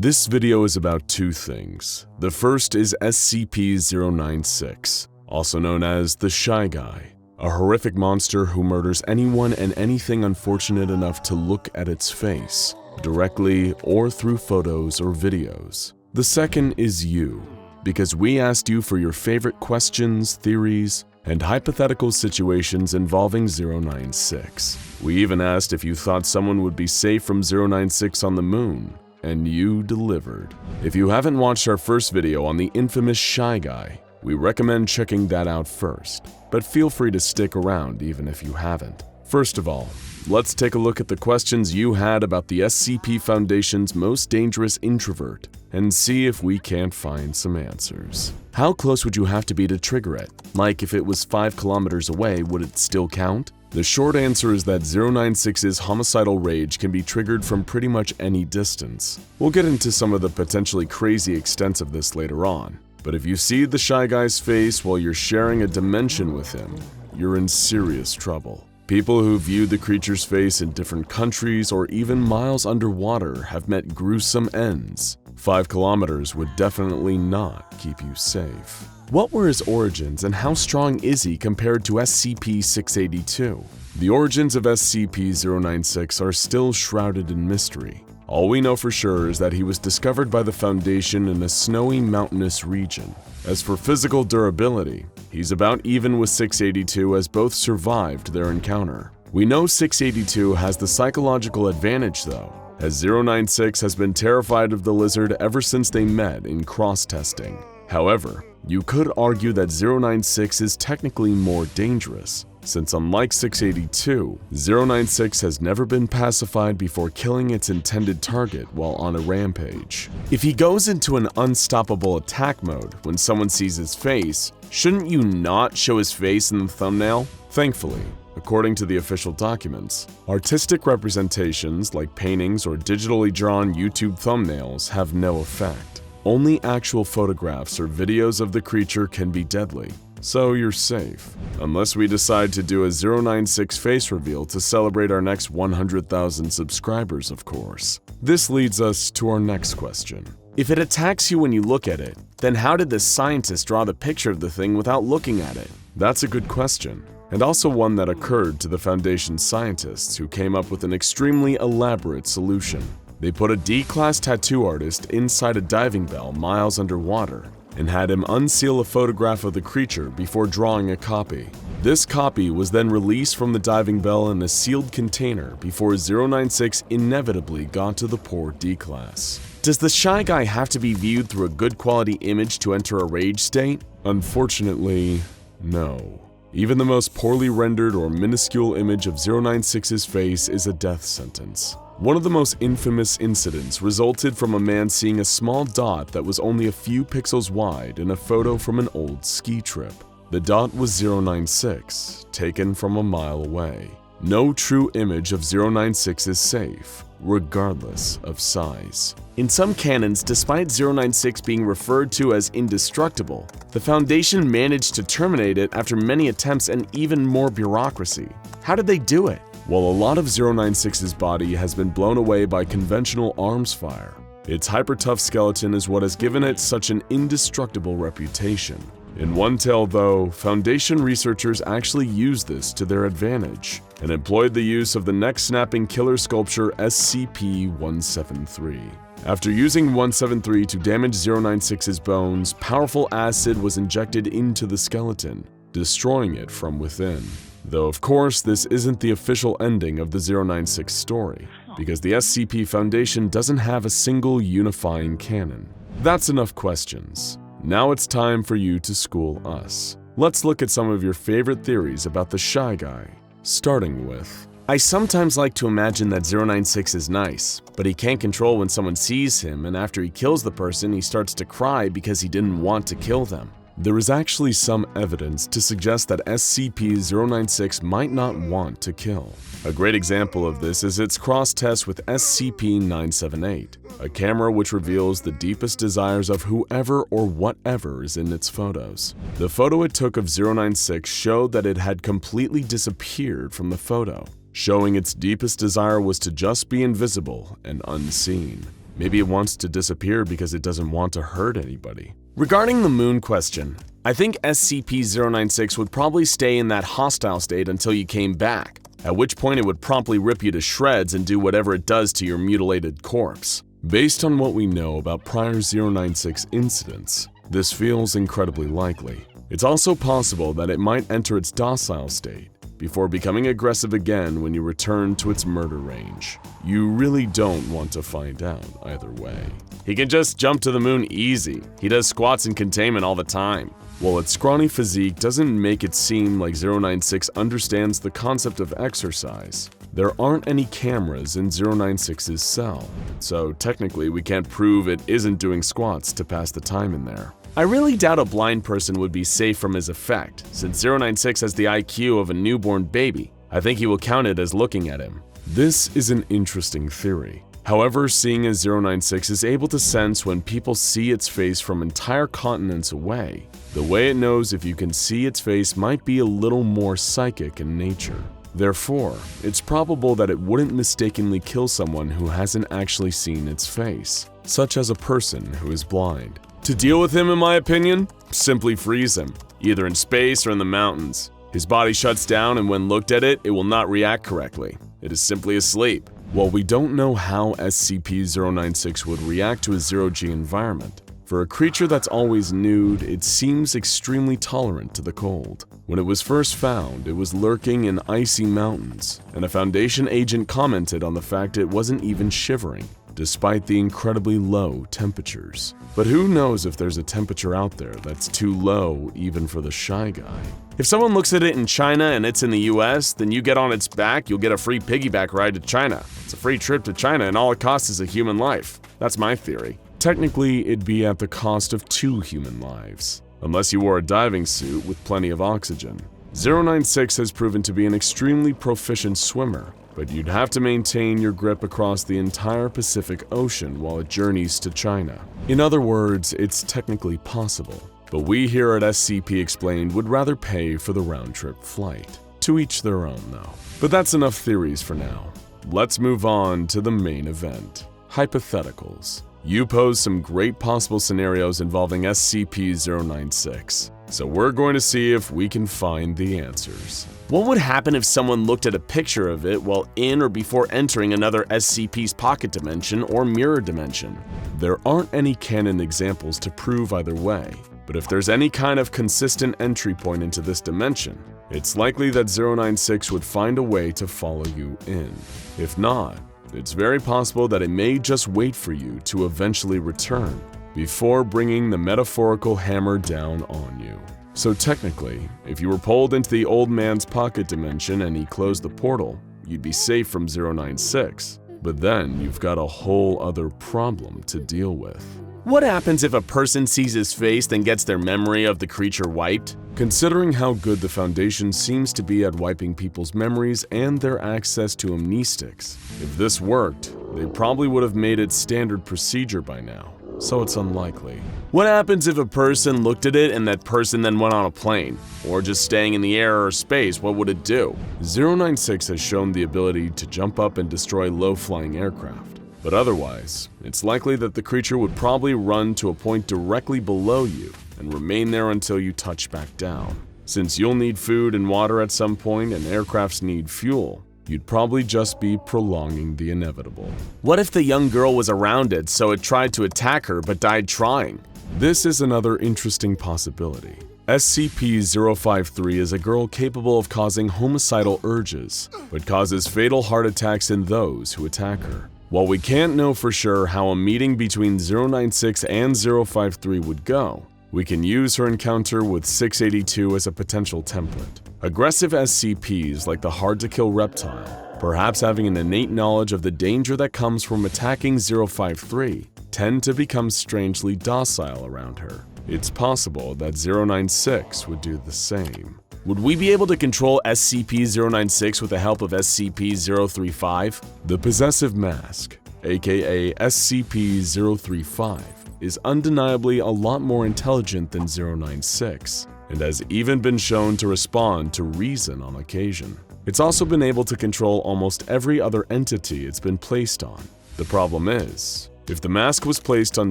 This video is about two things. The first is SCP-096, also known as the Shy Guy, a horrific monster who murders anyone and anything unfortunate enough to look at its face, directly or through photos or videos. The second is you, because we asked you for your favorite questions, theories, and hypothetical situations involving 096. We even asked if you thought someone would be safe from 096 on the moon, and you delivered. If you haven't watched our first video on the infamous Shy Guy, we recommend checking that out first, but feel free to stick around even if you haven't. First of all, let's take a look at the questions you had about the SCP Foundation's most dangerous introvert and see if we can't find some answers. How close would you have to be to trigger it? Like if it was 5 kilometers away, would it still count? The short answer is that 096's homicidal rage can be triggered from pretty much any distance. We'll get into some of the potentially crazy extents of this later on, but if you see the Shy Guy's face while you're sharing a dimension with him, you're in serious trouble. People who viewed the creature's face in different countries or even miles underwater have met gruesome ends. 5 kilometers would definitely not keep you safe. What were his origins and how strong is he compared to SCP-682? The origins of SCP-096 are still shrouded in mystery. All we know for sure is that he was discovered by the Foundation in a snowy mountainous region. As for physical durability, he's about even with 682 as both survived their encounter. We know 682 has the psychological advantage though, as 096 has been terrified of the lizard ever since they met in cross-testing. However, you could argue that 096 is technically more dangerous, since unlike 682, 096 has never been pacified before killing its intended target while on a rampage. If he goes into an unstoppable attack mode when someone sees his face, shouldn't you not show his face in the thumbnail? Thankfully, according to the official documents, artistic representations like paintings or digitally drawn YouTube thumbnails have no effect. Only actual photographs or videos of the creature can be deadly, so you're safe. Unless we decide to do a 096 face reveal to celebrate our next 100,000 subscribers, of course. This leads us to our next question. If it attacks you when you look at it, then how did the scientist draw the picture of the thing without looking at it? That's a good question, and also one that occurred to the Foundation's scientists who came up with an extremely elaborate solution. They put a D-class tattoo artist inside a diving bell miles underwater and had him unseal a photograph of the creature before drawing a copy. This copy was then released from the diving bell in a sealed container before 096 inevitably got to the poor D-class. Does the Shy Guy have to be viewed through a good quality image to enter a rage state? Unfortunately, no. Even the most poorly rendered or minuscule image of 096's face is a death sentence. One of the most infamous incidents resulted from a man seeing a small dot that was only a few pixels wide in a photo from an old ski trip. The dot was 096, taken from a mile away. No true image of 096 is safe, regardless of size. In some canons, despite 096 being referred to as indestructible, the Foundation managed to terminate it after many attempts and even more bureaucracy. How did they do it? While a lot of 096's body has been blown away by conventional arms fire, its hyper-tough skeleton is what has given it such an indestructible reputation. In one tale though, Foundation researchers actually used this to their advantage and employed the use of the neck-snapping killer sculpture SCP-173. After using 173 to damage 096's bones, powerful acid was injected into the skeleton, destroying it from within. Though of course this isn't the official ending of the 096 story, because the SCP Foundation doesn't have a single unifying canon. That's enough questions. Now it's time for you to school us. Let's look at some of your favorite theories about the Shy Guy, starting with: I sometimes like to imagine that 096 is nice, but he can't control when someone sees him, and after he kills the person he starts to cry because he didn't want to kill them. There is actually some evidence to suggest that SCP-096 might not want to kill. A great example of this is its cross-test with SCP-978, a camera which reveals the deepest desires of whoever or whatever is in its photos. The photo it took of 096 showed that it had completely disappeared from the photo, showing its deepest desire was to just be invisible and unseen. Maybe it wants to disappear because it doesn't want to hurt anybody. Regarding the moon question, I think SCP-096 would probably stay in that hostile state until you came back, at which point it would promptly rip you to shreds and do whatever it does to your mutilated corpse. Based on what we know about prior 096 incidents, this feels incredibly likely. It's also possible that it might enter its docile state before becoming aggressive again when you return to its murder range. You really don't want to find out either way. He can just jump to the moon easy. He does squats in containment all the time. While its scrawny physique doesn't make it seem like 096 understands the concept of exercise, there aren't any cameras in 096's cell, so technically we can't prove it isn't doing squats to pass the time in there. I really doubt a blind person would be safe from his effect, since 096 has the IQ of a newborn baby. I think he will count it as looking at him. This is an interesting theory. However, seeing as 096 is able to sense when people see its face from entire continents away, the way it knows if you can see its face might be a little more psychic in nature. Therefore, it's probable that it wouldn't mistakenly kill someone who hasn't actually seen its face, such as a person who is blind. To deal with him, in my opinion, simply freeze him, either in space or in the mountains. His body shuts down, and when looked at it will not react correctly. It is simply asleep. While we don't know how SCP-096 would react to a zero-G environment, for a creature that's always nude, it seems extremely tolerant to the cold. When it was first found, it was lurking in icy mountains, and a Foundation agent commented on the fact it wasn't even shivering, despite the incredibly low temperatures. But who knows if there's a temperature out there that's too low even for the Shy Guy. If someone looks at it in China and it's in the US, then you get on its back, you'll get a free piggyback ride to China. It's a free trip to China and all it costs is a human life. That's my theory. Technically, it'd be at the cost of 2 human lives, unless you wore a diving suit with plenty of oxygen. 096 has proven to be an extremely proficient swimmer, but you'd have to maintain your grip across the entire Pacific Ocean while it journeys to China. In other words, it's technically possible, but we here at SCP Explained would rather pay for the round-trip flight. To each their own, though. But that's enough theories for now. Let's move on to the main event. Hypotheticals. You pose some great possible scenarios involving SCP-096, so we're going to see if we can find the answers. What would happen if someone looked at a picture of it while in or before entering another SCP's pocket dimension or mirror dimension? There aren't any canon examples to prove either way, but if there's any kind of consistent entry point into this dimension, it's likely that 096 would find a way to follow you in. If not, it's very possible that it may just wait for you to eventually return before bringing the metaphorical hammer down on you. So technically, if you were pulled into the old man's pocket dimension and he closed the portal, you'd be safe from 096. But then you've got a whole other problem to deal with. What happens if a person sees his face then gets their memory of the creature wiped? Considering how good the Foundation seems to be at wiping people's memories and their access to amnestics, if this worked, they probably would have made it standard procedure by now, so it's unlikely. What happens if a person looked at it and that person then went on a plane? Or just staying in the air or space, what would it do? 096 has shown the ability to jump up and destroy low-flying aircraft. But otherwise, it's likely that the creature would probably run to a point directly below you and remain there until you touch back down. Since you'll need food and water at some point and aircrafts need fuel, you'd probably just be prolonging the inevitable. What if the young girl was around it, so it tried to attack her but died trying? This is another interesting possibility. SCP-053 is a girl capable of causing homicidal urges, but causes fatal heart attacks in those who attack her. While we can't know for sure how a meeting between 096 and 053 would go, we can use her encounter with 682 as a potential template. Aggressive SCPs like the hard-to-kill reptile, perhaps having an innate knowledge of the danger that comes from attacking 053, tend to become strangely docile around her. It's possible that 096 would do the same. Would we be able to control SCP-096 with the help of SCP-035? The Possessive Mask, aka SCP-035, is undeniably a lot more intelligent than 096, and has even been shown to respond to reason on occasion. It's also been able to control almost every other entity it's been placed on. The problem is, If the mask was placed on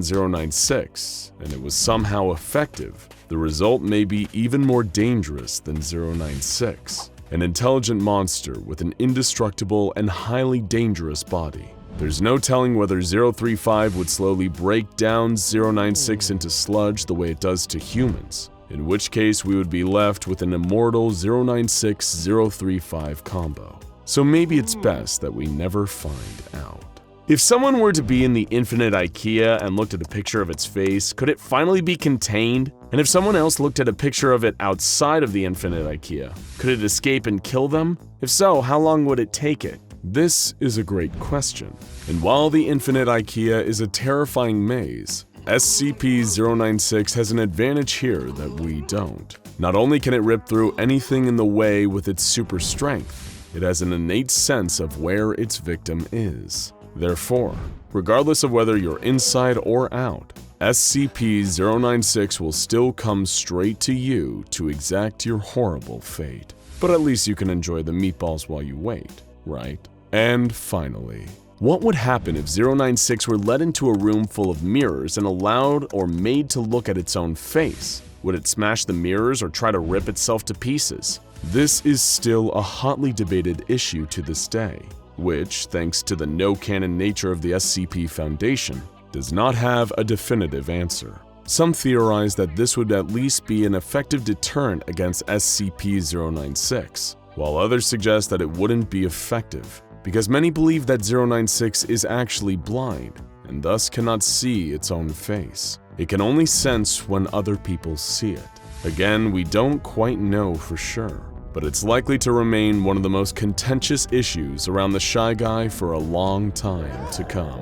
096 and it was somehow effective, the result may be even more dangerous than 096, an intelligent monster with an indestructible and highly dangerous body. There's no telling whether 035 would slowly break down 096 into sludge the way it does to humans, in which case we would be left with an immortal 096-035 combo. So maybe it's best that we never find out. If someone were to be in the infinite IKEA and looked at a picture of its face, could it finally be contained? And if someone else looked at a picture of it outside of the infinite IKEA, could it escape and kill them? If so, how long would it take it? This is a great question. And while the infinite IKEA is a terrifying maze, SCP-096 has an advantage here that we don't. Not only can it rip through anything in the way with its super strength, it has an innate sense of where its victim is. Therefore, regardless of whether you're inside or out, SCP-096 will still come straight to you to exact your horrible fate. But at least you can enjoy the meatballs while you wait, right? And finally, what would happen if 096 were led into a room full of mirrors and allowed or made to look at its own face? Would it smash the mirrors or try to rip itself to pieces? This is still a hotly debated issue to this day, which, thanks to the no-canon nature of the SCP Foundation, does not have a definitive answer. Some theorize that this would at least be an effective deterrent against SCP-096, while others suggest that it wouldn't be effective, because many believe that 096 is actually blind, and thus cannot see its own face. It can only sense when other people see it. Again, we don't quite know for sure, but it's likely to remain one of the most contentious issues around the Shy Guy for a long time to come.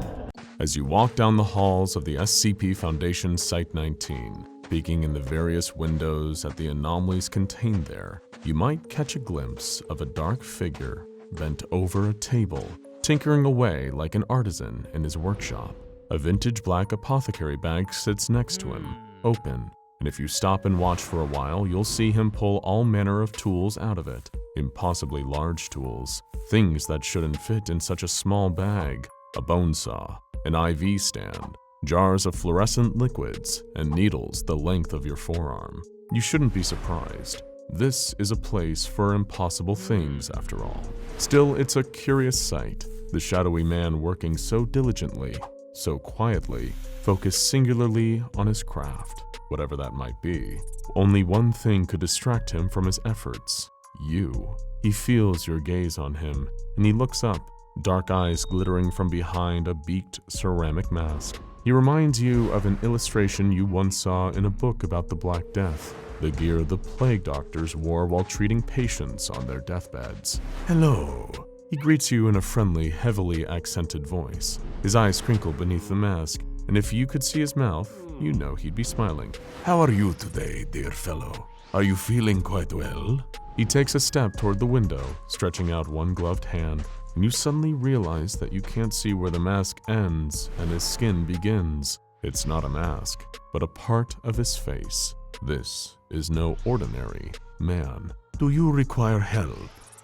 As you walk down the halls of the SCP Foundation Site-19, peeking in the various windows at the anomalies contained there, you might catch a glimpse of a dark figure bent over a table, tinkering away like an artisan in his workshop. A vintage black apothecary bag sits next to him, open, and if you stop and watch for a while, you'll see him pull all manner of tools out of it. Impossibly large tools, things that shouldn't fit in such a small bag. A bone saw, an IV stand, jars of fluorescent liquids, and needles the length of your forearm. You shouldn't be surprised. This is a place for impossible things, after all. Still, it's a curious sight. The shadowy man working so diligently, so quietly, focused singularly on his craft, whatever that might be. Only one thing could distract him from his efforts: you. He feels your gaze on him, and he looks up, dark eyes glittering from behind a beaked ceramic mask. He reminds you of an illustration you once saw in a book about the Black Death, the gear the plague doctors wore while treating patients on their deathbeds. "Hello." He greets you in a friendly, heavily accented voice. His eyes crinkle beneath the mask, and if you could see his mouth, you know he'd be smiling. "How are you today, dear fellow? Are you feeling quite well?" He takes a step toward the window, stretching out one gloved hand, and you suddenly realize that you can't see where the mask ends and his skin begins. It's not a mask, but a part of his face. This is no ordinary man. "Do you require help?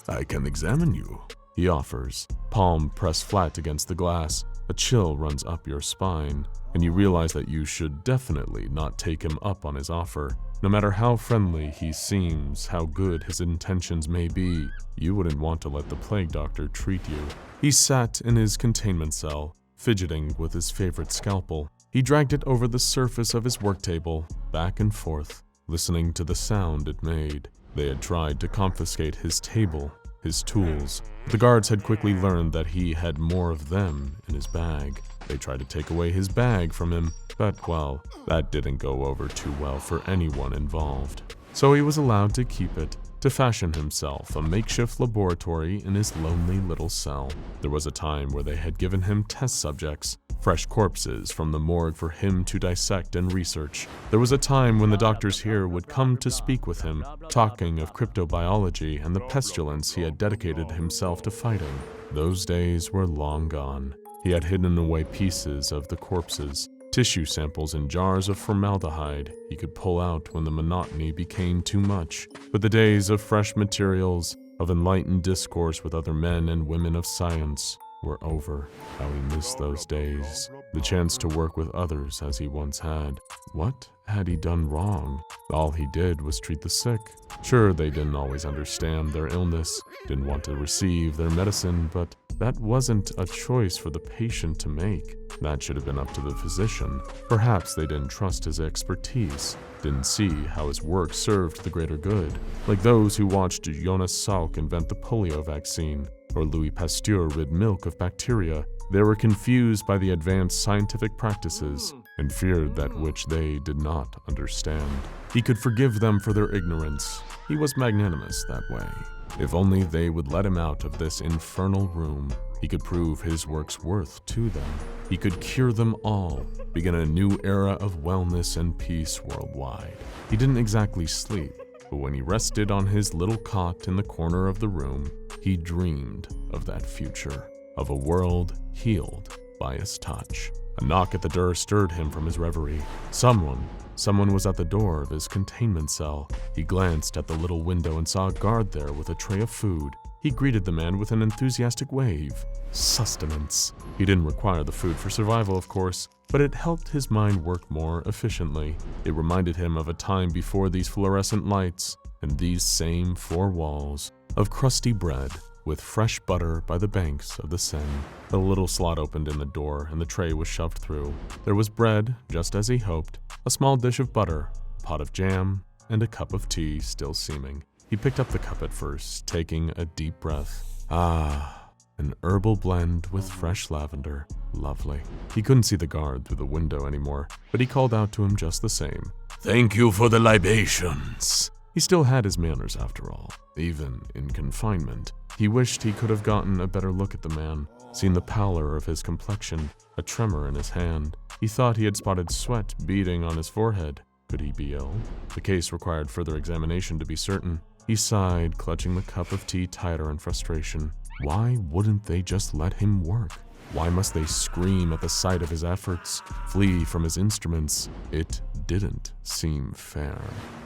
I can examine you," he offers, palm pressed flat against the glass. A chill runs up your spine, and you realize that you should definitely not take him up on his offer. No matter how friendly he seems, how good his intentions may be, you wouldn't want to let the plague doctor treat you. He sat in his containment cell, fidgeting with his favorite scalpel. He dragged it over the surface of his work table, back and forth, listening to the sound it made. They had tried to confiscate his table, his tools. The guards had quickly learned that he had more of them in his bag. They tried to take away his bag from him, but, well, that didn't go over too well for anyone involved. So he was allowed to keep it, to fashion himself a makeshift laboratory in his lonely little cell. There was a time where they had given him test subjects, fresh corpses from the morgue for him to dissect and research. There was a time when the doctors here would come to speak with him, talking of cryptobiology and the pestilence he had dedicated himself to fighting. Those days were long gone. He had hidden away pieces of the corpses, tissue samples in jars of formaldehyde he could pull out when the monotony became too much. But the days of fresh materials, of enlightened discourse with other men and women of science, were over. How he missed those days. the chance to work with others as he once had. What had he done wrong? All he did was treat the sick. Sure, they didn't always understand their illness, didn't want to receive their medicine, but that wasn't a choice for the patient to make. That should have been up to the physician. Perhaps they didn't trust his expertise, didn't see how his work served the greater good, like those who watched Jonas Salk invent the polio vaccine, or Louis Pasteur rid milk of bacteria. They were confused by the advanced scientific practices and feared that which they did not understand. He could forgive them for their ignorance. He was magnanimous that way. If only they would let him out of this infernal room, he could prove his work's worth to them. He could cure them all, begin a new era of wellness and peace worldwide. He didn't exactly sleep, but when he rested on his little cot in the corner of the room, he dreamed of that future, of a world healed by his touch. A knock at the door stirred him from his reverie. Someone was at the door of his containment cell. He glanced at the little window and saw a guard there with a tray of food. He greeted the man with an enthusiastic wave. Sustenance. He didn't require the food for survival, of course, but it helped his mind work more efficiently. It reminded him of a time before these fluorescent lights and these same four walls, of crusty bread with fresh butter by the banks of the Seine. A little slot opened in the door and the tray was shoved through. There was bread, just as he hoped, a small dish of butter, a pot of jam, and a cup of tea still steaming. He picked up the cup at first, taking a deep breath. Ah, an herbal blend with fresh lavender. Lovely. He couldn't see the guard through the window anymore, but he called out to him just the same. "Thank you for the libations." He still had his manners after all, even in confinement. He wished he could have gotten a better look at the man, seen the pallor of his complexion, a tremor in his hand. He thought he had spotted sweat beading on his forehead. Could he be ill? The case required further examination to be certain. He sighed, clutching the cup of tea tighter in frustration. Why wouldn't they just let him work? Why must they scream at the sight of his efforts, flee from his instruments? It didn't seem fair.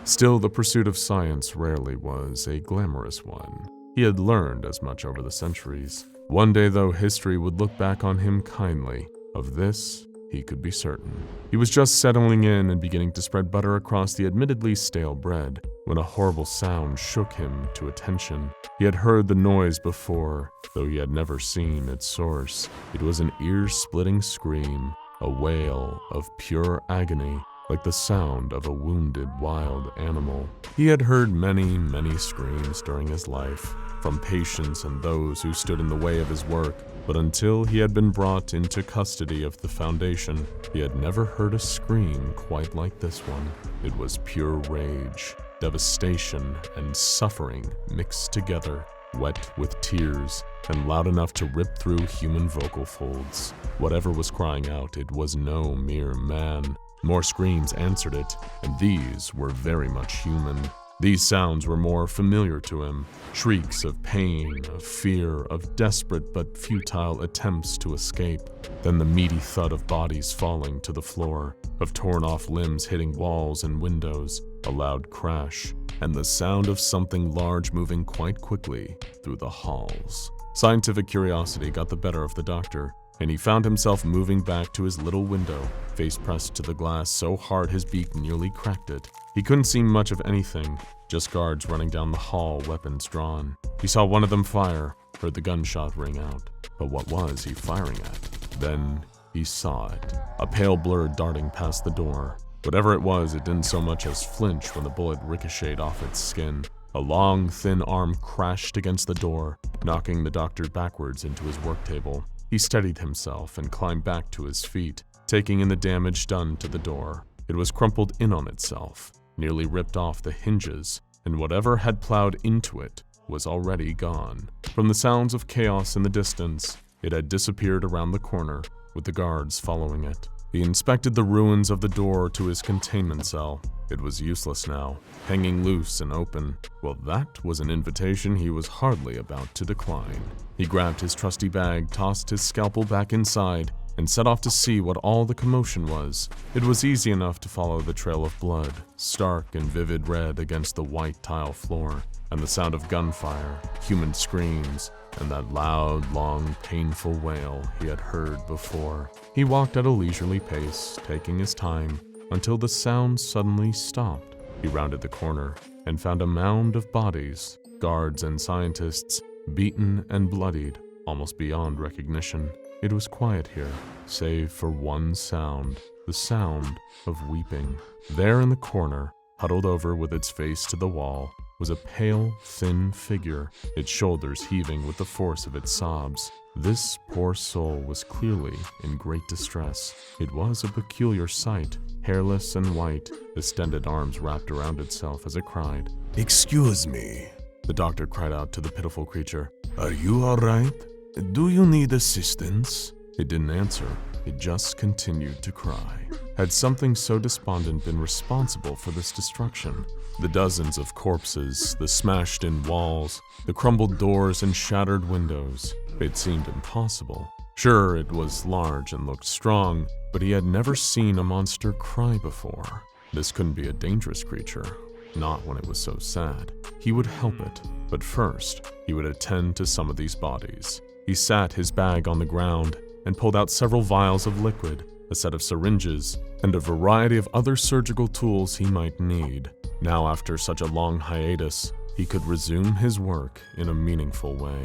Still, the pursuit of science rarely was a glamorous one. He had learned as much over the centuries. One day, though, history would look back on him kindly. Of this, he could be certain. He was just settling in and beginning to spread butter across the admittedly stale bread when a horrible sound shook him to attention. He had heard the noise before, though he had never seen its source. It was an ear-splitting scream, a wail of pure agony, like the sound of a wounded wild animal. He had heard many, many screams during his life, from patients and those who stood in the way of his work, but until he had been brought into custody of the Foundation, he had never heard a scream quite like this one. It was pure rage, devastation, and suffering mixed together, wet with tears, and loud enough to rip through human vocal folds. Whatever was crying out, it was no mere man. More screams answered it, and these were very much human. These sounds were more familiar to him, shrieks of pain, of fear, of desperate but futile attempts to escape, than the meaty thud of bodies falling to the floor, of torn-off limbs hitting walls and windows, a loud crash, and the sound of something large moving quite quickly through the halls. Scientific curiosity got the better of the doctor, and he found himself moving back to his little window, face pressed to the glass so hard his beak nearly cracked it. He couldn't see much of anything, just guards running down the hall, weapons drawn. He saw one of them fire, heard the gunshot ring out. But what was he firing at? Then he saw it, a pale blur darting past the door. Whatever it was, it didn't so much as flinch when the bullet ricocheted off its skin. A long, thin arm crashed against the door, knocking the doctor backwards into his work table. He steadied himself and climbed back to his feet, taking in the damage done to the door. It was crumpled in on itself, nearly ripped off the hinges, and whatever had plowed into it was already gone. From the sounds of chaos in the distance, it had disappeared around the corner, with the guards following it. He inspected the ruins of the door to his containment cell. It was useless now, hanging loose and open. Well, that was an invitation he was hardly about to decline. He grabbed his trusty bag, tossed his scalpel back inside, and set off to see what all the commotion was. It was easy enough to follow the trail of blood, stark and vivid red against the white tile floor, and the sound of gunfire, human screams, and that loud, long, painful wail he had heard before. He walked at a leisurely pace, taking his time, until the sound suddenly stopped. He rounded the corner and found a mound of bodies, guards and scientists, beaten and bloodied, almost beyond recognition. It was quiet here, save for one sound, the sound of weeping. There in the corner, huddled over with its face to the wall, was a pale, thin figure, its shoulders heaving with the force of its sobs. This poor soul was clearly in great distress. It was a peculiar sight, hairless and white, extended arms wrapped around itself as it cried. "Excuse me," The doctor cried out to the pitiful creature. "are you all right? Do you need assistance?" It didn't answer. It just continued to cry. Had something so despondent been responsible for this destruction? The dozens of corpses, the smashed-in walls, the crumbled doors and shattered windows. It seemed impossible. Sure, it was large and looked strong, but he had never seen a monster cry before. This couldn't be a dangerous creature, not when it was so sad. He would help it, but first, he would attend to some of these bodies. He sat his bag on the ground and pulled out several vials of liquid, a set of syringes, and a variety of other surgical tools he might need. Now, after such a long hiatus, he could resume his work in a meaningful way.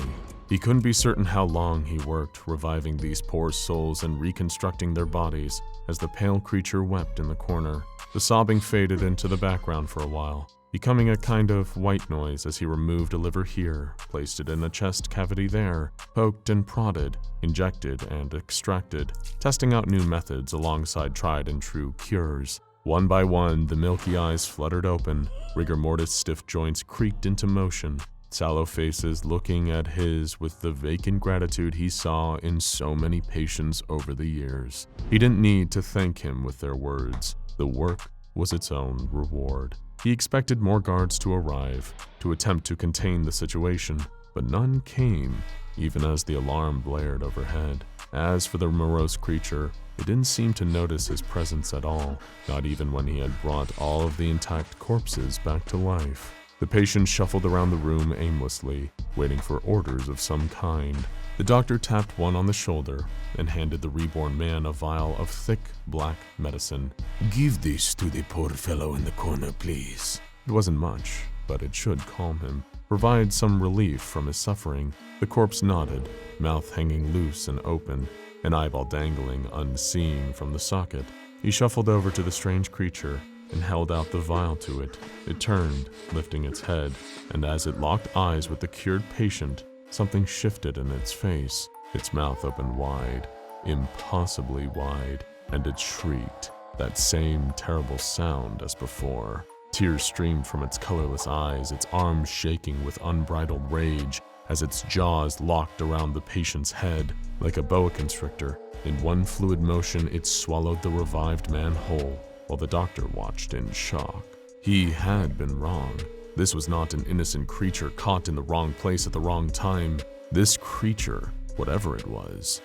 He couldn't be certain how long he worked, reviving these poor souls and reconstructing their bodies as the pale creature wept in the corner. The sobbing faded into the background for a while, becoming a kind of white noise as he removed a liver here, placed it in a chest cavity there, poked and prodded, injected and extracted, testing out new methods alongside tried and true cures. One by one, the milky eyes fluttered open, rigor mortis stiff joints creaked into motion, sallow faces looking at his with the vacant gratitude he saw in so many patients over the years. He didn't need to thank him with their words. The work was its own reward. He expected more guards to arrive, to attempt to contain the situation, but none came, even as the alarm blared overhead. As for the morose creature, it didn't seem to notice his presence at all, not even when he had brought all of the intact corpses back to life. The patient shuffled around the room aimlessly, waiting for orders of some kind. The doctor tapped one on the shoulder and handed the reborn man a vial of thick, black medicine. "Give this to the poor fellow in the corner, please." It wasn't much, but it should calm him, provide some relief from his suffering. The corpse nodded, mouth hanging loose and open, an eyeball dangling unseen from the socket. He shuffled over to the strange creature and held out the vial to it. It turned, lifting its head, and as it locked eyes with the cured patient, something shifted in its face. Its mouth opened wide, impossibly wide, and it shrieked, that same terrible sound as before. Tears streamed from its colorless eyes, its arms shaking with unbridled rage as its jaws locked around the patient's head. Like a boa constrictor, in one fluid motion it swallowed the revived man whole, while the doctor watched in shock. He had been wrong. This was not an innocent creature caught in the wrong place at the wrong time. This creature, whatever it was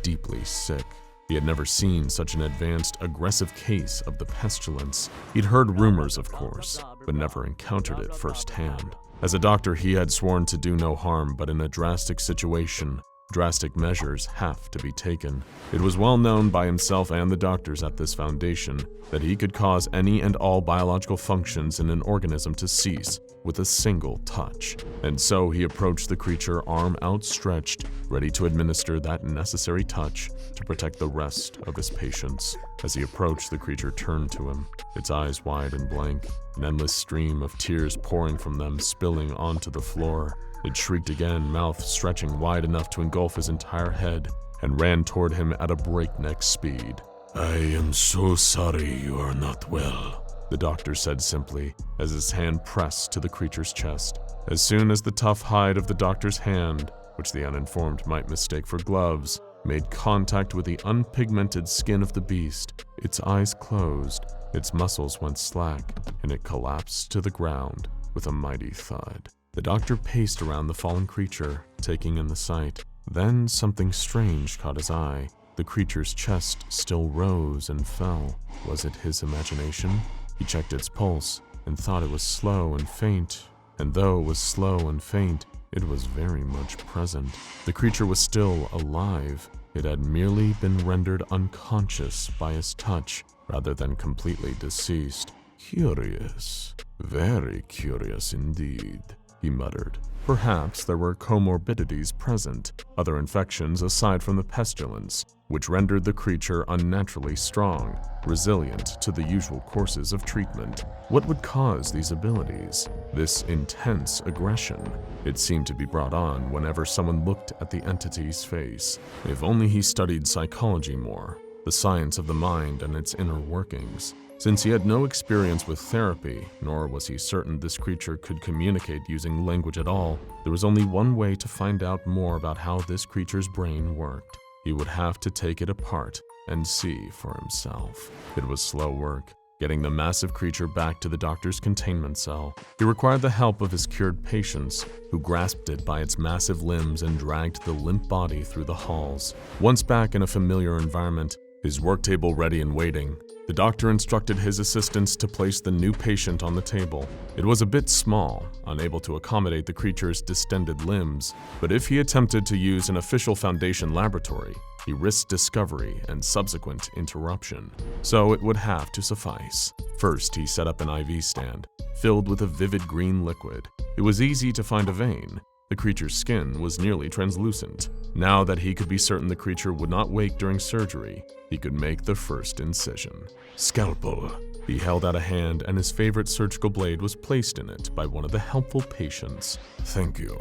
deeply sick. He had never seen such an advanced, aggressive case of the pestilence. He'd heard rumors, of course, but never encountered it firsthand. As a doctor, he had sworn to do no harm, but in a drastic situation, drastic measures have to be taken. It was well known by himself and the doctors at this foundation that he could cause any and all biological functions in an organism to cease with a single touch. And so he approached the creature, arm outstretched, ready to administer that necessary touch to protect the rest of his patients. As he approached, the creature turned to him, its eyes wide and blank, an endless stream of tears pouring from them, spilling onto the floor. It shrieked again, mouth stretching wide enough to engulf his entire head, and ran toward him at a breakneck speed. "I am so sorry you are not well," the doctor said simply, as his hand pressed to the creature's chest. As soon as the tough hide of the doctor's hand, which the uninformed might mistake for gloves, made contact with the unpigmented skin of the beast, its eyes closed, its muscles went slack, and it collapsed to the ground with a mighty thud. The doctor paced around the fallen creature, taking in the sight. Then something strange caught his eye. The creature's chest still rose and fell. Was it his imagination? He checked its pulse and thought it was slow and faint. And though it was slow and faint, it was very much present. The creature was still alive. It had merely been rendered unconscious by his touch, rather than completely deceased. "Curious. Very curious indeed," he muttered. Perhaps there were comorbidities present, other infections aside from the pestilence, which rendered the creature unnaturally strong, resilient to the usual courses of treatment. What would cause these abilities? This intense aggression? It seemed to be brought on whenever someone looked at the entity's face. If only he studied psychology more, the science of the mind and its inner workings. Since he had no experience with therapy, nor was he certain this creature could communicate using language at all, there was only one way to find out more about how this creature's brain worked. He would have to take it apart and see for himself. It was slow work, getting the massive creature back to the doctor's containment cell. He required the help of his cured patients, who grasped it by its massive limbs and dragged the limp body through the halls. Once back in a familiar environment, his work table ready and waiting, the doctor instructed his assistants to place the new patient on the table. It was a bit small, unable to accommodate the creature's distended limbs, but if he attempted to use an official Foundation laboratory, he risked discovery and subsequent interruption. So it would have to suffice. First, he set up an IV stand, filled with a vivid green liquid. It was easy to find a vein. The creature's skin was nearly translucent. Now that he could be certain the creature would not wake during surgery, he could make the first incision. Scalpel. He held out a hand and his favorite surgical blade was placed in it by one of the helpful patients. "Thank you."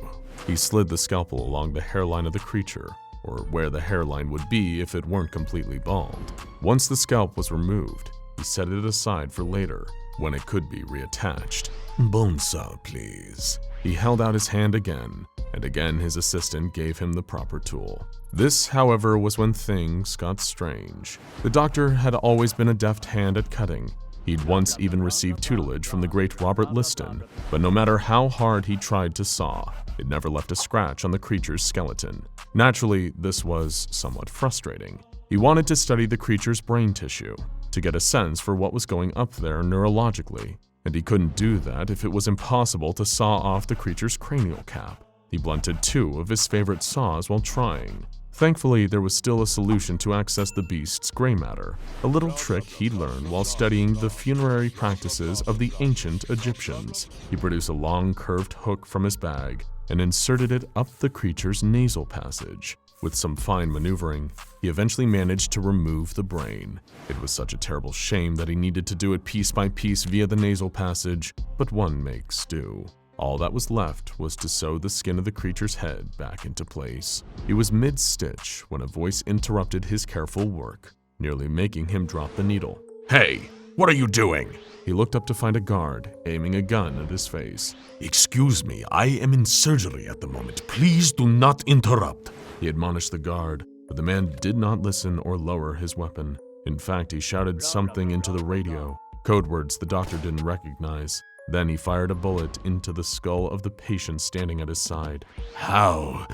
He slid the scalpel along the hairline of the creature, or where the hairline would be if it weren't completely bald. Once the scalp was removed, he set it aside for later, when it could be reattached. "Bone saw, please." He held out his hand again, and again his assistant gave him the proper tool. This, however, was when things got strange. The doctor had always been a deft hand at cutting. He'd once even received tutelage from the great Robert Liston, but no matter how hard he tried to saw, it never left a scratch on the creature's skeleton. Naturally, this was somewhat frustrating. He wanted to study the creature's brain tissue, to get a sense for what was going up there neurologically, and he couldn't do that if it was impossible to saw off the creature's cranial cap. He blunted 2 of his favorite saws while trying. Thankfully, there was still a solution to access the beast's gray matter, a little trick he'd learned while studying the funerary practices of the ancient Egyptians. He produced a long curved hook from his bag and inserted it up the creature's nasal passage. With some fine maneuvering, he eventually managed to remove the brain. It was such a terrible shame that he needed to do it piece by piece via the nasal passage, but one makes do. All that was left was to sew the skin of the creature's head back into place. He was mid-stitch when a voice interrupted his careful work, nearly making him drop the needle. "Hey, what are you doing?" He looked up to find a guard, aiming a gun at his face. "Excuse me, I am in surgery at the moment. Please do not interrupt," he admonished the guard, but the man did not listen or lower his weapon. In fact, he shouted something into the radio, code words the doctor didn't recognize. Then he fired a bullet into the skull of the patient standing at his side. "How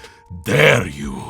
dare you!"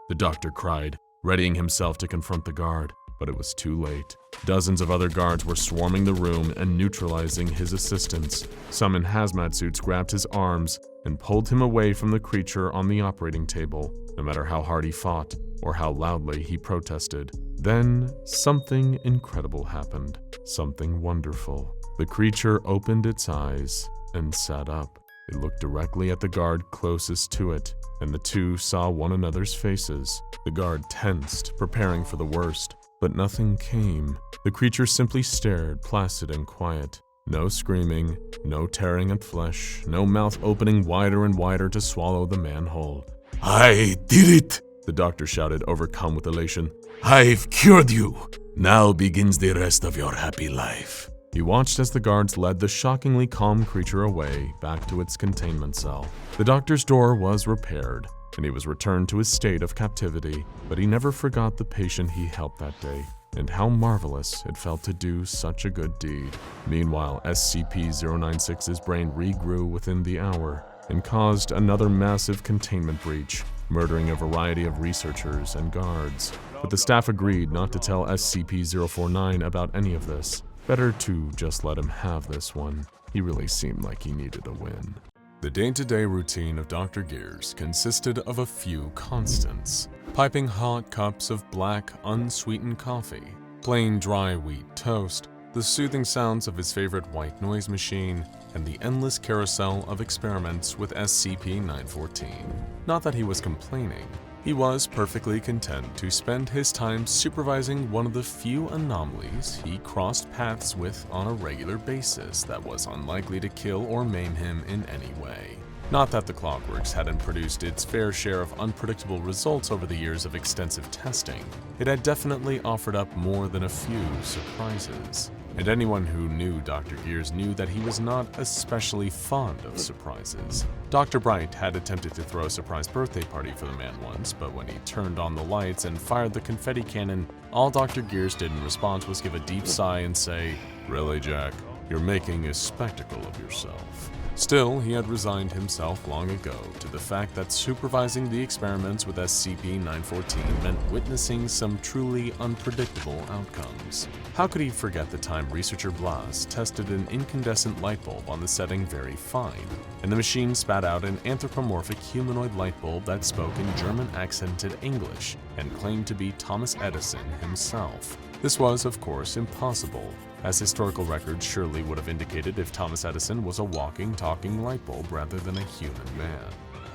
the doctor cried, readying himself to confront the guard, but it was too late. Dozens of other guards were swarming the room and neutralizing his assistants. Some in hazmat suits grabbed his arms and pulled him away from the creature on the operating table, no matter how hard he fought or how loudly he protested. Then something incredible happened, something wonderful. The creature opened its eyes and sat up. It looked directly at the guard closest to it, and the two saw one another's faces. The guard tensed, preparing for the worst, but nothing came. The creature simply stared, placid and quiet. No screaming, no tearing at flesh, no mouth opening wider and wider to swallow the man whole. "I did it!" the doctor shouted, overcome with elation. "I've cured you! Now begins the rest of your happy life." He watched as the guards led the shockingly calm creature away, back to its containment cell. The doctor's door was repaired, and he was returned to his state of captivity, but he never forgot the patient he helped that day, and how marvelous it felt to do such a good deed. Meanwhile, SCP-096's brain regrew within the hour, and caused another massive containment breach, murdering a variety of researchers and guards. But the staff agreed not to tell SCP-049 about any of this. Better to just let him have this one. He really seemed like he needed a win. The day-to-day routine of Dr. Gears consisted of a few constants: piping hot cups of black, unsweetened coffee, plain dry wheat toast, the soothing sounds of his favorite white noise machine, and the endless carousel of experiments with SCP-914. Not that he was complaining. He was perfectly content to spend his time supervising one of the few anomalies he crossed paths with on a regular basis that was unlikely to kill or maim him in any way. Not that the Clockworks hadn't produced its fair share of unpredictable results over the years of extensive testing. It had definitely offered up more than a few surprises. And anyone who knew Dr. Gears knew that he was not especially fond of surprises. Dr. Bright had attempted to throw a surprise birthday party for the man once, but when he turned on the lights and fired the confetti cannon, all Dr. Gears did in response was give a deep sigh and say, "Really, Jack? You're making a spectacle of yourself." Still, he had resigned himself long ago to the fact that supervising the experiments with SCP-914 meant witnessing some truly unpredictable outcomes. How could he forget the time researcher Blas tested an incandescent light bulb on the setting Very Fine, and the machine spat out an anthropomorphic humanoid light bulb that spoke in German-accented English and claimed to be Thomas Edison himself? This was, of course, impossible, as historical records surely would have indicated if Thomas Edison was a walking, talking light bulb rather than a human man.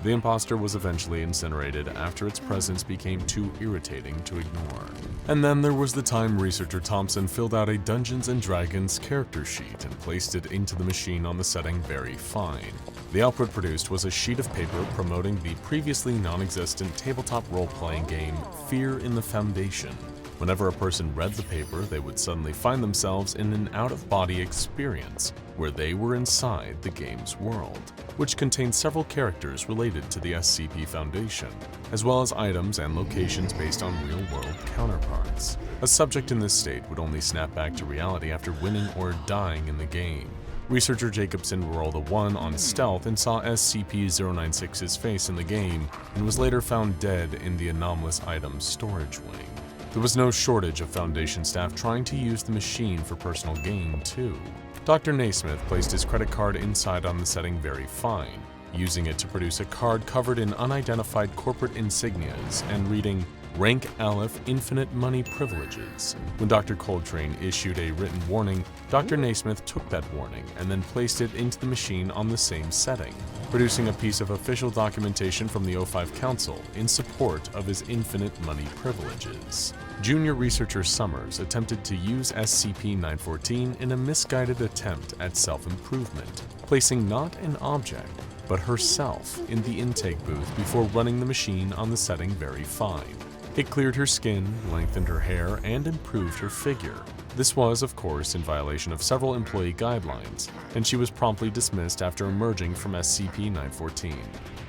The imposter was eventually incinerated after its presence became too irritating to ignore. And then there was the time researcher Thompson filled out a Dungeons & Dragons character sheet and placed it into the machine on the setting Very Fine. The output produced was a sheet of paper promoting the previously non-existent tabletop role-playing game Fear in the Foundation. Whenever a person read the paper, they would suddenly find themselves in an out-of-body experience where they were inside the game's world, which contained several characters related to the SCP Foundation, as well as items and locations based on real-world counterparts. A subject in this state would only snap back to reality after winning or dying in the game. Researcher Jacobson rolled a 1 on stealth and saw SCP-096's face in the game, and was later found dead in the anomalous items storage wing. There was no shortage of Foundation staff trying to use the machine for personal gain, too. Dr. Naismith placed his credit card inside on the setting Very Fine, using it to produce a card covered in unidentified corporate insignias and reading, "Rank Aleph Infinite Money Privileges." When Dr. Coltrane issued a written warning, Dr. Naismith took that warning and then placed it into the machine on the same setting, producing a piece of official documentation from the O5 Council in support of his infinite money privileges. Junior researcher Summers attempted to use SCP-914 in a misguided attempt at self-improvement, placing not an object, but herself in the intake booth before running the machine on the setting Very Fine. It cleared her skin, lengthened her hair, and improved her figure. This was, of course, in violation of several employee guidelines, and she was promptly dismissed after emerging from SCP-914.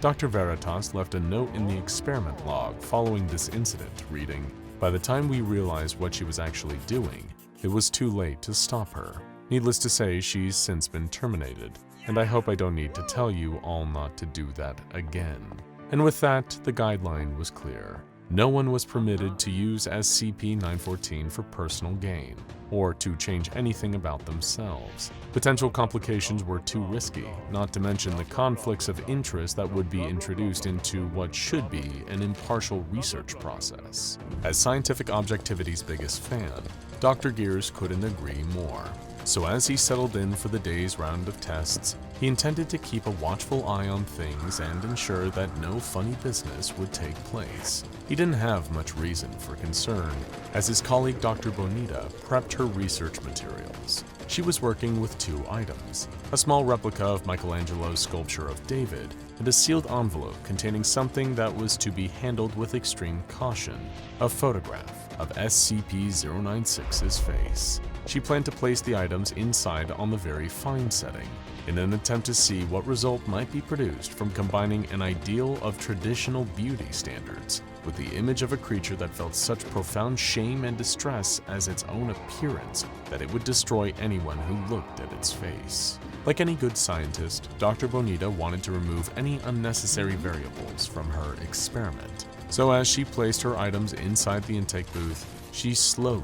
Dr. Veritas left a note in the experiment log following this incident, reading, "By the time we realized what she was actually doing, it was too late to stop her. Needless to say, she's since been terminated, and I hope I don't need to tell you all not to do that again." And with that, the guideline was clear. No one was permitted to use SCP-914 for personal gain, or to change anything about themselves. Potential complications were too risky, not to mention the conflicts of interest that would be introduced into what should be an impartial research process. As scientific objectivity's biggest fan, Dr. Gears couldn't agree more. So as he settled in for the day's round of tests, he intended to keep a watchful eye on things and ensure that no funny business would take place. He didn't have much reason for concern, as his colleague Dr. Bonita prepped her research materials. She was working with 2 items, a small replica of Michelangelo's sculpture of David, and a sealed envelope containing something that was to be handled with extreme caution, a photograph of SCP-096's face. She planned to place the items inside on the Very Fine setting, in an attempt to see what result might be produced from combining an ideal of traditional beauty standards with the image of a creature that felt such profound shame and distress as its own appearance that it would destroy anyone who looked at its face. Like any good scientist, Dr. Bonita wanted to remove any unnecessary variables from her experiment. So as she placed her items inside the intake booth, she slowly,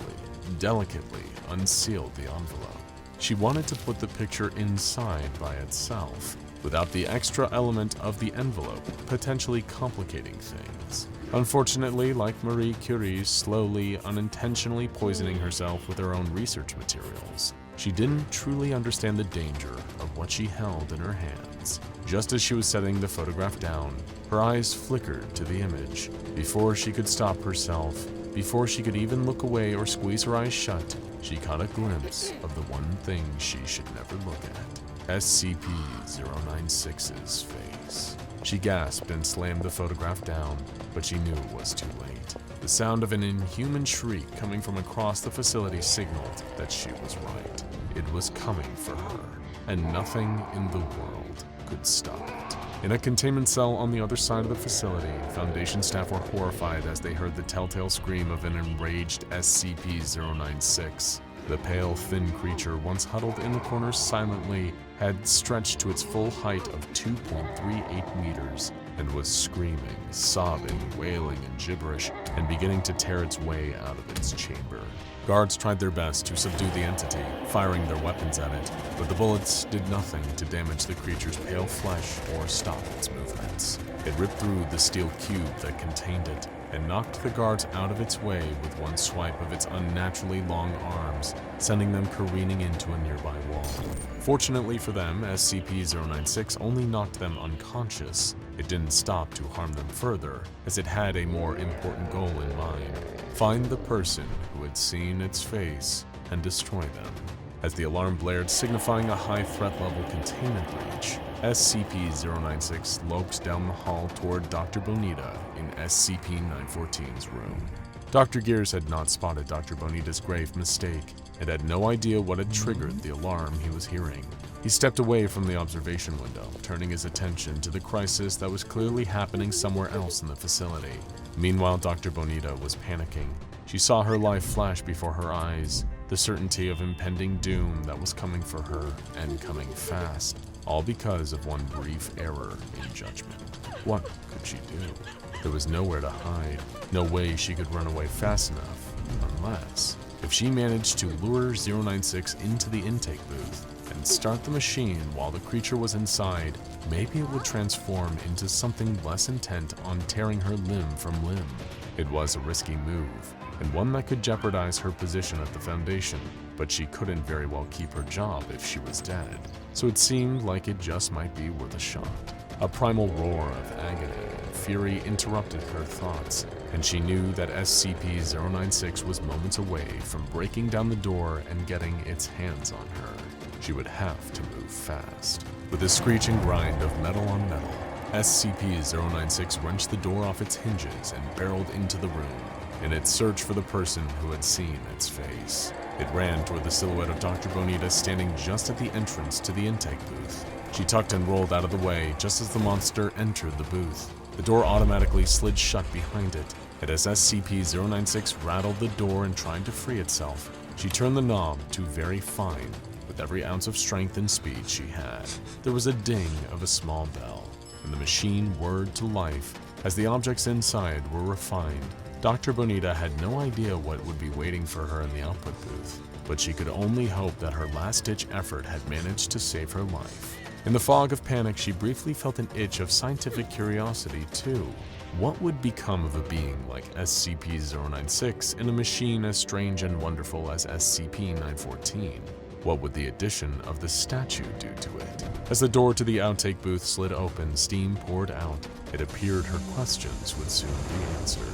delicately unsealed the envelope. She wanted to put the picture inside by itself, without the extra element of the envelope potentially complicating things. Unfortunately, like Marie Curie slowly, unintentionally poisoning herself with her own research materials, she didn't truly understand the danger of what she held in her hands. Just as she was setting the photograph down, her eyes flickered to the image. Before she could stop herself, before she could even look away or squeeze her eyes shut, she caught a glimpse of the one thing she should never look at: SCP-096's face. She gasped and slammed the photograph down, but she knew it was too late. The sound of an inhuman shriek coming from across the facility signaled that she was right. It was coming for her, and nothing in the world could stop it. In a containment cell on the other side of the facility, Foundation staff were horrified as they heard the telltale scream of an enraged SCP-096. The pale, thin creature, once huddled in the corner silently, had stretched to its full height of 2.38 meters and was screaming, sobbing, wailing in gibberish, and beginning to tear its way out of its chamber. Guards tried their best to subdue the entity, firing their weapons at it, but the bullets did nothing to damage the creature's pale flesh or stop its movements. It ripped through the steel cube that contained it and knocked the guards out of its way with one swipe of its unnaturally long arms, sending them careening into a nearby wall. Fortunately for them, SCP-096 only knocked them unconscious. It didn't stop to harm them further, as it had a more important goal in mind: find the person who had seen its face and destroy them. As the alarm blared, signifying a high threat level containment breach, SCP-096 loped down the hall toward Dr. Bonita in SCP-914's room. Dr. Gears had not spotted Dr. Bonita's grave mistake and had no idea what had triggered the alarm he was hearing. He stepped away from the observation window, turning his attention to the crisis that was clearly happening somewhere else in the facility. Meanwhile, Dr. Bonita was panicking. She saw her life flash before her eyes, the certainty of impending doom that was coming for her, and coming fast, all because of one brief error in judgment. What could she do? There was nowhere to hide, no way she could run away fast enough, unless if she managed to lure 096 into the intake booth and start the machine while the creature was inside, maybe it would transform into something less intent on tearing her limb from limb. It was a risky move, and one that could jeopardize her position at the Foundation, but she couldn't very well keep her job if she was dead, so it seemed like it just might be worth a shot. A primal roar of agony and fury interrupted her thoughts, and she knew that SCP-096 was moments away from breaking down the door and getting its hands on her. She would have to move fast. With a screeching grind of metal on metal, SCP-096 wrenched the door off its hinges and barreled into the room in its search for the person who had seen its face. It ran toward the silhouette of Dr. Bonita standing just at the entrance to the intake booth. She tucked and rolled out of the way just as the monster entered the booth. The door automatically slid shut behind it, and as SCP-096 rattled the door and tried to free itself, she turned the knob to very fine with every ounce of strength and speed she had. There was a ding of a small bell, and the machine whirred to life as the objects inside were refined. Dr. Bonita had no idea what would be waiting for her in the output booth, but she could only hope that her last-ditch effort had managed to save her life. In the fog of panic, she briefly felt an itch of scientific curiosity, too. What would become of a being like SCP-096 in a machine as strange and wonderful as SCP-914? What would the addition of the statue do to it? As the door to the outtake booth slid open, steam poured out. It appeared her questions would soon be answered.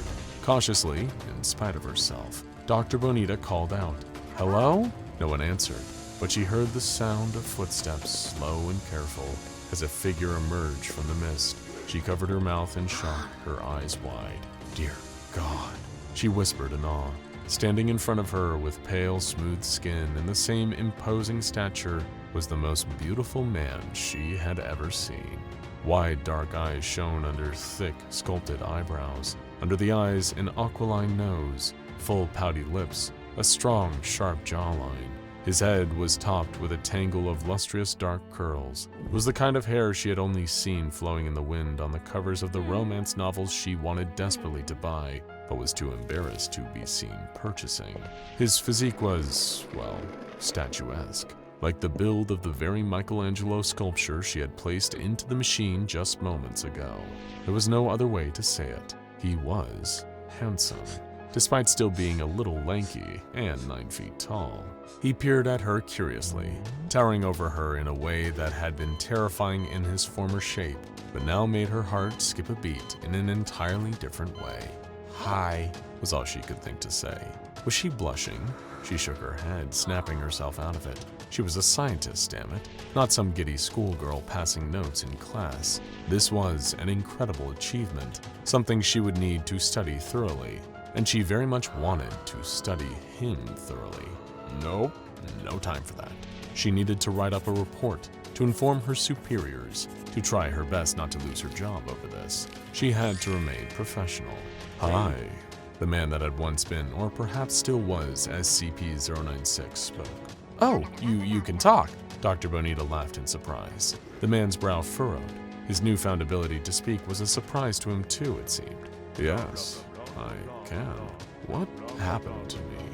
Cautiously, in spite of herself, Dr. Bonita called out, "Hello?" No one answered, but she heard the sound of footsteps, slow and careful, as a figure emerged from the mist. She covered her mouth in shock, her eyes wide. "Dear God," she whispered in awe. Standing in front of her with pale, smooth skin and the same imposing stature was the most beautiful man she had ever seen. Wide, dark eyes shone under thick, sculpted eyebrows. Under the eyes, an aquiline nose, full, pouty lips, a strong, sharp jawline. His head was topped with a tangle of lustrous dark curls. It was the kind of hair she had only seen flowing in the wind on the covers of the romance novels she wanted desperately to buy, but was too embarrassed to be seen purchasing. His physique was, well, statuesque. like the build of the very Michelangelo sculpture she had placed into the machine just moments ago. There was no other way to say it. He was handsome, despite still being a little lanky and 9 feet tall. He peered at her curiously, towering over her in a way that had been terrifying in his former shape, but now made her heart skip a beat in an entirely different way. "Hi," was all she could think to say. Was she blushing? She shook her head, snapping herself out of it. She was a scientist, damn it, not some giddy schoolgirl passing notes in class. This was an incredible achievement, something she would need to study thoroughly, and she very much wanted to study him thoroughly. Nope, no time for that. She needed to write up a report, to inform her superiors, to try her best not to lose her job over this. She had to remain professional. "Hi," the man that had once been, or perhaps still was, SCP-096 spoke. "Oh, you can talk." Dr. Bonita laughed in surprise. The man's brow furrowed. His newfound ability to speak was a surprise to him too, it seemed. "Yes, I can. What happened to me?"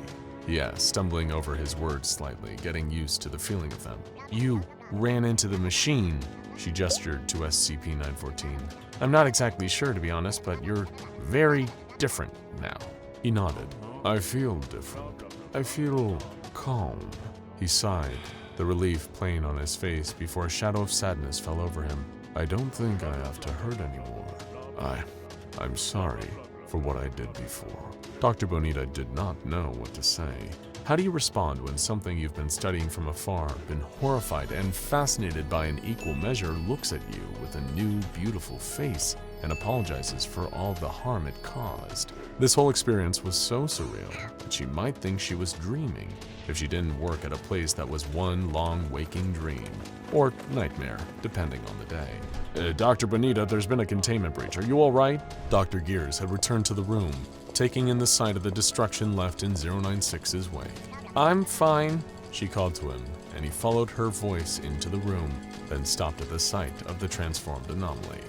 he asked, stumbling over his words slightly, getting used to the feeling of them. "You ran into the machine," she gestured to SCP-914. "I'm not exactly sure, to be honest, but you're very different now." He nodded. "I feel different. I feel calm." He sighed, the relief plain on his face before a shadow of sadness fell over him. "I don't think I have to hurt anymore. I'm sorry for what I did before." Dr. Bonita did not know what to say. How do you respond when something you've been studying from afar, been horrified and fascinated by in equal measure, looks at you with a new, beautiful face and apologizes for all the harm it caused? This whole experience was so surreal that she might think she was dreaming if she didn't work at a place that was one long waking dream, or nightmare, depending on the day. Dr. Bonita, there's been a containment breach. Are you all right?" Dr. Gears had returned to the room, taking in the sight of the destruction left in 096's wake. "I'm fine," she called to him, and he followed her voice into the room, then stopped at the sight of the transformed anomaly.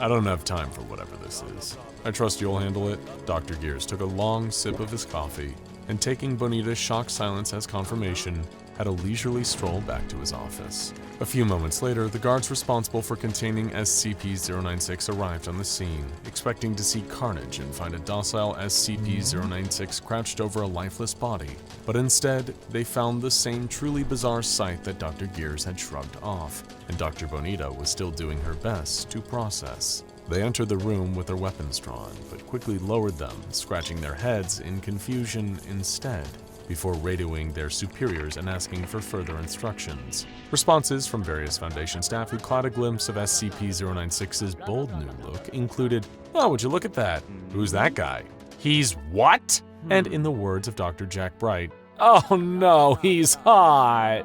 I don't have time for whatever this is. I trust you'll handle it." Dr. Gears took a long sip of his coffee, and taking Bonita's shocked silence as confirmation, had a leisurely stroll back to his office. A few moments later, the guards responsible for containing SCP-096 arrived on the scene, expecting to see carnage and find a docile SCP-096 crouched over a lifeless body. But instead, they found the same truly bizarre sight that Dr. Gears had shrugged off, and Dr. Bonita was still doing her best to process. They entered the room with their weapons drawn, but quickly lowered them, scratching their heads in confusion instead, before radioing their superiors and asking for further instructions. Responses from various Foundation staff who caught a glimpse of SCP-096's bold new look included, "Oh, would you look at that? Who's that guy? He's what?" And in the words of Dr. Jack Bright, "Oh no, he's hot!"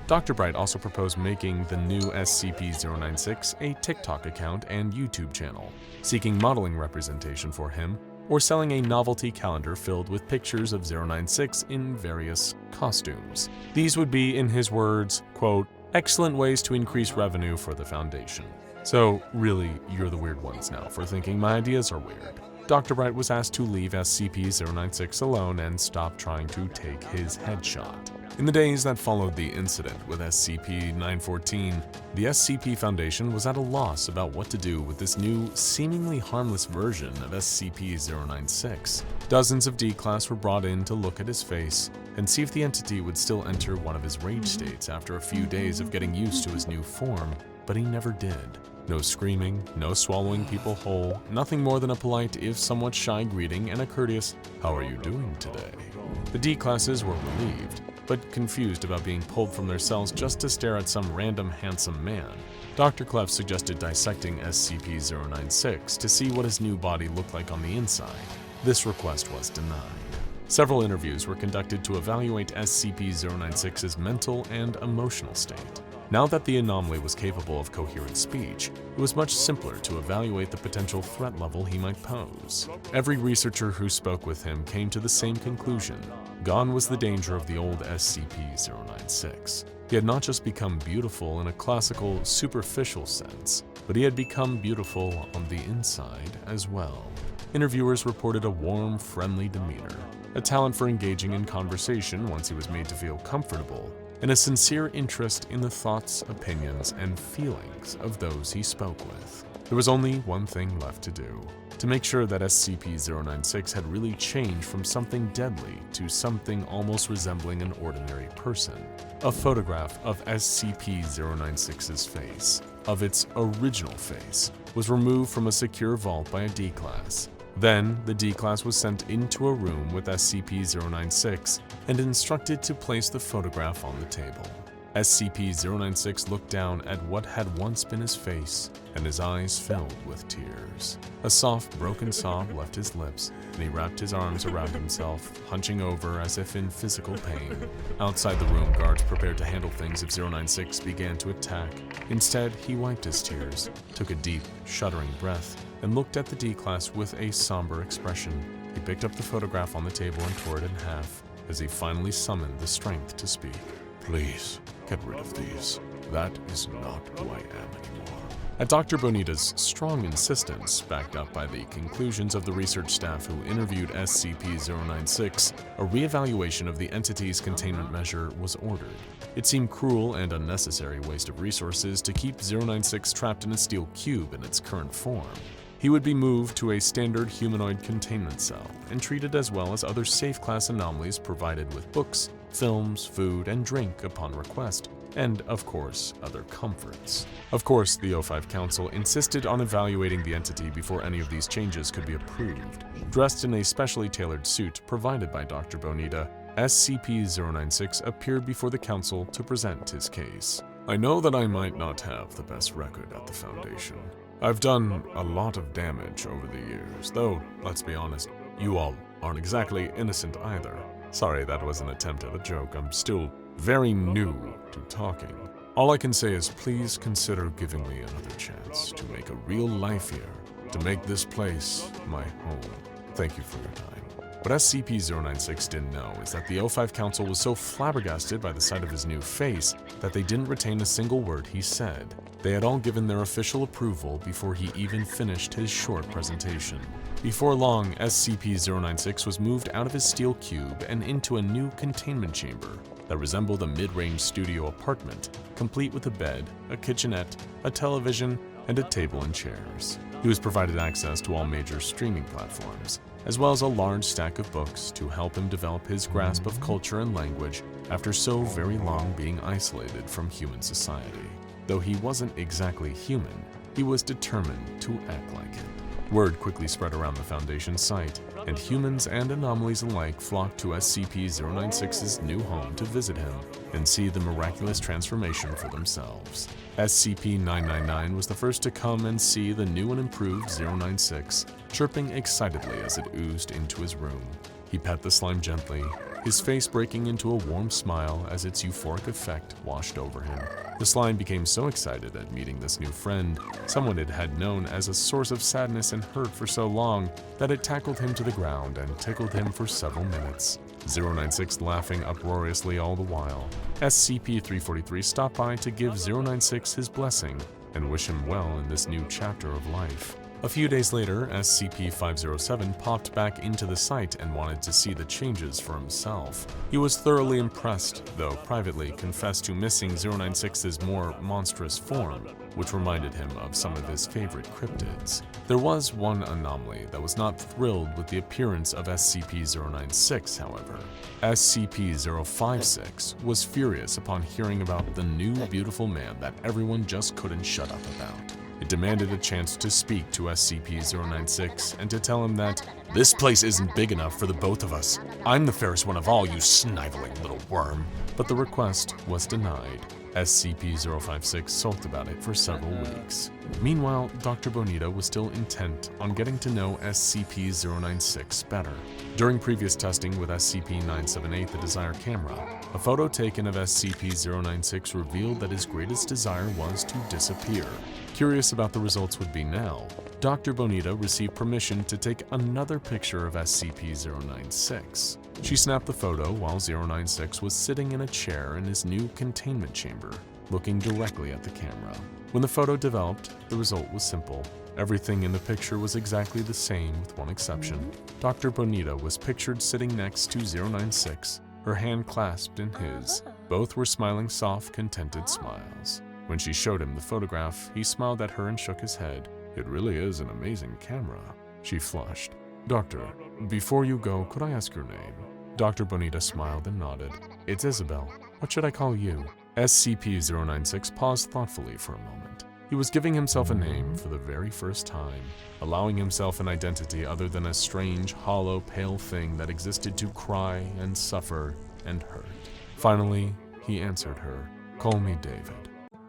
Dr. Bright also proposed making the new SCP-096 a TikTok account and YouTube channel, seeking modeling representation for him, or selling a novelty calendar filled with pictures of 096 in various costumes. These would be, in his words, quote, "excellent ways to increase revenue for the Foundation." So really, you're the weird ones now for thinking my ideas are weird. Dr. Bright was asked to leave SCP-096 alone and stop trying to take his headshot. In the days that followed the incident with SCP-914, the SCP Foundation was at a loss about what to do with this new, seemingly harmless version of SCP-096. Dozens of D-Class were brought in to look at his face and see if the entity would still enter one of his rage states after a few days of getting used to his new form, but he never did. No screaming, no swallowing people whole, nothing more than a polite, if somewhat shy greeting and a courteous, "How are you doing today?" The D-Classes were relieved, but confused about being pulled from their cells just to stare at some random handsome man. Dr. Clef suggested dissecting SCP-096 to see what his new body looked like on the inside. This request was denied. Several interviews were conducted to evaluate SCP-096's mental and emotional state. Now that the anomaly was capable of coherent speech, it was much simpler to evaluate the potential threat level he might pose. Every researcher who spoke with him came to the same conclusion. Gone was the danger of the old SCP-096. He had not just become beautiful in a classical, superficial sense, but he had become beautiful on the inside as well. Interviewers reported a warm, friendly demeanor, a talent for engaging in conversation once he was made to feel comfortable, and a sincere interest in the thoughts, opinions, and feelings of those he spoke with. There was only one thing left to do: to make sure that SCP-096 had really changed from something deadly to something almost resembling an ordinary person. A photograph of SCP-096's face, of its original face, was removed from a secure vault by a D-Class. Then, the D-Class was sent into a room with SCP-096 and instructed to place the photograph on the table. SCP-096 looked down at what had once been his face, and his eyes filled with tears. A soft, broken sob left his lips, and he wrapped his arms around himself, hunching over as if in physical pain. Outside the room, guards prepared to handle things if 096 began to attack. Instead, he wiped his tears, took a deep, shuddering breath, and looked at the D-Class with a somber expression. He picked up the photograph on the table and tore it in half, as he finally summoned the strength to speak. Please, get rid of these. That is not who I am anymore. At Dr. Bonita's strong insistence, backed up by the conclusions of the research staff who interviewed SCP-096, a reevaluation of the entity's containment measure was ordered. It seemed cruel and unnecessary waste of resources to keep 096 trapped in a steel cube in its current form. He would be moved to a standard humanoid containment cell and treated as well as other safe-class anomalies, provided with books, films, food, and drink upon request, and, of course, other comforts. Of course, the O5 Council insisted on evaluating the entity before any of these changes could be approved. Dressed in a specially tailored suit provided by Dr. Bonita, SCP-096 appeared before the Council to present his case. I know that I might not have the best record at the Foundation. I've done a lot of damage over the years, though, let's be honest, you all aren't exactly innocent either. Sorry, that was an attempt at a joke. I'm still very new to talking. All I can say is please consider giving me another chance to make a real life here, to make this place my home. Thank you for your time. What SCP-096 didn't know is that the O5 Council was so flabbergasted by the sight of his new face that they didn't retain a single word he said. They had all given their official approval before he even finished his short presentation. Before long, SCP-096 was moved out of his steel cube and into a new containment chamber that resembled a mid-range studio apartment, complete with a bed, a kitchenette, a television, and a table and chairs. He was provided access to all major streaming platforms, as well as a large stack of books to help him develop his grasp of culture and language after so very long being isolated from human society. Though he wasn't exactly human, he was determined to act like it. Word quickly spread around the Foundation site, and humans and anomalies alike flocked to SCP-096's new home to visit him and see the miraculous transformation for themselves. SCP-999 was the first to come and see the new and improved 096, chirping excitedly as it oozed into his room. He pet the slime gently, his face breaking into a warm smile as its euphoric effect washed over him. The slime became so excited at meeting this new friend, someone it had known as a source of sadness and hurt for so long, that it tackled him to the ground and tickled him for several minutes. 096 laughing uproariously all the while. SCP-343 stopped by to give 096 his blessing and wish him well in this new chapter of life. A few days later, SCP-507 popped back into the site and wanted to see the changes for himself. He was thoroughly impressed, though privately confessed to missing 096's more monstrous form, which reminded him of some of his favorite cryptids. There was one anomaly that was not thrilled with the appearance of SCP-096, however. SCP-056 was furious upon hearing about the new beautiful man that everyone just couldn't shut up about. It demanded a chance to speak to SCP-096 and to tell him that this place isn't big enough for the both of us. I'm the fairest one of all, you sniveling little worm. But the request was denied. SCP-056 sulked about it for several weeks. Meanwhile, Dr. Bonita was still intent on getting to know SCP-096 better. During previous testing with SCP-978, the Desire camera, a photo taken of SCP-096 revealed that his greatest desire was to disappear. Curious about the results would be now, Dr. Bonita received permission to take another picture of SCP-096. She snapped the photo while 096 was sitting in a chair in his new containment chamber, looking directly at the camera. When the photo developed, the result was simple. Everything in the picture was exactly the same with one exception. Dr. Bonita was pictured sitting next to 096, her hand clasped in his. Both were smiling soft, contented smiles. When she showed him the photograph, he smiled at her and shook his head. "It really is an amazing camera." She flushed. "Doctor, before you go, could I ask your name?" Dr. Bonita smiled and nodded. "It's Isabel. What should I call you?" SCP-096 paused thoughtfully for a moment. He was giving himself a name for the very first time, allowing himself an identity other than a strange, hollow, pale thing that existed to cry and suffer and hurt. Finally, he answered her, "Call me David."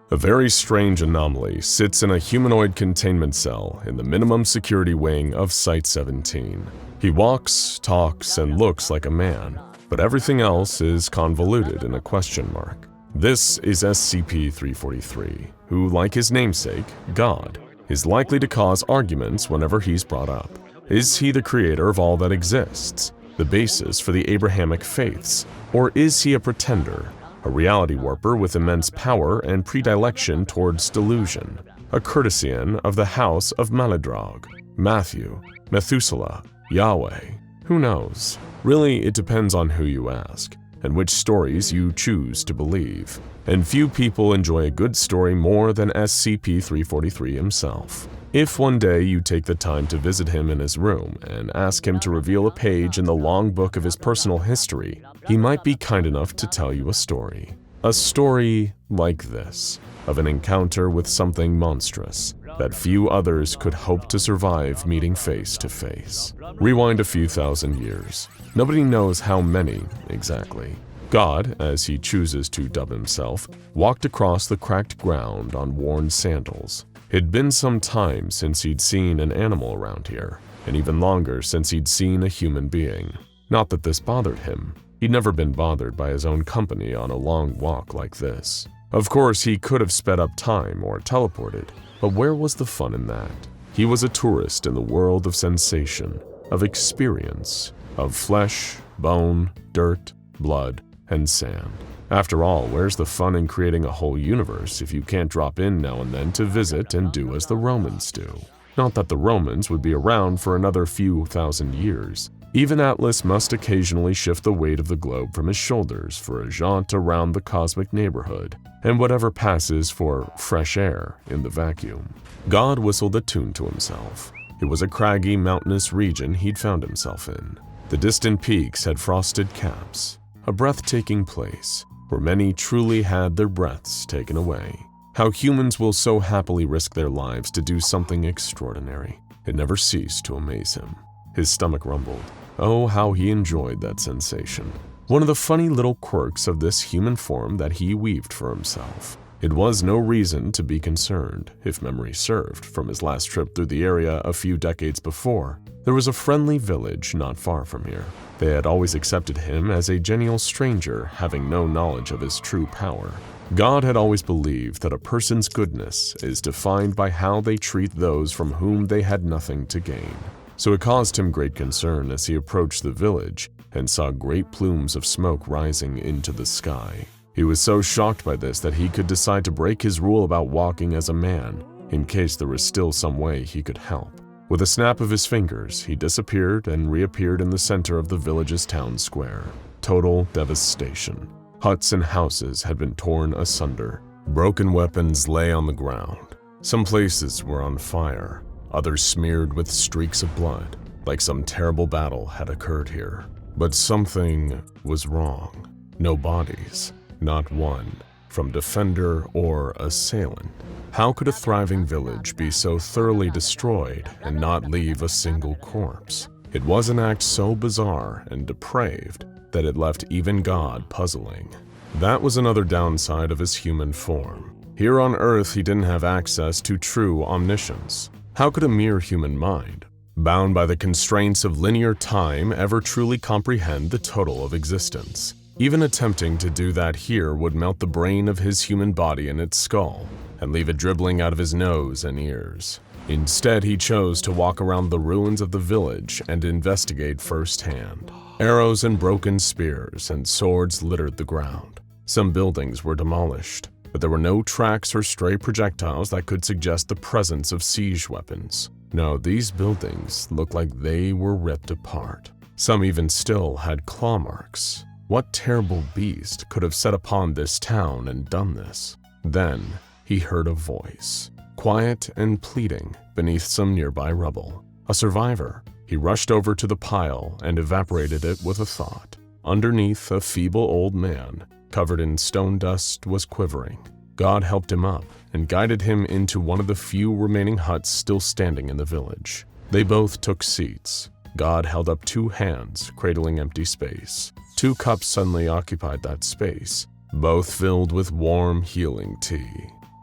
A very strange anomaly sits in a humanoid containment cell in the minimum security wing of Site-17. He walks, talks, and looks like a man, but everything else is convoluted in a question mark. This is SCP-343, who, like his namesake, God, is likely to cause arguments whenever he's brought up. Is he the creator of all that exists, the basis for the Abrahamic faiths, or is he a pretender, a reality warper with immense power and predilection towards delusion, a courtesan of the house of Maladrog, Matthew, Methuselah, Yahweh? Who knows? Really, it depends on who you ask, and which stories you choose to believe. And few people enjoy a good story more than SCP-343 himself. If one day you take the time to visit him in his room and ask him to reveal a page in the long book of his personal history, he might be kind enough to tell you a story. A story like this, of an encounter with something monstrous that few others could hope to survive meeting face to face. Rewind a few thousand years. Nobody knows how many exactly. God, as he chooses to dub himself, walked across the cracked ground on worn sandals. It'd been some time since he'd seen an animal around here, and even longer since he'd seen a human being. Not that this bothered him. He'd never been bothered by his own company on a long walk like this. Of course, he could have sped up time or teleported, but where was the fun in that? He was a tourist in the world of sensation, of experience, of flesh, bone, dirt, blood, and sand. After all, where's the fun in creating a whole universe if you can't drop in now and then to visit and do as the Romans do? Not that the Romans would be around for another few thousand years. Even Atlas must occasionally shift the weight of the globe from his shoulders for a jaunt around the cosmic neighborhood, and whatever passes for fresh air in the vacuum. God whistled a tune to himself. It was a craggy, mountainous region he'd found himself in. The distant peaks had frosted caps, a breathtaking place where many truly had their breaths taken away. How humans will so happily risk their lives to do something extraordinary. It never ceased to amaze him. His stomach rumbled. Oh, how he enjoyed that sensation. One of the funny little quirks of this human form that he weaved for himself. It was no reason to be concerned, if memory served, from his last trip through the area a few decades before. There was a friendly village not far from here. They had always accepted him as a genial stranger, having no knowledge of his true power. God had always believed that a person's goodness is defined by how they treat those from whom they had nothing to gain. So it caused him great concern as he approached the village and saw great plumes of smoke rising into the sky. He was so shocked by this that he could decide to break his rule about walking as a man, in case there was still some way he could help. With a snap of his fingers, he disappeared and reappeared in the center of the village's town square. Total devastation. Huts and houses had been torn asunder. Broken weapons lay on the ground. Some places were on fire, others smeared with streaks of blood, like some terrible battle had occurred here. But something was wrong. No bodies, not one, from defender or assailant. How could a thriving village be so thoroughly destroyed and not leave a single corpse? It was an act so bizarre and depraved that it left even God puzzling. That was another downside of his human form. Here on Earth, he didn't have access to true omniscience. How could a mere human mind, bound by the constraints of linear time, ever truly comprehend the total of existence? Even attempting to do that here would melt the brain of his human body in its skull and leave it dribbling out of his nose and ears. Instead, he chose to walk around the ruins of the village and investigate firsthand. Arrows and broken spears and swords littered the ground. Some buildings were demolished, but there were no tracks or stray projectiles that could suggest the presence of siege weapons. No, these buildings looked like they were ripped apart. Some even still had claw marks. What terrible beast could have set upon this town and done this? Then he heard a voice, quiet and pleading, beneath some nearby rubble. A survivor. He rushed over to the pile and evaporated it with a thought. Underneath, a feeble old man, covered in stone dust, was quivering. God helped him up and guided him into one of the few remaining huts still standing in the village. They both took seats. God held up 2 hands, cradling empty space. 2 cups suddenly occupied that space, both filled with warm, healing tea.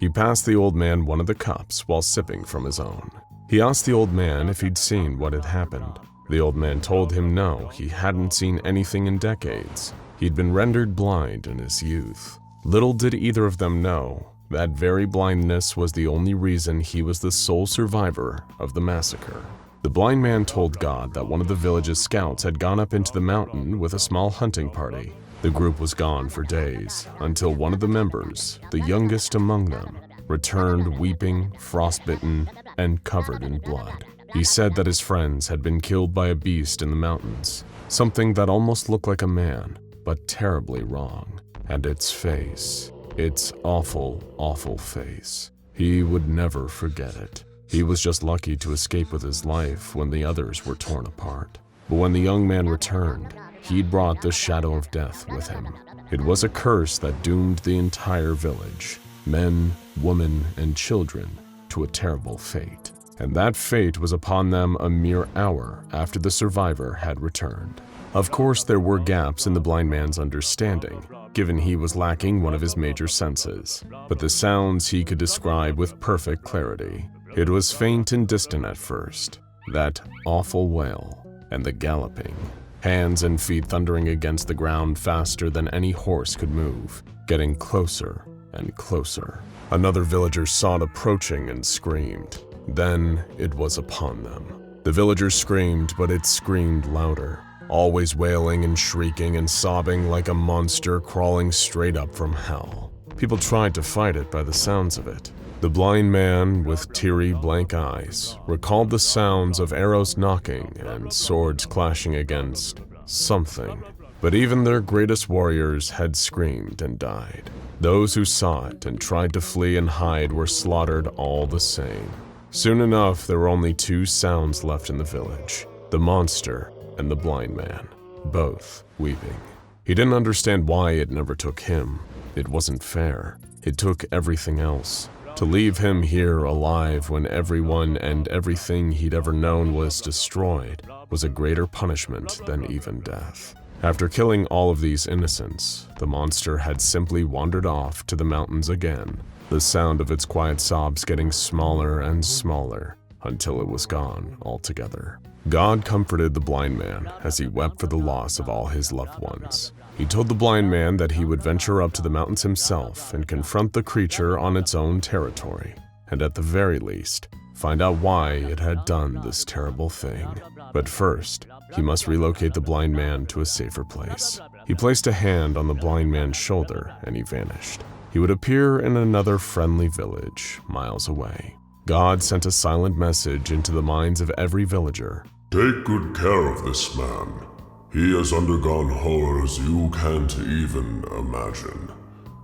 He passed the old man one of the cups while sipping from his own. He asked the old man if he'd seen what had happened. The old man told him no, he hadn't seen anything in decades. He'd been rendered blind in his youth. Little did either of them know, that very blindness was the only reason he was the sole survivor of the massacre. The blind man told God that one of the village's scouts had gone up into the mountain with a small hunting party. The group was gone for days, until one of the members, the youngest among them, returned weeping, frostbitten, and covered in blood. He said that his friends had been killed by a beast in the mountains, something that almost looked like a man, but terribly wrong. And its face, its awful, awful face. He would never forget it. He was just lucky to escape with his life when the others were torn apart. But when the young man returned, he'd brought the shadow of death with him. It was a curse that doomed the entire village, men, women, and children, to a terrible fate. And that fate was upon them a mere hour after the survivor had returned. Of course, there were gaps in the blind man's understanding, given he was lacking one of his major senses, but the sounds he could describe with perfect clarity. It was faint and distant at first, that awful wail, and the galloping, hands and feet thundering against the ground faster than any horse could move, getting closer and closer. Another villager saw it approaching and screamed. Then it was upon them. The villagers screamed, but it screamed louder, always wailing and shrieking and sobbing like a monster crawling straight up from hell. People tried to fight it by the sounds of it. The blind man, with teary, blank eyes, recalled the sounds of arrows knocking and swords clashing against something. But even their greatest warriors had screamed and died. Those who saw it and tried to flee and hide were slaughtered all the same. Soon enough, there were only 2 sounds left in the village: the monster and the blind man, both weeping. He didn't understand why it never took him. It wasn't fair. It took everything else. To leave him here alive when everyone and everything he'd ever known was destroyed was a greater punishment than even death. After killing all of these innocents, the monster had simply wandered off to the mountains again, the sound of its quiet sobs getting smaller and smaller until it was gone altogether. God comforted the blind man as he wept for the loss of all his loved ones. He told the blind man that he would venture up to the mountains himself and confront the creature on its own territory, and at the very least, find out why it had done this terrible thing. But first, he must relocate the blind man to a safer place. He placed a hand on the blind man's shoulder and he vanished. He would appear in another friendly village, miles away. God sent a silent message into the minds of every villager. Take good care of this man. He has undergone horrors you can't even imagine.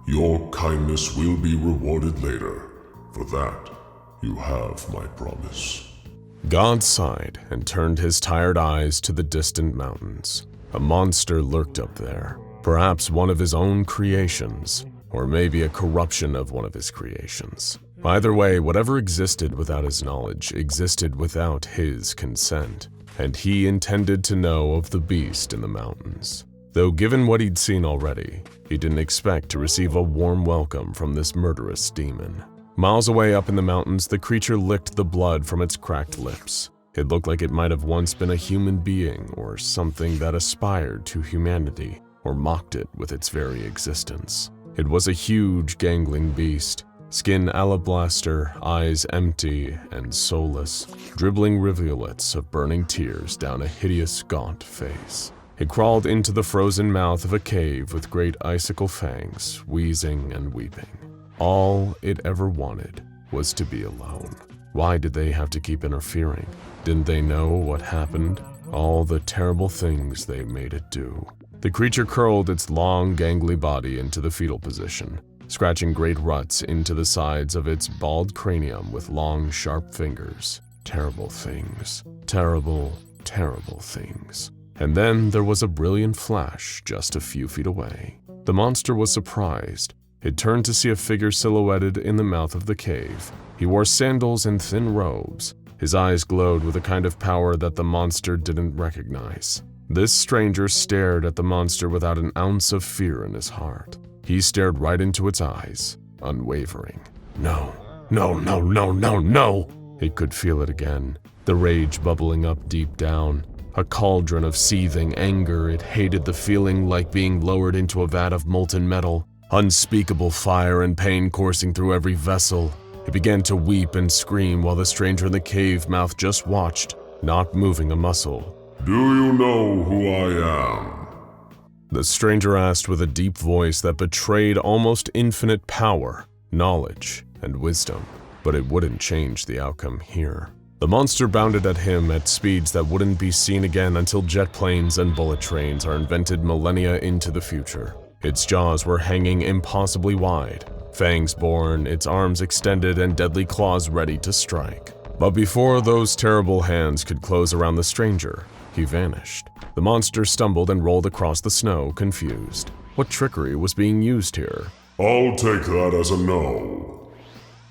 Your kindness will be rewarded later. For that, you have my promise. God sighed and turned his tired eyes to the distant mountains. A monster lurked up there, perhaps one of his own creations, or maybe a corruption of one of his creations. Either way, whatever existed without his knowledge existed without his consent, and he intended to know of the beast in the mountains. Though given what he'd seen already, he didn't expect to receive a warm welcome from this murderous demon. Miles away up in the mountains, the creature licked the blood from its cracked lips. It looked like it might have once been a human being or something that aspired to humanity or mocked it with its very existence. It was a huge, gangling beast, skin alabaster, eyes empty and soulless, dribbling rivulets of burning tears down a hideous, gaunt face. It crawled into the frozen mouth of a cave with great icicle fangs, wheezing and weeping. All it ever wanted was to be alone. Why did they have to keep interfering? Didn't they know what happened? All the terrible things they made it do. The creature curled its long, gangly body into the fetal position, scratching great ruts into the sides of its bald cranium with long, sharp fingers. Terrible things. Terrible, terrible things. And then there was a brilliant flash just a few feet away. The monster was surprised. It turned to see a figure silhouetted in the mouth of the cave. He wore sandals and thin robes. His eyes glowed with a kind of power that the monster didn't recognize. This stranger stared at the monster without an ounce of fear in his heart. He stared right into its eyes, unwavering. No, no, no, no, no, no! It could feel it again, the rage bubbling up deep down. A cauldron of seething anger. It hated the feeling like being lowered into a vat of molten metal. Unspeakable fire and pain coursing through every vessel. It began to weep and scream while the stranger in the cave mouth just watched, not moving a muscle. Do you know who I am? The stranger asked with a deep voice that betrayed almost infinite power, knowledge, and wisdom. But it wouldn't change the outcome here. The monster bounded at him at speeds that wouldn't be seen again until jet planes and bullet trains are invented millennia into the future. Its jaws were hanging impossibly wide, fangs borne, its arms extended, and deadly claws ready to strike. But before those terrible hands could close around the stranger, he vanished. The monster stumbled and rolled across the snow, confused. What trickery was being used here? I'll take that as a no,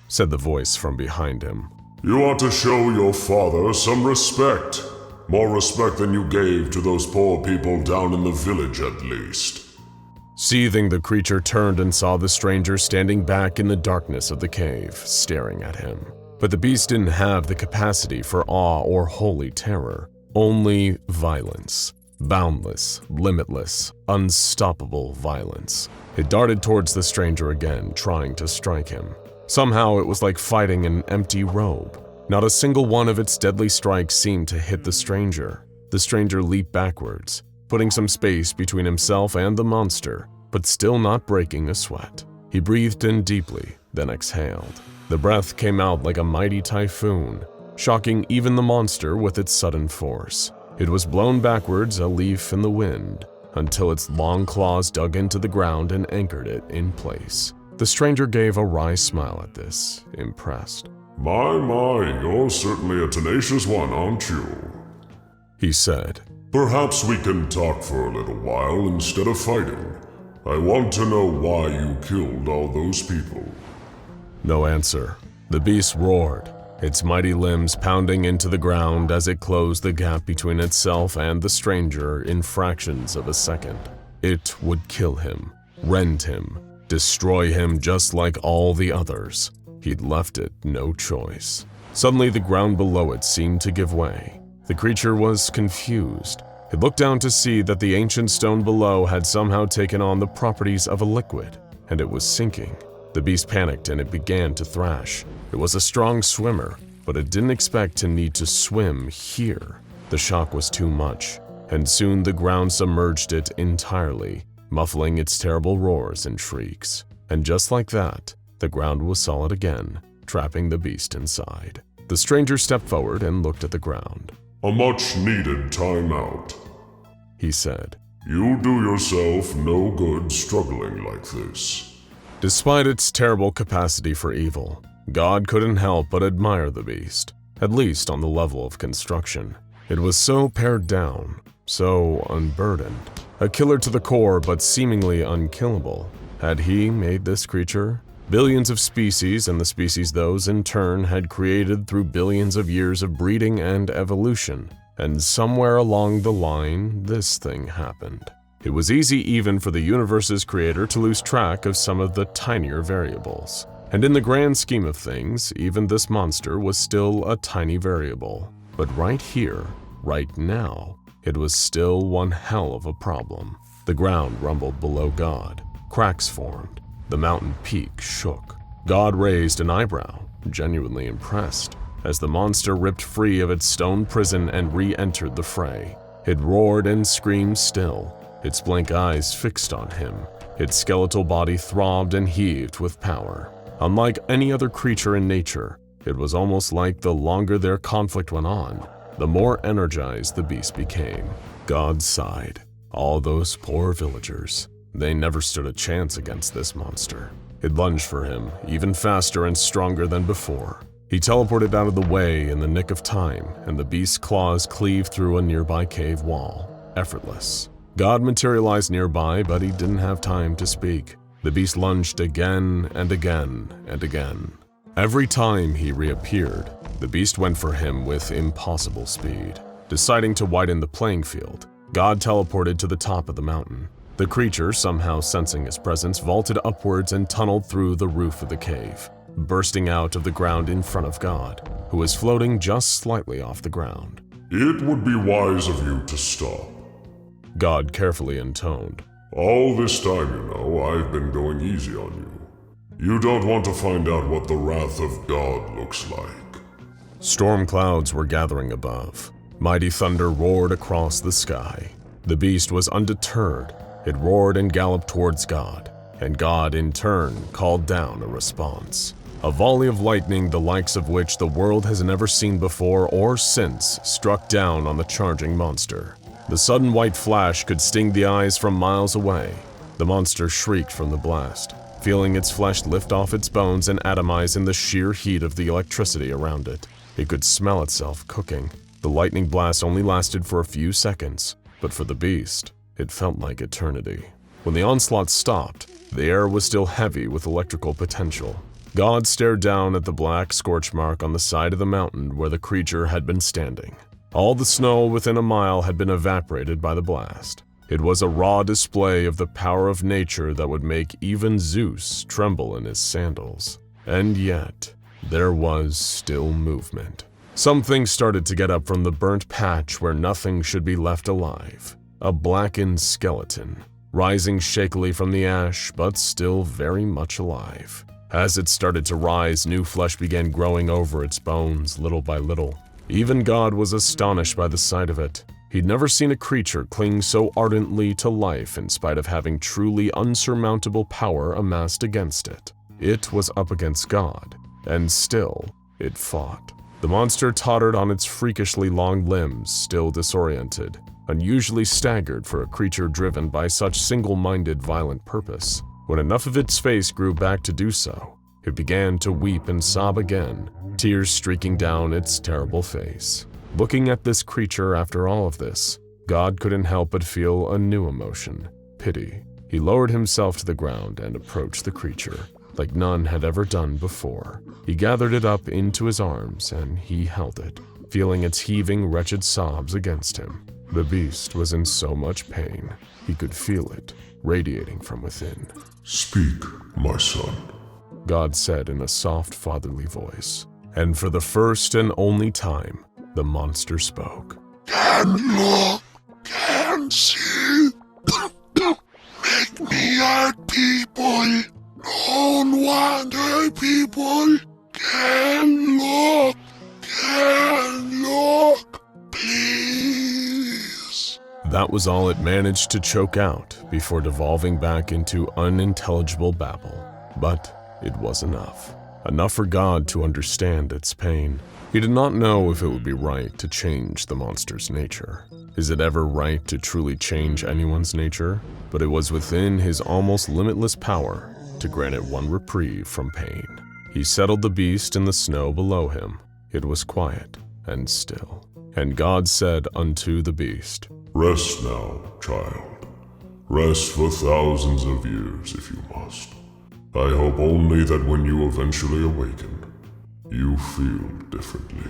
said the voice from behind him. You ought to show your father some respect. More respect than you gave to those poor people down in the village, at least. Seething, the creature turned and saw the stranger standing back in the darkness of the cave, staring at him. But the beast didn't have the capacity for awe or holy terror, only violence. Boundless, limitless, unstoppable violence. It darted towards the stranger again, trying to strike him. Somehow it was like fighting an empty robe. Not a single one of its deadly strikes seemed to hit the stranger. The stranger leaped backwards, putting some space between himself and the monster, but still not breaking a sweat. He breathed in deeply, then exhaled. The breath came out like a mighty typhoon, shocking even the monster with its sudden force. It was blown backwards, a leaf in the wind, until its long claws dug into the ground and anchored it in place. The stranger gave a wry smile at this, impressed. My, you're certainly a tenacious one, aren't you? He said. Perhaps we can talk for a little while instead of fighting. I want to know why you killed all those people. No answer. The beast roared, its mighty limbs pounding into the ground as it closed the gap between itself and the stranger in fractions of a second. It would kill him, rend him, destroy him just like all the others. He'd left it no choice. Suddenly, the ground below it seemed to give way. The creature was confused. It looked down to see that the ancient stone below had somehow taken on the properties of a liquid, and it was sinking. The beast panicked and it began to thrash. It was a strong swimmer, but it didn't expect to need to swim here. The shock was too much, and soon the ground submerged it entirely, muffling its terrible roars and shrieks. And just like that, the ground was solid again, trapping the beast inside. The stranger stepped forward and looked at the ground. A much-needed timeout, he said. You do yourself no good struggling like this. Despite its terrible capacity for evil, God couldn't help but admire the beast, at least on the level of construction. It was so pared down, so unburdened. A killer to the core, but seemingly unkillable. Had he made this creature? Billions of species, and the species those in turn had created through billions of years of breeding and evolution. And somewhere along the line, this thing happened. It was easy even for the universe's creator to lose track of some of the tinier variables. And in the grand scheme of things, even this monster was still a tiny variable. But right here, right now, it was still one hell of a problem. The ground rumbled below God. Cracks formed. The mountain peak shook. God raised an eyebrow, genuinely impressed, as the monster ripped free of its stone prison and re-entered the fray. It roared and screamed still, its blank eyes fixed on him. Its skeletal body throbbed and heaved with power. Unlike any other creature in nature, it was almost like the longer their conflict went on, the more energized the beast became. God sighed. All those poor villagers. They never stood a chance against this monster. It lunged for him, even faster and stronger than before. He teleported out of the way in the nick of time, and the beast's claws cleaved through a nearby cave wall. Effortless. God materialized nearby, but he didn't have time to speak. The beast lunged again and again and again. Every time he reappeared, the beast went for him with impossible speed. Deciding to widen the playing field, God teleported to the top of the mountain. The creature, somehow sensing his presence, vaulted upwards and tunneled through the roof of the cave, bursting out of the ground in front of God, who was floating just slightly off the ground. It would be wise of you to stop. God carefully intoned. All this time, I've been going easy on you. You don't want to find out what the wrath of God looks like. Storm clouds were gathering above. Mighty thunder roared across the sky. The beast was undeterred. It roared and galloped towards God, and God in turn called down a response. A volley of lightning the likes of which the world has never seen before or since struck down on the charging monster. The sudden white flash could sting the eyes from miles away. The monster shrieked from the blast, feeling its flesh lift off its bones and atomize in the sheer heat of the electricity around it. It could smell itself cooking. The lightning blast only lasted for a few seconds, but for the beast, it felt like eternity. When the onslaught stopped, the air was still heavy with electrical potential. God stared down at the black scorch mark on the side of the mountain where the creature had been standing. All the snow within a mile had been evaporated by the blast. It was a raw display of the power of nature that would make even Zeus tremble in his sandals. And yet, there was still movement. Something started to get up from the burnt patch where nothing should be left alive. A blackened skeleton, rising shakily from the ash, but still very much alive. As it started to rise, new flesh began growing over its bones little by little. Even God was astonished by the sight of it. He'd never seen a creature cling so ardently to life in spite of having truly unsurmountable power amassed against it. It was up against God, and still, it fought. The monster tottered on its freakishly long limbs, still disoriented, unusually staggered for a creature driven by such single-minded violent purpose. When enough of its face grew back to do so, it began to weep and sob again, tears streaking down its terrible face. Looking at this creature after all of this, God couldn't help but feel a new emotion, pity. He lowered himself to the ground and approached the creature, like none had ever done before. He gathered it up into his arms and he held it, feeling its heaving, wretched sobs against him. The beast was in so much pain, he could feel it, radiating from within. Speak, my son, God said in a soft, fatherly voice. And for the first and only time, the monster spoke. Can look, can see, make me hurt people. Don't want hurt people. Can look, please. That was all it managed to choke out before devolving back into unintelligible babble. But it was enough. Enough for God to understand its pain. He did not know if it would be right to change the monster's nature. Is it ever right to truly change anyone's nature? But it was within his almost limitless power to grant it one reprieve from pain. He settled the beast in the snow below him. It was quiet and still. And God said unto the beast, Rest now, child. Rest for thousands of years if you must. I hope only that when you eventually awaken, you feel differently.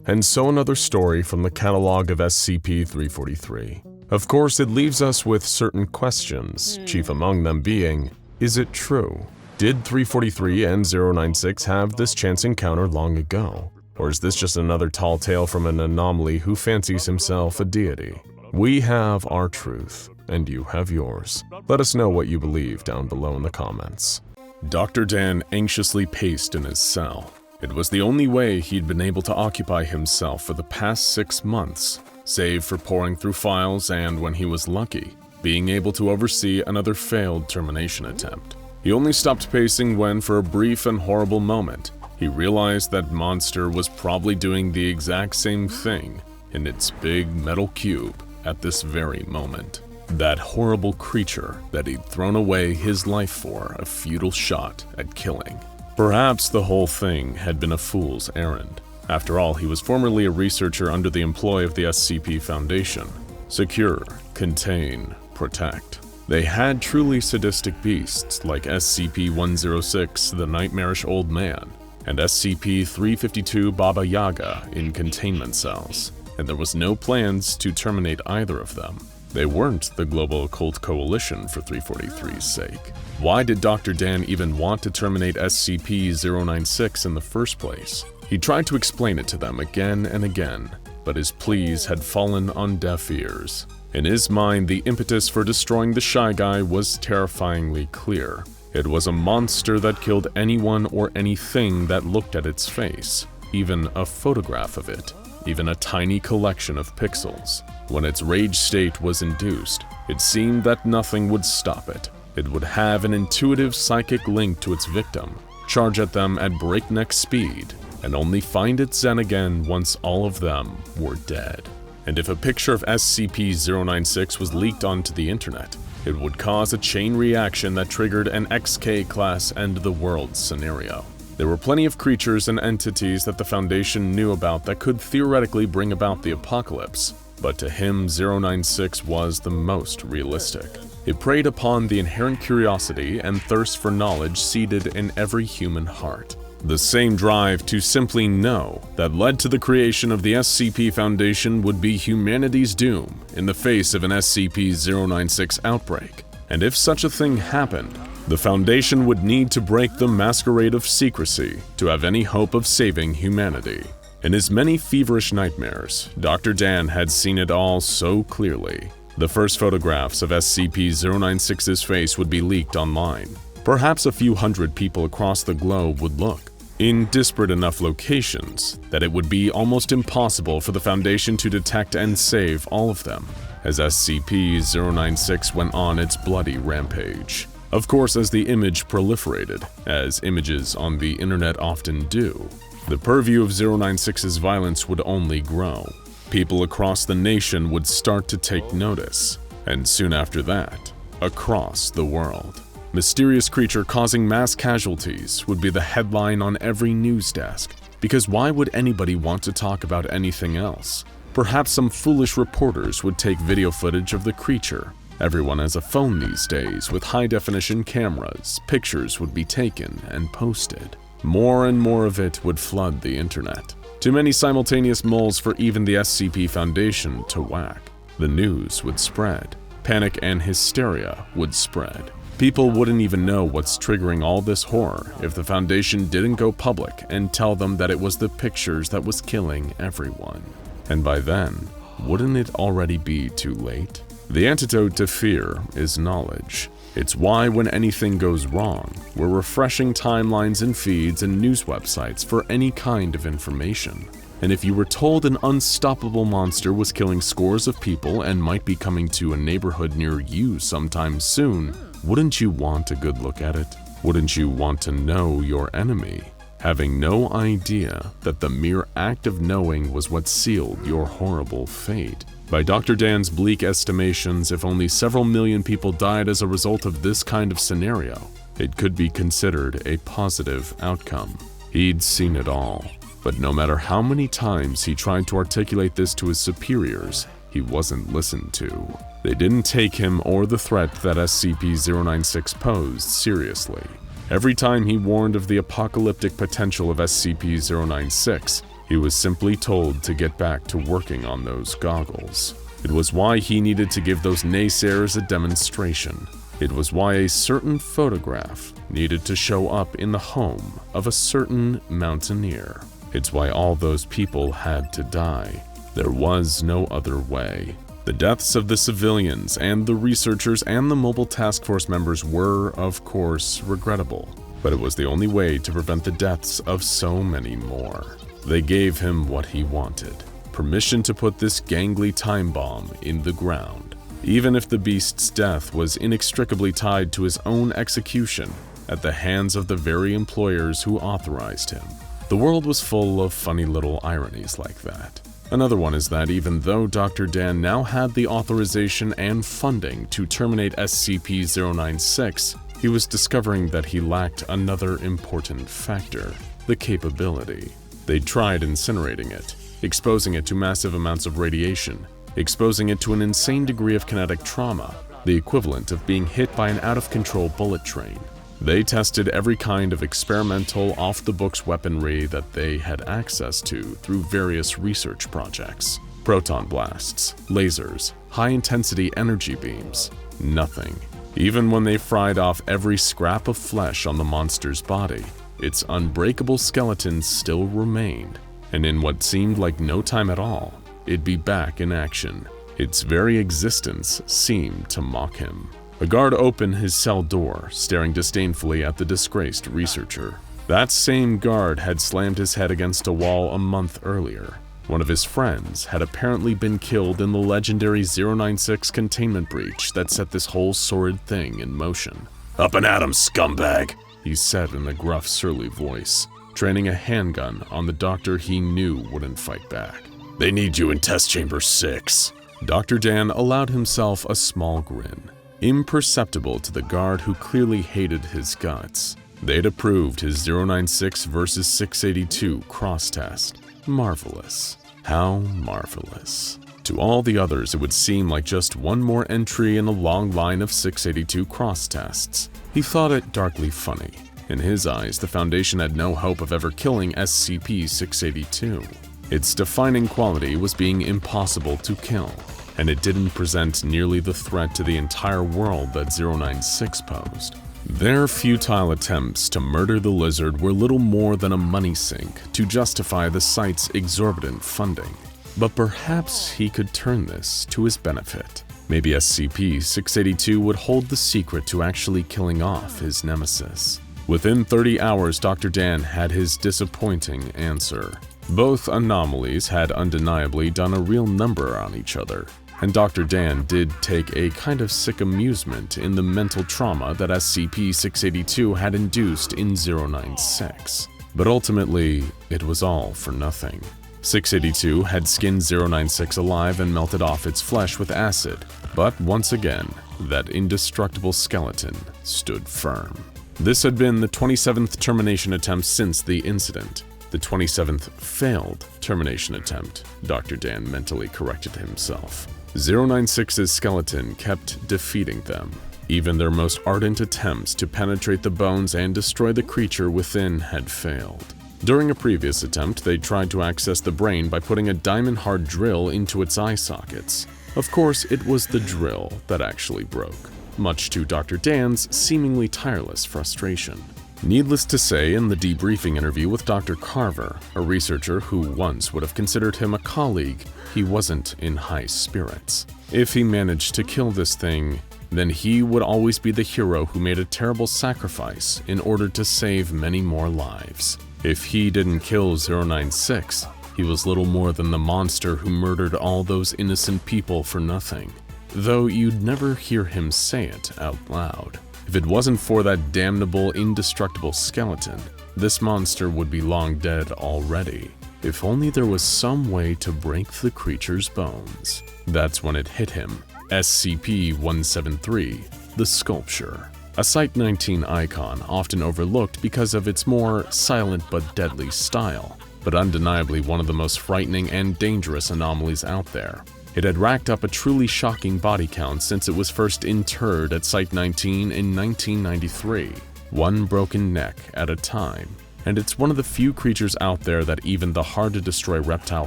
And so another story from the catalog of SCP-343. Of course, it leaves us with certain questions, chief among them being, is it true? Did 343 and 096 have this chance encounter long ago? Or is this just another tall tale from an anomaly who fancies himself a deity? We have our truth, and you have yours. Let us know what you believe down below in the comments. Dr. Dan anxiously paced in his cell. It was the only way he'd been able to occupy himself for the past 6 months, save for pouring through files and, when he was lucky, being able to oversee another failed termination attempt. He only stopped pacing when, for a brief and horrible moment, he realized that monster was probably doing the exact same thing in its big metal cube at this very moment. That horrible creature that he'd thrown away his life for a futile shot at killing. Perhaps the whole thing had been a fool's errand. After all, he was formerly a researcher under the employ of the SCP Foundation. Secure, contain, protect. They had truly sadistic beasts like SCP-096, the Nightmarish Old Man, and SCP-352 Baba Yaga in containment cells, and there was no plans to terminate either of them. They weren't the Global Occult Coalition for 343's sake. Why did Dr. Dan even want to terminate SCP-096 in the first place? He tried to explain it to them again and again, but his pleas had fallen on deaf ears. In his mind, the impetus for destroying the Shy Guy was terrifyingly clear. It was a monster that killed anyone or anything that looked at its face, even a photograph of it, even a tiny collection of pixels. When its rage state was induced, it seemed that nothing would stop it. It would have an intuitive psychic link to its victim, charge at them at breakneck speed, and only find its zen again once all of them were dead. And if a picture of SCP-096 was leaked onto the internet, it would cause a chain reaction that triggered an XK-class end-of-the-world scenario. There were plenty of creatures and entities that the Foundation knew about that could theoretically bring about the apocalypse, but to him, 096 was the most realistic. It preyed upon the inherent curiosity and thirst for knowledge seated in every human heart. The same drive to simply know that led to the creation of the SCP Foundation would be humanity's doom in the face of an SCP-096 outbreak. And if such a thing happened, the Foundation would need to break the masquerade of secrecy to have any hope of saving humanity. In his many feverish nightmares, Dr. Dan had seen it all so clearly. The first photographs of SCP-096's face would be leaked online. Perhaps a few hundred people across the globe would look, in disparate enough locations that it would be almost impossible for the Foundation to detect and save all of them, as SCP-096 went on its bloody rampage. Of course, as the image proliferated, as images on the internet often do, the purview of 096's violence would only grow. People across the nation would start to take notice, and soon after that, across the world. Mysterious creature causing mass casualties would be the headline on every news desk, because why would anybody want to talk about anything else? Perhaps some foolish reporters would take video footage of the creature. Everyone has a phone these days with high-definition cameras. Pictures would be taken and posted. More and more of it would flood the internet. Too many simultaneous moles for even the SCP Foundation to whack. The news would spread. Panic and hysteria would spread. People wouldn't even know what's triggering all this horror if the Foundation didn't go public and tell them that it was the pictures that was killing everyone. And by then, wouldn't it already be too late? The antidote to fear is knowledge. It's why when anything goes wrong, we're refreshing timelines and feeds and news websites for any kind of information. And if you were told an unstoppable monster was killing scores of people and might be coming to a neighborhood near you sometime soon, wouldn't you want a good look at it? Wouldn't you want to know your enemy? Having no idea that the mere act of knowing was what sealed your horrible fate. By Dr. Dan's bleak estimations, if only several million people died as a result of this kind of scenario, it could be considered a positive outcome. He'd seen it all, but no matter how many times he tried to articulate this to his superiors, he wasn't listened to. They didn't take him or the threat that SCP-096 posed seriously. Every time he warned of the apocalyptic potential of SCP-096, he was simply told to get back to working on those goggles. It was why he needed to give those naysayers a demonstration. It was why a certain photograph needed to show up in the home of a certain mountaineer. It's why all those people had to die. There was no other way. The deaths of the civilians and the researchers and the mobile task force members were, of course, regrettable, but it was the only way to prevent the deaths of so many more. They gave him what he wanted, permission to put this gangly time bomb in the ground, even if the beast's death was inextricably tied to his own execution at the hands of the very employers who authorized him. The world was full of funny little ironies like that. Another one is that even though Dr. Dan now had the authorization and funding to terminate SCP-096, he was discovering that he lacked another important factor: the capability. They'd tried incinerating it, exposing it to massive amounts of radiation, exposing it to an insane degree of kinetic trauma, the equivalent of being hit by an out-of-control bullet train. They tested every kind of experimental, off-the-books weaponry that they had access to through various research projects. Proton blasts, lasers, high-intensity energy beams. Nothing. Even when they fried off every scrap of flesh on the monster's body, its unbreakable skeleton still remained, and in what seemed like no time at all, it'd be back in action. Its very existence seemed to mock him. A guard opened his cell door, staring disdainfully at the disgraced researcher. That same guard had slammed his head against a wall a month earlier. One of his friends had apparently been killed in the legendary 096 containment breach that set this whole sordid thing in motion. "Up and at 'em, scumbag!" he said in a gruff, surly voice, training a handgun on the doctor he knew wouldn't fight back. "They need you in test chamber 6. Dr. Dan allowed himself a small grin, imperceptible to the guard who clearly hated his guts. They'd approved his 096 versus 682 cross-test. Marvelous. How marvelous. To all the others, it would seem like just one more entry in a long line of 682 cross-tests. He thought it darkly funny. In his eyes, the Foundation had no hope of ever killing SCP-682. Its defining quality was being impossible to kill, and it didn't present nearly the threat to the entire world that 096 posed. Their futile attempts to murder the lizard were little more than a money sink to justify the site's exorbitant funding. But perhaps he could turn this to his benefit. Maybe SCP-682 would hold the secret to actually killing off his nemesis. Within 30 hours, Dr. Dan had his disappointing answer. Both anomalies had undeniably done a real number on each other, and Dr. Dan did take a kind of sick amusement in the mental trauma that SCP-682 had induced in 096. But ultimately, it was all for nothing. 682 had skinned 096 alive and melted off its flesh with acid, but once again, that indestructible skeleton stood firm. This had been the 27th termination attempt since the incident. The 27th failed termination attempt, Dr. Dan mentally corrected himself. 096's skeleton kept defeating them. Even their most ardent attempts to penetrate the bones and destroy the creature within had failed. During a previous attempt, they tried to access the brain by putting a diamond-hard drill into its eye sockets. Of course, it was the drill that actually broke, much to Dr. Dan's seemingly tireless frustration. Needless to say, in the debriefing interview with Dr. Carver, a researcher who once would have considered him a colleague, he wasn't in high spirits. If he managed to kill this thing, then he would always be the hero who made a terrible sacrifice in order to save many more lives. If he didn't kill 096, he was little more than the monster who murdered all those innocent people for nothing, though you'd never hear him say it out loud. If it wasn't for that damnable, indestructible skeleton, this monster would be long dead already. If only there was some way to break the creature's bones. That's when it hit him. SCP-173, the sculpture. A Site-19 icon often overlooked because of its more silent but deadly style, but undeniably one of the most frightening and dangerous anomalies out there. It had racked up a truly shocking body count since it was first interred at Site-19 in 1993, one broken neck at a time, and it's one of the few creatures out there that even the hard-to-destroy reptile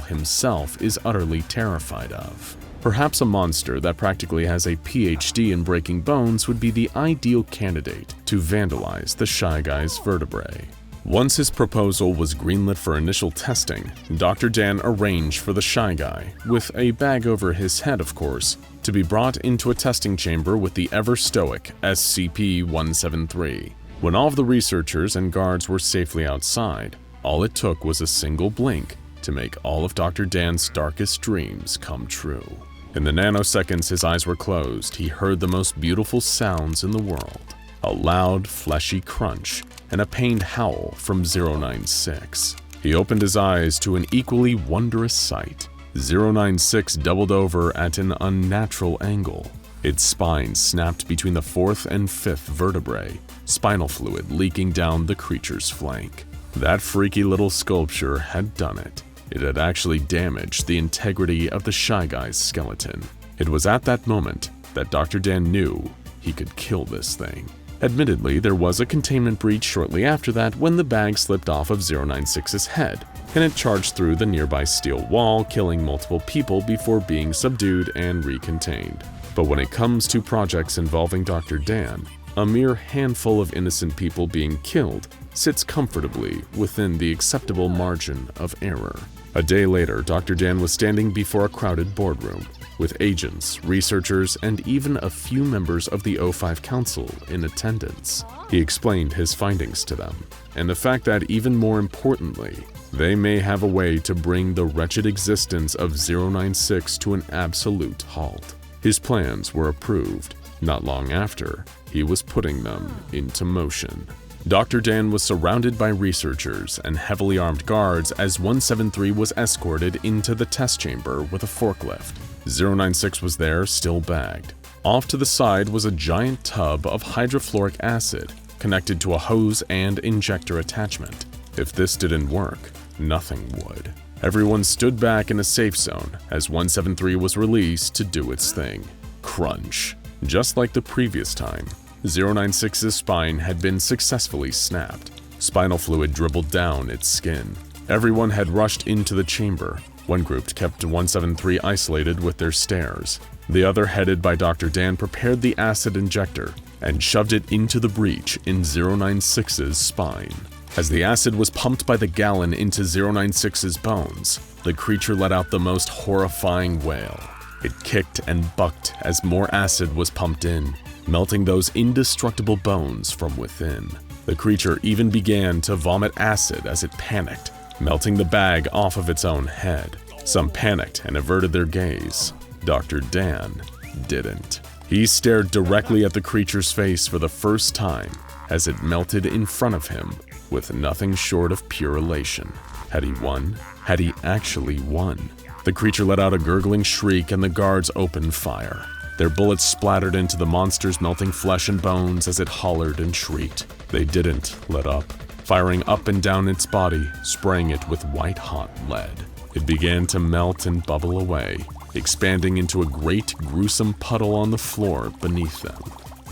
himself is utterly terrified of. Perhaps a monster that practically has a PhD in breaking bones would be the ideal candidate to vandalize the Shy Guy's vertebrae. Once his proposal was greenlit for initial testing, Dr. Dan arranged for the Shy Guy, with a bag over his head of course, to be brought into a testing chamber with the ever-stoic SCP-173. When all of the researchers and guards were safely outside, all it took was a single blink to make all of Dr. Dan's darkest dreams come true. In the nanoseconds his eyes were closed, he heard the most beautiful sounds in the world. A loud, fleshy crunch, and a pained howl from 096. He opened his eyes to an equally wondrous sight. 096 doubled over at an unnatural angle. Its spine snapped between the 4th and 5th vertebrae, spinal fluid leaking down the creature's flank. That freaky little sculpture had done it. It had actually damaged the integrity of the Shy Guy's skeleton. It was at that moment that Dr. Dan knew he could kill this thing. Admittedly, there was a containment breach shortly after that when the bag slipped off of 096's head, and it charged through the nearby steel wall, killing multiple people before being subdued and recontained. But when it comes to projects involving Dr. Dan, a mere handful of innocent people being killed sits comfortably within the acceptable margin of error. A day later, Dr. Dan was standing before a crowded boardroom, with agents, researchers, and even a few members of the O5 Council in attendance. He explained his findings to them, and the fact that, even more importantly, they may have a way to bring the wretched existence of 096 to an absolute halt. His plans were approved. Not long after, he was putting them into motion. Dr. Dan was surrounded by researchers and heavily armed guards as 173 was escorted into the test chamber with a forklift. 096 was there, still bagged. Off to the side was a giant tub of hydrofluoric acid connected to a hose and injector attachment. If this didn't work, nothing would. Everyone stood back in a safe zone as 173 was released to do its thing. Crunch. Just like the previous time, 096's spine had been successfully snapped. Spinal fluid dribbled down its skin. Everyone had rushed into the chamber. One group kept 173 isolated with their stares. The other, headed by Dr. Dan, prepared the acid injector and shoved it into the breach in 096's spine. As the acid was pumped by the gallon into 096's bones, the creature let out the most horrifying wail. It kicked and bucked as more acid was pumped in, melting those indestructible bones from within. The creature even began to vomit acid as it panicked, melting the bag off of its own head. Some panicked and averted their gaze. Dr. Dan didn't. He stared directly at the creature's face for the first time as it melted in front of him with nothing short of pure elation. Had he won? Had he actually won? The creature let out a gurgling shriek and the guards opened fire. Their bullets splattered into the monster's melting flesh and bones as it hollered and shrieked. They didn't let up, firing up and down its body, spraying it with white-hot lead. It began to melt and bubble away, expanding into a great, gruesome puddle on the floor beneath them.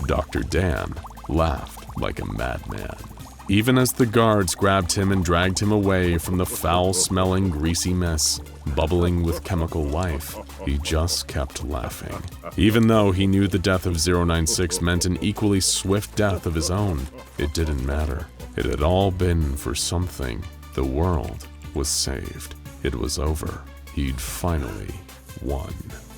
Dr. Dan laughed like a madman. Even as the guards grabbed him and dragged him away from the foul-smelling, greasy mess, bubbling with chemical life, he just kept laughing. Even though he knew the death of 096 meant an equally swift death of his own, it didn't matter. It had all been for something. The world was saved. It was over. He'd finally won.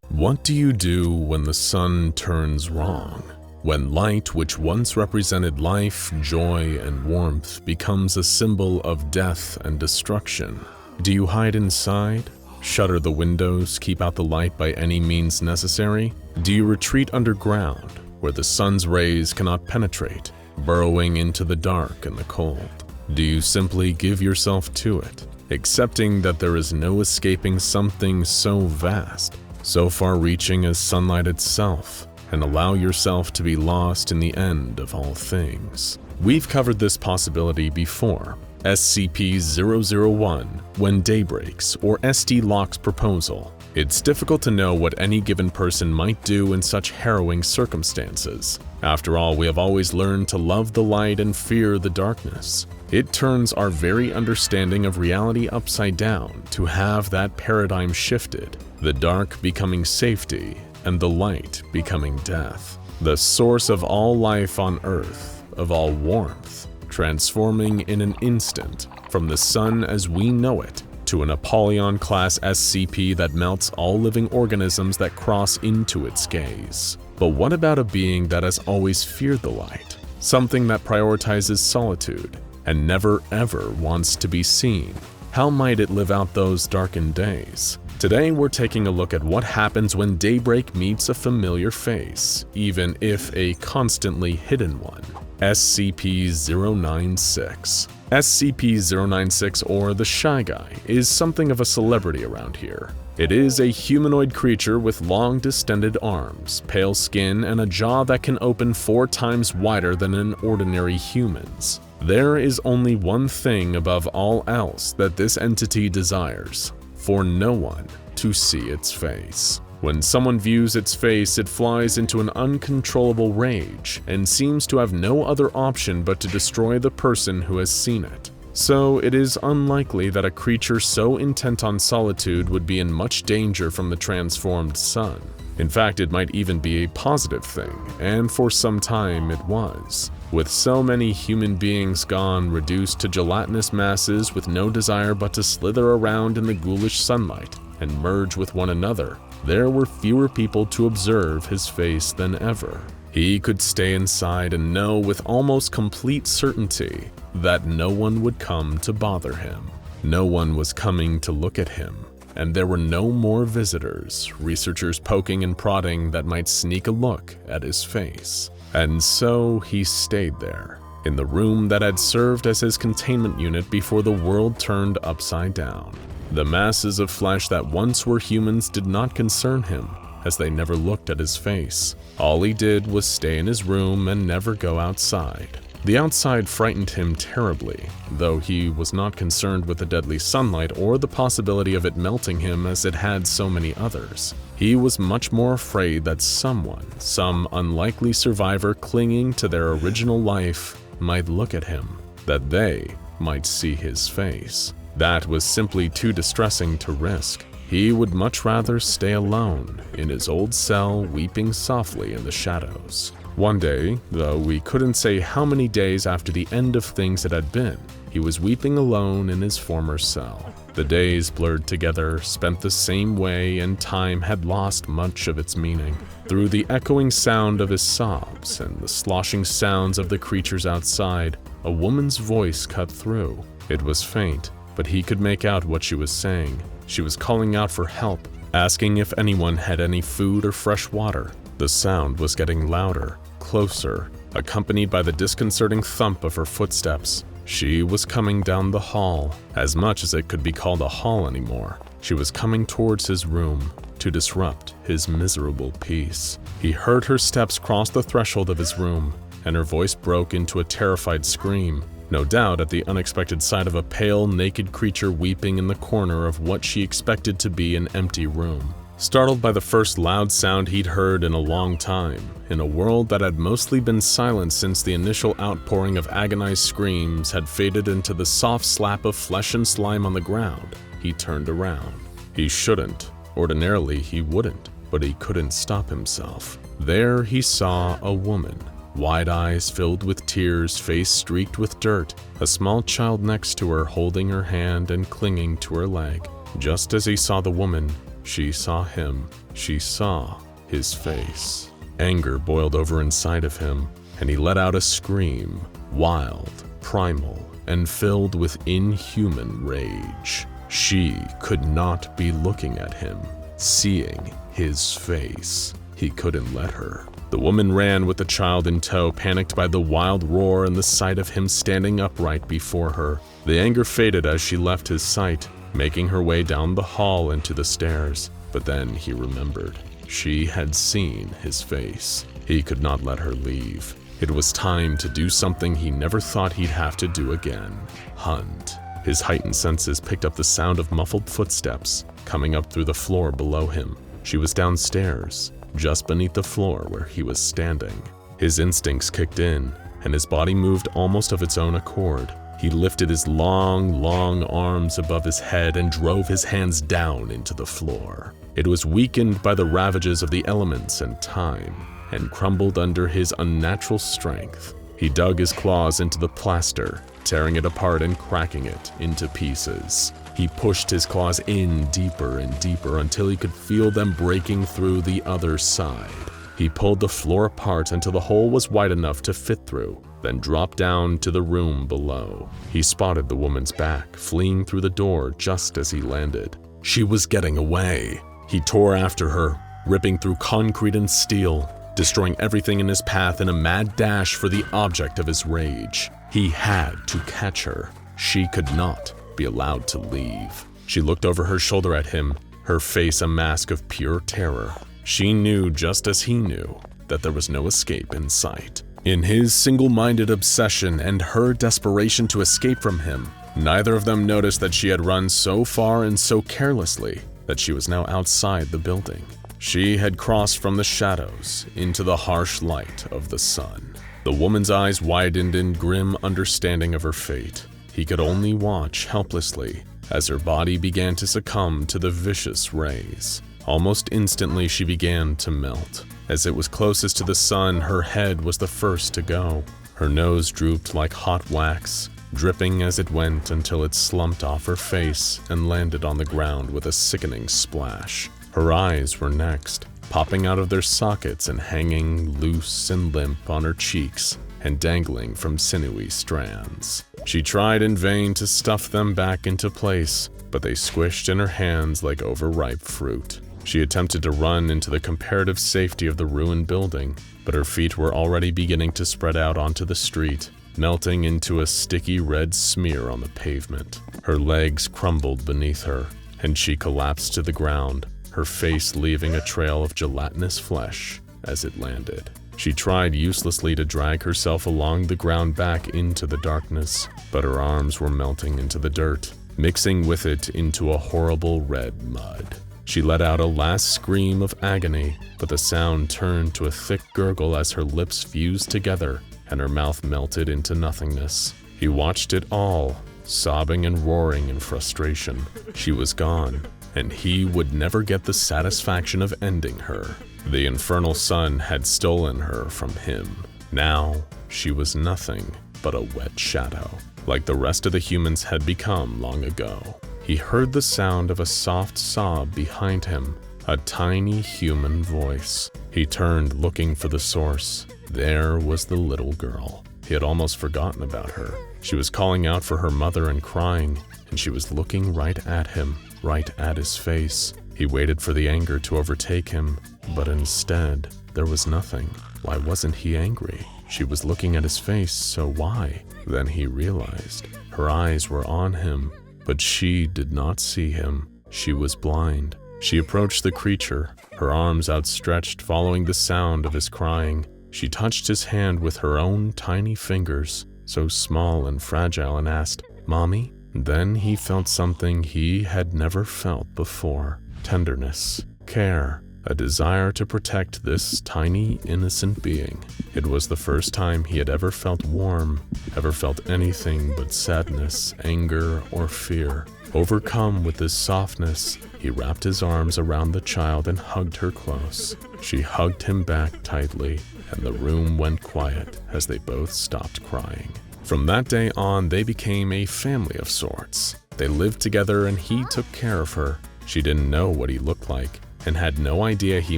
What do you do when the sun turns wrong? When light, which once represented life, joy, and warmth, becomes a symbol of death and destruction? Do you hide inside? Shutter the windows, keep out the light by any means necessary? Do you retreat underground, where the sun's rays cannot penetrate, burrowing into the dark and the cold? Do you simply give yourself to it, accepting that there is no escaping something so vast, so far-reaching as sunlight itself, and allow yourself to be lost in the end of all things? We've covered this possibility before. SCP-001, When Day Breaks, or SD Locke's proposal. It's difficult to know what any given person might do in such harrowing circumstances. After all, we have always learned to love the light and fear the darkness. It turns our very understanding of reality upside down to have that paradigm shifted, the dark becoming safety and the light becoming death. The source of all life on Earth, of all warmth, transforming in an instant from the sun as we know it to an Apollyon-class SCP that melts all living organisms that cross into its gaze. But what about a being that has always feared the light? Something that prioritizes solitude and never ever wants to be seen? How might it live out those darkened days? Today we're taking a look at what happens when Daybreak meets a familiar face, even if a constantly hidden one. SCP-096. SCP-096, or the Shy Guy, is something of a celebrity around here. It is a humanoid creature with long distended arms, pale skin, and a jaw that can open 4 times wider than an ordinary human's. There is only one thing above all else that this entity desires: for no one to see its face. When someone views its face, it flies into an uncontrollable rage and seems to have no other option but to destroy the person who has seen it. So it is unlikely that a creature so intent on solitude would be in much danger from the transformed sun. In fact, it might even be a positive thing, and for some time it was. With so many human beings gone, reduced to gelatinous masses with no desire but to slither around in the ghoulish sunlight and merge with one another, there were fewer people to observe his face than ever. He could stay inside and know with almost complete certainty that no one would come to bother him. No one was coming to look at him, and there were no more visitors, researchers poking and prodding that might sneak a look at his face. And so he stayed there, in the room that had served as his containment unit before the world turned upside down. The masses of flesh that once were humans did not concern him, as they never looked at his face. All he did was stay in his room and never go outside. The outside frightened him terribly, though he was not concerned with the deadly sunlight or the possibility of it melting him as it had so many others. He was much more afraid that someone, some unlikely survivor clinging to their original life, might look at him, that they might see his face. That was simply too distressing to risk. He would much rather stay alone in his old cell, weeping softly in the shadows. One day, though we couldn't say how many days after the end of things it had been, he was weeping alone in his former cell. The days blurred together, spent the same way, and time had lost much of its meaning. Through the echoing sound of his sobs and the sloshing sounds of the creatures outside, a woman's voice cut through. It was faint, but he could make out what she was saying. She was calling out for help, asking if anyone had any food or fresh water. The sound was getting louder, closer, accompanied by the disconcerting thump of her footsteps. She was coming down the hall, as much as it could be called a hall anymore. She was coming towards his room to disrupt his miserable peace. He heard her steps cross the threshold of his room, and her voice broke into a terrified scream. No doubt at the unexpected sight of a pale, naked creature weeping in the corner of what she expected to be an empty room. Startled by the first loud sound he'd heard in a long time, in a world that had mostly been silent since the initial outpouring of agonized screams had faded into the soft slap of flesh and slime on the ground, he turned around. He shouldn't. Ordinarily he wouldn't, but he couldn't stop himself. There he saw a woman. Wide eyes filled with tears, face streaked with dirt, a small child next to her holding her hand and clinging to her leg. Just as he saw the woman, she saw him. She saw his face. Anger boiled over inside of him, and he let out a scream, wild, primal, and filled with inhuman rage. She could not be looking at him, seeing his face. He couldn't let her. The woman ran with the child in tow, panicked by the wild roar and the sight of him standing upright before her. The anger faded as she left his sight, making her way down the hall and to the stairs. But then he remembered. She had seen his face. He could not let her leave. It was time to do something he never thought he'd have to do again. Hunt. His heightened senses picked up the sound of muffled footsteps coming up through the floor below him. She was downstairs, just beneath the floor where he was standing. His instincts kicked in, and his body moved almost of its own accord. He lifted his long, long arms above his head and drove his hands down into the floor. It was weakened by the ravages of the elements and time, and crumbled under his unnatural strength. He dug his claws into the plaster, tearing it apart and cracking it into pieces. He pushed his claws in deeper and deeper until he could feel them breaking through the other side. He pulled the floor apart until the hole was wide enough to fit through, then dropped down to the room below. He spotted the woman's back, fleeing through the door just as he landed. She was getting away. He tore after her, ripping through concrete and steel, destroying everything in his path in a mad dash for the object of his rage. He had to catch her. She could not be allowed to leave. She looked over her shoulder at him, her face a mask of pure terror. She knew, just as he knew, that there was no escape in sight. In his single-minded obsession and her desperation to escape from him, neither of them noticed that she had run so far and so carelessly that she was now outside the building. She had crossed from the shadows into the harsh light of the sun. The woman's eyes widened in grim understanding of her fate. He could only watch helplessly as her body began to succumb to the vicious rays. Almost instantly, she began to melt. As it was closest to the sun, her head was the first to go. Her nose drooped like hot wax, dripping as it went until it slumped off her face and landed on the ground with a sickening splash. Her eyes were next, popping out of their sockets and hanging loose and limp on her cheeks and dangling from sinewy strands. She tried in vain to stuff them back into place, but they squished in her hands like overripe fruit. She attempted to run into the comparative safety of the ruined building, but her feet were already beginning to spread out onto the street, melting into a sticky red smear on the pavement. Her legs crumbled beneath her, and she collapsed to the ground, her face leaving a trail of gelatinous flesh as it landed. She tried uselessly to drag herself along the ground back into the darkness, but her arms were melting into the dirt, mixing with it into a horrible red mud. She let out a last scream of agony, but the sound turned to a thick gurgle as her lips fused together and her mouth melted into nothingness. He watched it all, sobbing and roaring in frustration. She was gone, and he would never get the satisfaction of ending her. The infernal sun had stolen her from him. Now, she was nothing but a wet shadow, like the rest of the humans had become long ago. He heard the sound of a soft sob behind him, a tiny human voice. He turned, looking for the source. There was the little girl. He had almost forgotten about her. She was calling out for her mother and crying, and she was looking right at him, right at his face. He waited for the anger to overtake him, but instead, there was nothing. Why wasn't he angry? She was looking at his face, so why? Then he realized. Her eyes were on him, but she did not see him. She was blind. She approached the creature, her arms outstretched following the sound of his crying. She touched his hand with her own tiny fingers, so small and fragile, and asked, "Mommy?" Then he felt something he had never felt before. Tenderness, care, a desire to protect this tiny, innocent being. It was the first time he had ever felt warm, ever felt anything but sadness, anger, or fear. Overcome with this softness, he wrapped his arms around the child and hugged her close. She hugged him back tightly, and the room went quiet as they both stopped crying. From that day on, they became a family of sorts. They lived together and he took care of her. She didn't know what he looked like and had no idea he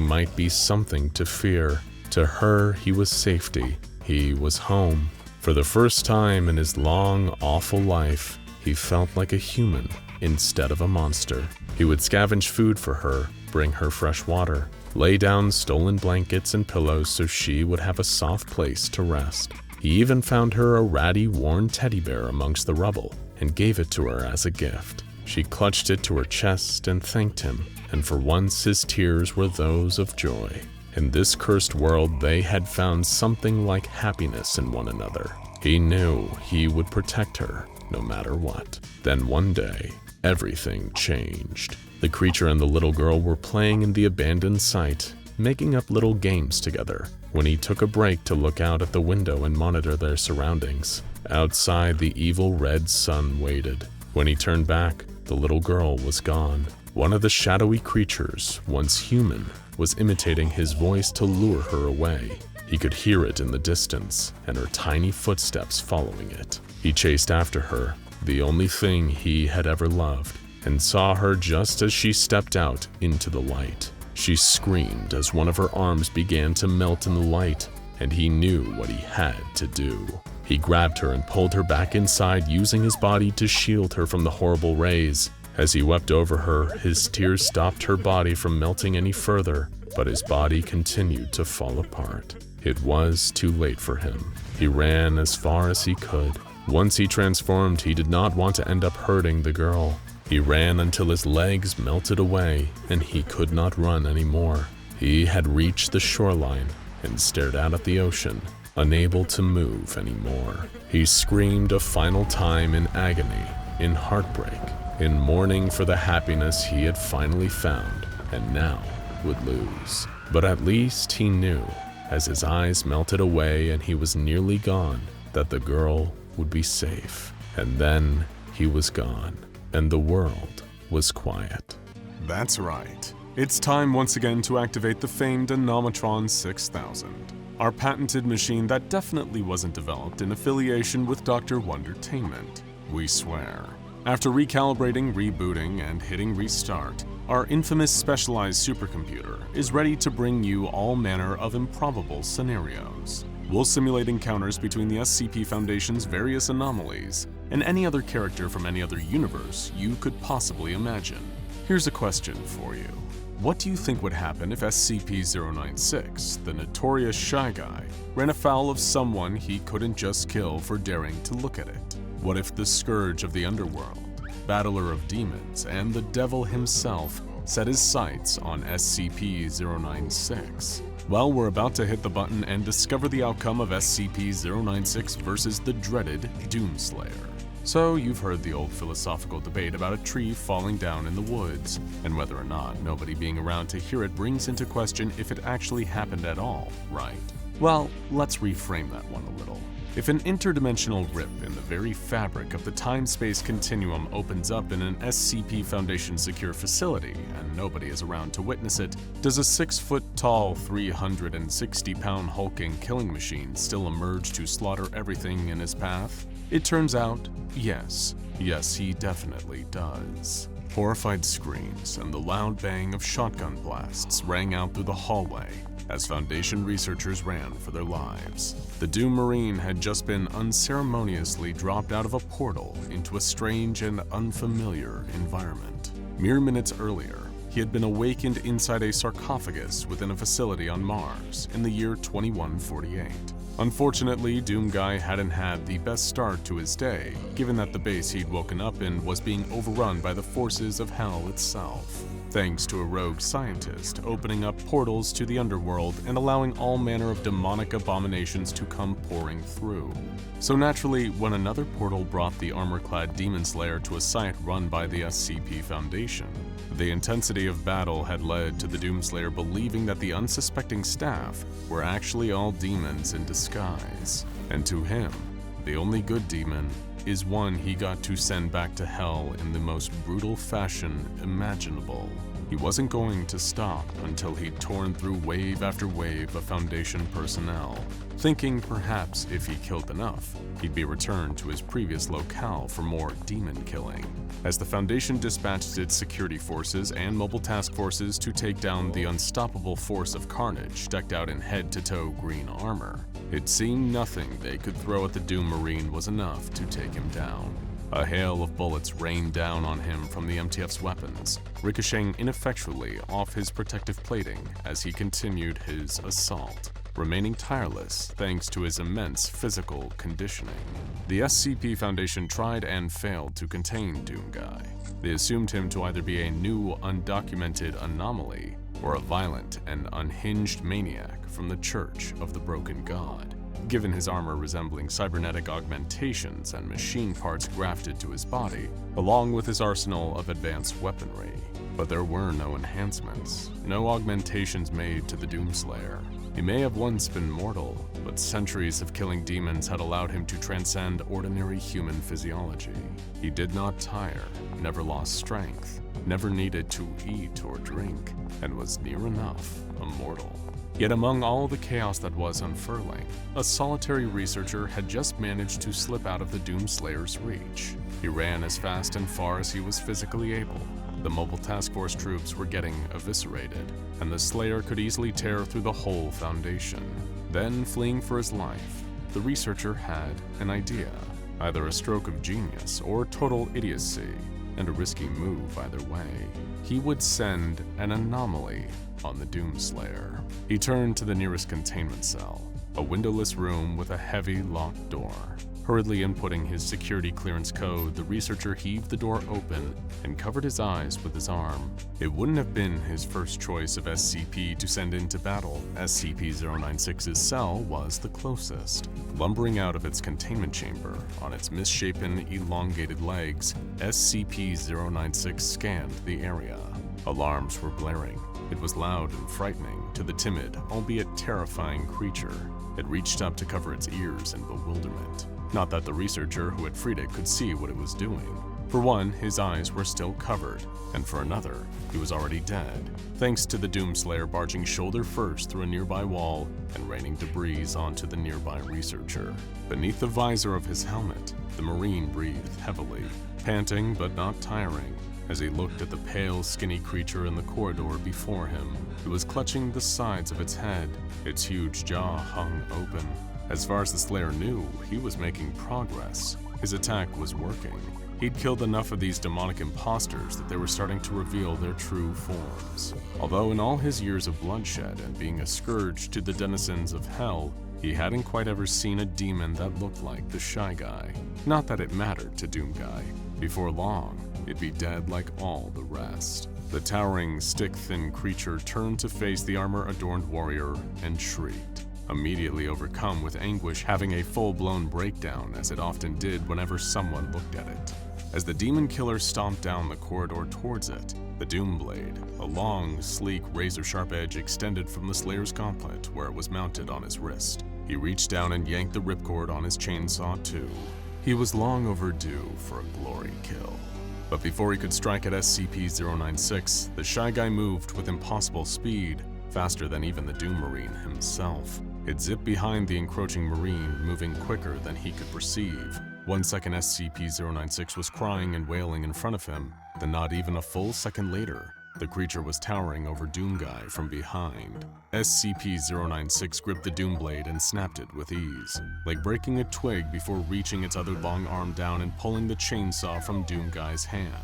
might be something to fear. To her, he was safety. He was home. For the first time in his long, awful life, he felt like a human instead of a monster. He would scavenge food for her, bring her fresh water, lay down stolen blankets and pillows so she would have a soft place to rest. He even found her a ratty, worn teddy bear amongst the rubble and gave it to her as a gift. She clutched it to her chest and thanked him, and for once his tears were those of joy. In this cursed world, they had found something like happiness in one another. He knew he would protect her, no matter what. Then one day, everything changed. The creature and the little girl were playing in the abandoned site, making up little games together, when he took a break to look out at the window and monitor their surroundings. Outside, the evil red sun waited. When he turned back, the little girl was gone. One of the shadowy creatures, once human, was imitating his voice to lure her away. He could hear it in the distance, and her tiny footsteps following it. He chased after her, the only thing he had ever loved, and saw her just as she stepped out into the light. She screamed as one of her arms began to melt in the light, and he knew what he had to do. He grabbed her and pulled her back inside, using his body to shield her from the horrible rays. As he wept over her, his tears stopped her body from melting any further, but his body continued to fall apart. It was too late for him. He ran as far as he could. Once he transformed, he did not want to end up hurting the girl. He ran until his legs melted away and he could not run anymore. He had reached the shoreline and stared out at the ocean, unable to move anymore. He screamed a final time in agony, in heartbreak, in mourning for the happiness he had finally found and now would lose. But at least he knew, as his eyes melted away and he was nearly gone, that the girl would be safe. And then he was gone, and the world was quiet. That's right. It's time once again to activate the famed Anomatron 6000, our patented machine that definitely wasn't developed in affiliation with Dr. Wondertainment. We swear. After recalibrating, rebooting, and hitting restart, our infamous specialized supercomputer is ready to bring you all manner of improbable scenarios. We'll simulate encounters between the SCP Foundation's various anomalies and any other character from any other universe you could possibly imagine. Here's a question for you. What do you think would happen if SCP-096, the notorious Shy Guy, ran afoul of someone he couldn't just kill for daring to look at it? What if the Scourge of the Underworld, Battler of Demons, and the Devil himself set his sights on SCP-096? Well, we're about to hit the button and discover the outcome of SCP-096 versus the dreaded Doomslayer. So, you've heard the old philosophical debate about a tree falling down in the woods, and whether or not nobody being around to hear it brings into question if it actually happened at all, right? Well, let's reframe that one a little. If an interdimensional rip in the very fabric of the time-space continuum opens up in an SCP Foundation secure facility and nobody is around to witness it, does a 6-foot-tall, 360-pound hulking killing machine still emerge to slaughter everything in his path? It turns out, yes, he definitely does. Horrified screams and the loud bang of shotgun blasts rang out through the hallway as Foundation researchers ran for their lives. The Doom Marine had just been unceremoniously dropped out of a portal into a strange and unfamiliar environment. Mere minutes earlier, he had been awakened inside a sarcophagus within a facility on Mars in the year 2148. Unfortunately, Doom Guy hadn't had the best start to his day, given that the base he'd woken up in was being overrun by the forces of hell itself, thanks to a rogue scientist opening up portals to the underworld and allowing all manner of demonic abominations to come pouring through. So naturally, when another portal brought the armor-clad Demon Slayer to a site run by the SCP Foundation, the intensity of battle had led to the Doomslayer believing that the unsuspecting staff were actually all demons in disguise. And to him, the only good demon is one he got to send back to hell in the most brutal fashion imaginable. He wasn't going to stop until he'd torn through wave after wave of Foundation personnel, thinking perhaps if he killed enough, he'd be returned to his previous locale for more demon killing. As the Foundation dispatched its security forces and mobile task forces to take down the unstoppable force of carnage decked out in head-to-toe green armor, it seemed nothing they could throw at the Doom Marine was enough to take him down. A hail of bullets rained down on him from the MTF's weapons, ricocheting ineffectually off his protective plating as he continued his assault, remaining tireless thanks to his immense physical conditioning. The SCP Foundation tried and failed to contain Doom Guy. They assumed him to either be a new, undocumented anomaly or a violent and unhinged maniac from the Church of the Broken God, given his armor resembling cybernetic augmentations and machine parts grafted to his body, along with his arsenal of advanced weaponry. But there were no enhancements, no augmentations made to the Doomslayer. He may have once been mortal, but centuries of killing demons had allowed him to transcend ordinary human physiology. He did not tire, never lost strength, never needed to eat or drink, and was near enough immortal. Yet among all the chaos that was unfurling, a solitary researcher had just managed to slip out of the Doomslayer's reach. He ran as fast and far as he was physically able. The mobile task force troops were getting eviscerated, and the Slayer could easily tear through the whole Foundation. Then, fleeing for his life, the researcher had an idea. either a stroke of genius or total idiocy, and a risky move either way. He would send an anomaly on the Doomslayer. He turned to the nearest containment cell, a windowless room with a heavy locked door. Hurriedly inputting his security clearance code, the researcher heaved the door open and covered his eyes with his arm. It wouldn't have been his first choice of SCP to send into battle. SCP-096's cell was the closest. Lumbering out of its containment chamber on its misshapen, elongated legs, SCP-096 scanned the area. Alarms were blaring. It was loud and frightening to the timid, albeit terrifying creature. It reached up to cover its ears in bewilderment. Not that the researcher who had freed it could see what it was doing. For one, his eyes were still covered, and for another, he was already dead, thanks to the Doomslayer barging shoulder first through a nearby wall and raining debris onto the nearby researcher. Beneath the visor of his helmet, the Marine breathed heavily, panting but not tiring, as he looked at the pale, skinny creature in the corridor before him. It was clutching the sides of its head, its huge jaw hung open. As far as the Slayer knew, he was making progress. His attack was working. He'd killed enough of these demonic imposters that they were starting to reveal their true forms. Although in all his years of bloodshed and being a scourge to the denizens of hell, he hadn't quite ever seen a demon that looked like the Shy Guy. Not that it mattered to Doomguy. Before long, it'd be dead like all the rest. The towering, stick-thin creature turned to face the armor-adorned warrior and shrieked, immediately overcome with anguish, having a full-blown breakdown as it often did whenever someone looked at it. As the demon killer stomped down the corridor towards it, the Doomblade, a long, sleek, razor-sharp edge extended from the Slayer's gauntlet where it was mounted on his wrist. He reached down and yanked the ripcord on his chainsaw too. He was long overdue for a glory kill. But before he could strike at SCP-096, the Shy Guy moved with impossible speed, faster than even the Doom Marine himself. It zipped behind the encroaching Marine, moving quicker than he could perceive. 1 second SCP-096 was crying and wailing in front of him, then not even a full second later, the creature was towering over Doomguy from behind. SCP-096 gripped the Doomblade and snapped it with ease, like breaking a twig before reaching its other long arm down and pulling the chainsaw from Doomguy's hand.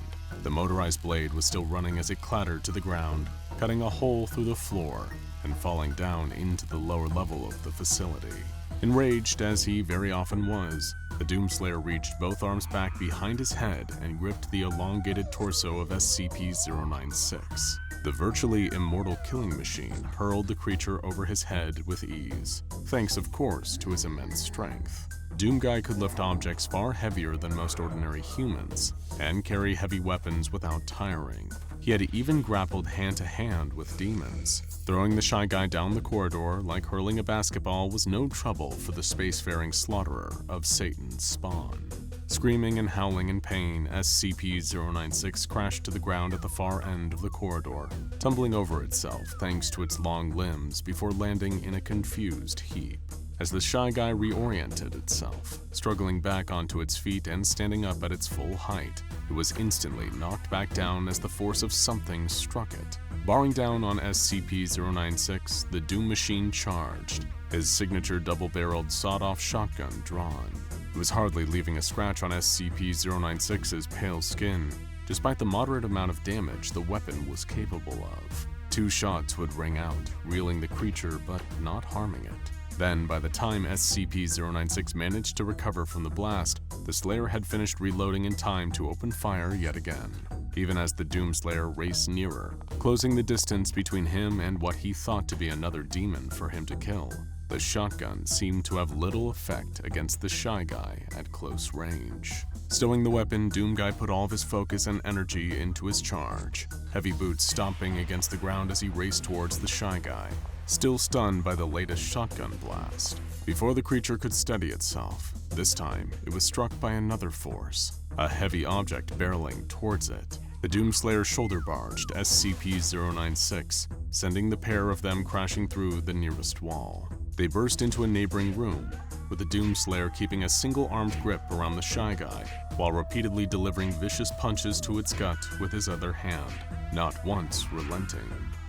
The motorized blade was still running as it clattered to the ground, cutting a hole through the floor and falling down into the lower level of the facility. Enraged, as he very often was, the Doomslayer reached both arms back behind his head and gripped the elongated torso of SCP-096. The virtually immortal killing machine hurled the creature over his head with ease, thanks of course to his immense strength. Doomguy could lift objects far heavier than most ordinary humans, and carry heavy weapons without tiring. He had even grappled hand-to-hand with demons. Throwing the Shy Guy down the corridor like hurling a basketball was no trouble for the spacefaring slaughterer of Satan's spawn. Screaming and howling in pain, SCP-096 crashed to the ground at the far end of the corridor, tumbling over itself thanks to its long limbs before landing in a confused heap. As the Shy Guy reoriented itself, struggling back onto its feet and standing up at its full height, it was instantly knocked back down as the force of something struck it. Bearing down on SCP-096, the Doom Machine charged, his signature double-barreled sawed-off shotgun drawn. It was hardly leaving a scratch on SCP-096's pale skin, despite the moderate amount of damage the weapon was capable of. 2 shots would ring out, reeling the creature but not harming it. Then, by the time SCP-096 managed to recover from the blast, the Slayer had finished reloading in time to open fire yet again, even as the Doomslayer raced nearer, closing the distance between him and what he thought to be another demon for him to kill. The shotgun seemed to have little effect against the Shy Guy at close range. Stowing the weapon, Doomguy put all of his focus and energy into his charge, heavy boots stomping against the ground as he raced towards the Shy Guy, still stunned by the latest shotgun blast. Before the creature could steady itself, this time it was struck by another force, a heavy object barreling towards it. The Doomslayer shoulder barged SCP-096, sending the pair of them crashing through the nearest wall. They burst into a neighboring room, with the Doomslayer keeping a single-armed grip around the Shy Guy, while repeatedly delivering vicious punches to its gut with his other hand, not once relenting.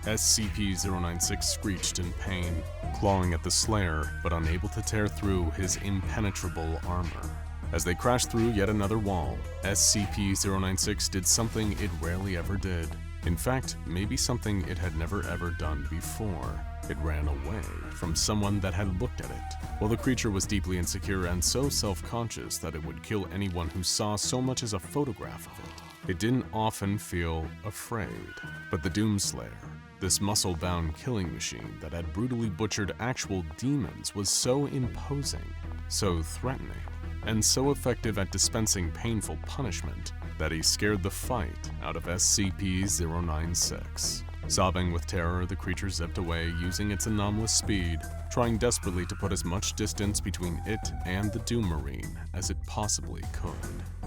SCP-096 screeched in pain, clawing at the Slayer, but unable to tear through his impenetrable armor. As they crashed through yet another wall, SCP-096 did something it rarely ever did. In fact, maybe something it had never ever done before. It ran away from someone that had looked at it. While the creature was deeply insecure and so self-conscious that it would kill anyone who saw so much as a photograph of it didn't often feel afraid. But the Doomslayer, this muscle-bound killing machine that had brutally butchered actual demons, was so imposing, so threatening, and so effective at dispensing painful punishment that he scared the fight out of SCP-096. Sobbing with terror, the creature zipped away using its anomalous speed, trying desperately to put as much distance between it and the Doom Marine as it possibly could.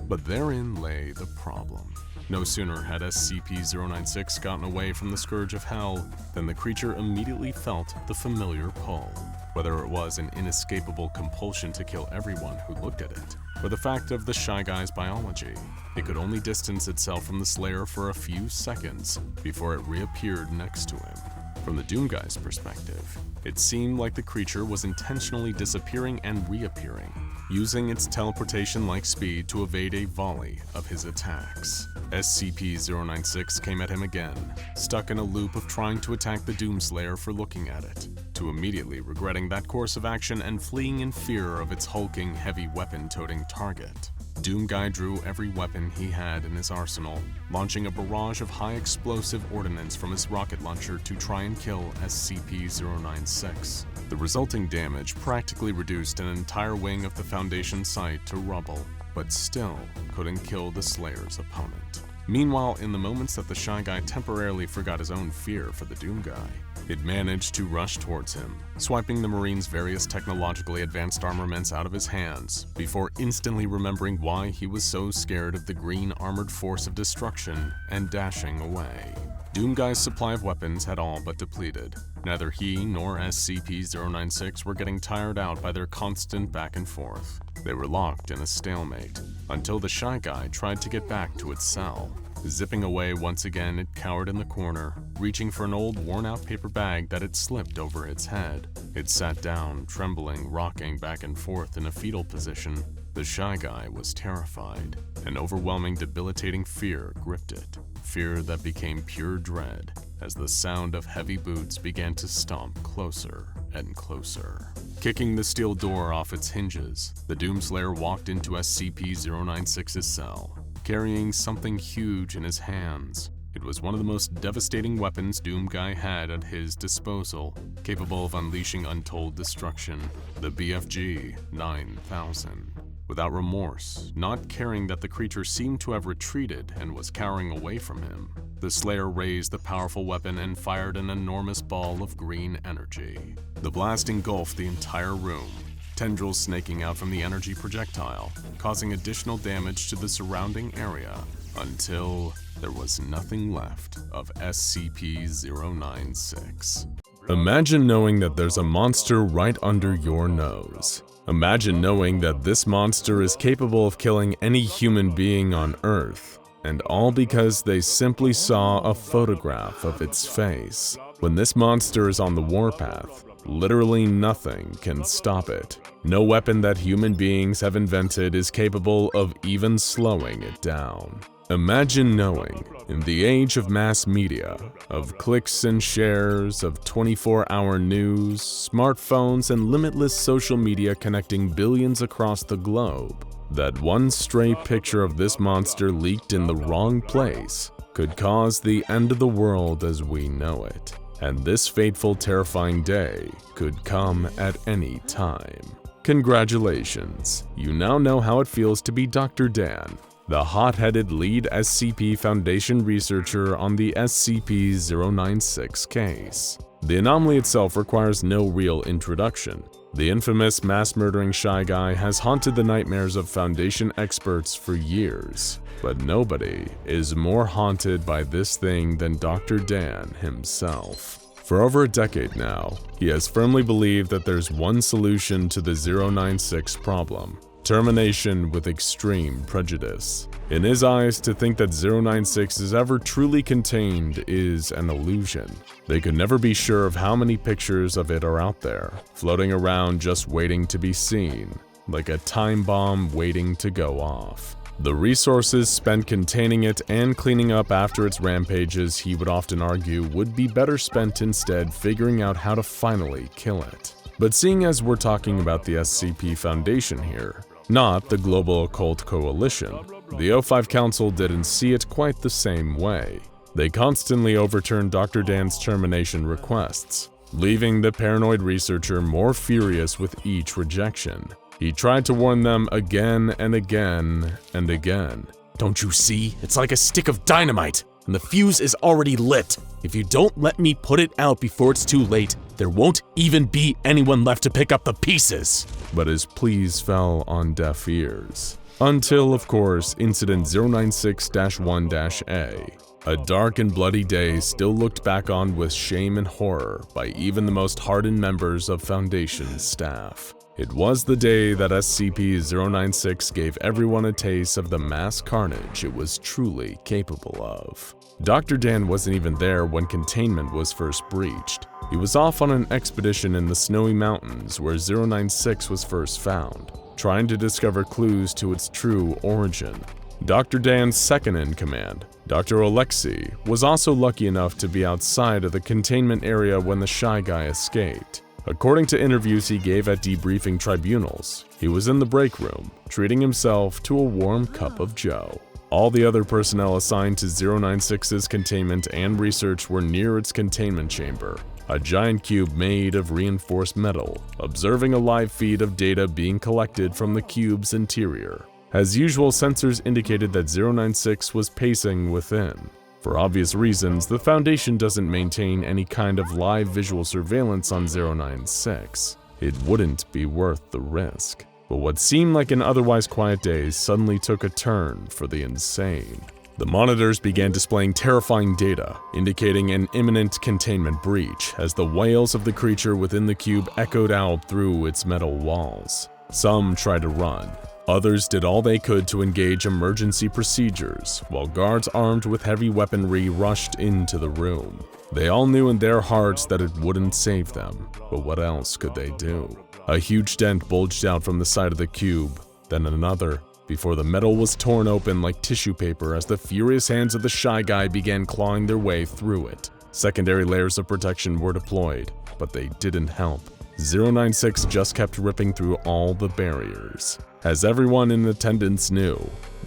But therein lay the problem. No sooner had SCP-096 gotten away from the Scourge of Hell than the creature immediately felt the familiar pull. Whether it was an inescapable compulsion to kill everyone who looked at it, or the fact of the Shy Guy's biology, it could only distance itself from the Slayer for a few seconds before it reappeared next to him. From the Doom Guy's perspective, it seemed like the creature was intentionally disappearing and reappearing, using its teleportation-like speed to evade a volley of his attacks. SCP-096 came at him again, stuck in a loop of trying to attack the Doomslayer for looking at it, to immediately regretting that course of action and fleeing in fear of its hulking, heavy weapon-toting target. Doom Guy drew every weapon he had in his arsenal, launching a barrage of high-explosive ordnance from his rocket launcher to try and kill SCP-096. The resulting damage practically reduced an entire wing of the Foundation site to rubble, but still couldn't kill the Slayer's opponent. Meanwhile, in the moments that the Shy Guy temporarily forgot his own fear for the Doom Guy, it managed to rush towards him, swiping the Marine's various technologically advanced armaments out of his hands, before instantly remembering why he was so scared of the green armored force of destruction and dashing away. Doom Guy's supply of weapons had all but depleted. Neither he nor SCP-096 were getting tired out by their constant back and forth. They were locked in a stalemate, until the Shy Guy tried to get back to its cell. Zipping away once again, it cowered in the corner, reaching for an old worn-out paper bag that had slipped over its head. It sat down, trembling, rocking back and forth in a fetal position. The Shy Guy was terrified. An overwhelming, debilitating fear gripped it. Fear that became pure dread as the sound of heavy boots began to stomp closer and closer. Kicking the steel door off its hinges, the Doomslayer walked into SCP-096's cell, carrying something huge in his hands. It was one of the most devastating weapons Doom Guy had at his disposal, capable of unleashing untold destruction, the BFG 9000. Without remorse, not caring that the creature seemed to have retreated and was cowering away from him, the Slayer raised the powerful weapon and fired an enormous ball of green energy. The blast engulfed the entire room, tendrils snaking out from the energy projectile, causing additional damage to the surrounding area until there was nothing left of SCP-096. Imagine knowing that there's a monster right under your nose. Imagine knowing that this monster is capable of killing any human being on Earth, and all because they simply saw a photograph of its face. When this monster is on the warpath, literally nothing can stop it. No weapon that human beings have invented is capable of even slowing it down. Imagine knowing, in the age of mass media, of clicks and shares, of 24-hour news, smartphones, and limitless social media connecting billions across the globe, that one stray picture of this monster leaked in the wrong place could cause the end of the world as we know it. And this fateful, terrifying day could come at any time. Congratulations, you now know how it feels to be Dr. Dan, the hot-headed lead SCP Foundation researcher on the SCP-096 case. The anomaly itself requires no real introduction. The infamous mass-murdering Shy Guy has haunted the nightmares of Foundation experts for years, but nobody is more haunted by this thing than Dr. Dan himself. For over a decade now, he has firmly believed that there's one solution to the 096 problem: termination with extreme prejudice. In his eyes, to think that 096 is ever truly contained is an illusion. They could never be sure of how many pictures of it are out there, floating around just waiting to be seen. like a time bomb waiting to go off. The resources spent containing it and cleaning up after its rampages, he would often argue, would be better spent instead figuring out how to finally kill it. But seeing as we're talking about the SCP Foundation here, not the Global Occult Coalition, the O5 Council didn't see it quite the same way. They constantly overturned Dr. Dan's termination requests, leaving the paranoid researcher more furious with each rejection. He tried to warn them again and again and again. Don't you see? It's like a stick of dynamite, and the fuse is already lit. If you don't let me put it out before it's too late, there won't even be anyone left to pick up the pieces. But his pleas fell on deaf ears. Until, of course, Incident 096-1-A. A dark and bloody day still looked back on with shame and horror by even the most hardened members of Foundation staff. It was the day that SCP-096 gave everyone a taste of the mass carnage it was truly capable of. Dr. Dan wasn't even there when Containment was first breached. He was off on an expedition in the snowy mountains where 096 was first found, trying to discover clues to its true origin. Dr. Dan's second-in-command, Dr. Alexei, was also lucky enough to be outside of the containment area when the Shy Guy escaped. According to interviews he gave at debriefing tribunals, he was in the break room, treating himself to a warm cup of joe. All the other personnel assigned to 096's containment and research were near its containment chamber, a giant cube made of reinforced metal, observing a live feed of data being collected from the cube's interior. As usual, sensors indicated that 096 was pacing within. For obvious reasons, the Foundation doesn't maintain any kind of live visual surveillance on 096. It wouldn't be worth the risk. But what seemed like an otherwise quiet day suddenly took a turn for the insane. The monitors began displaying terrifying data, indicating an imminent containment breach as the wails of the creature within the cube echoed out through its metal walls. Some tried to run. Others did all they could to engage emergency procedures, while guards armed with heavy weaponry rushed into the room. They all knew in their hearts that it wouldn't save them, but what else could they do? A huge dent bulged out from the side of the cube, then another, before the metal was torn open like tissue paper as the furious hands of the Shy Guy began clawing their way through it. Secondary layers of protection were deployed, but they didn't help. 096 just kept ripping through all the barriers. As everyone in attendance knew,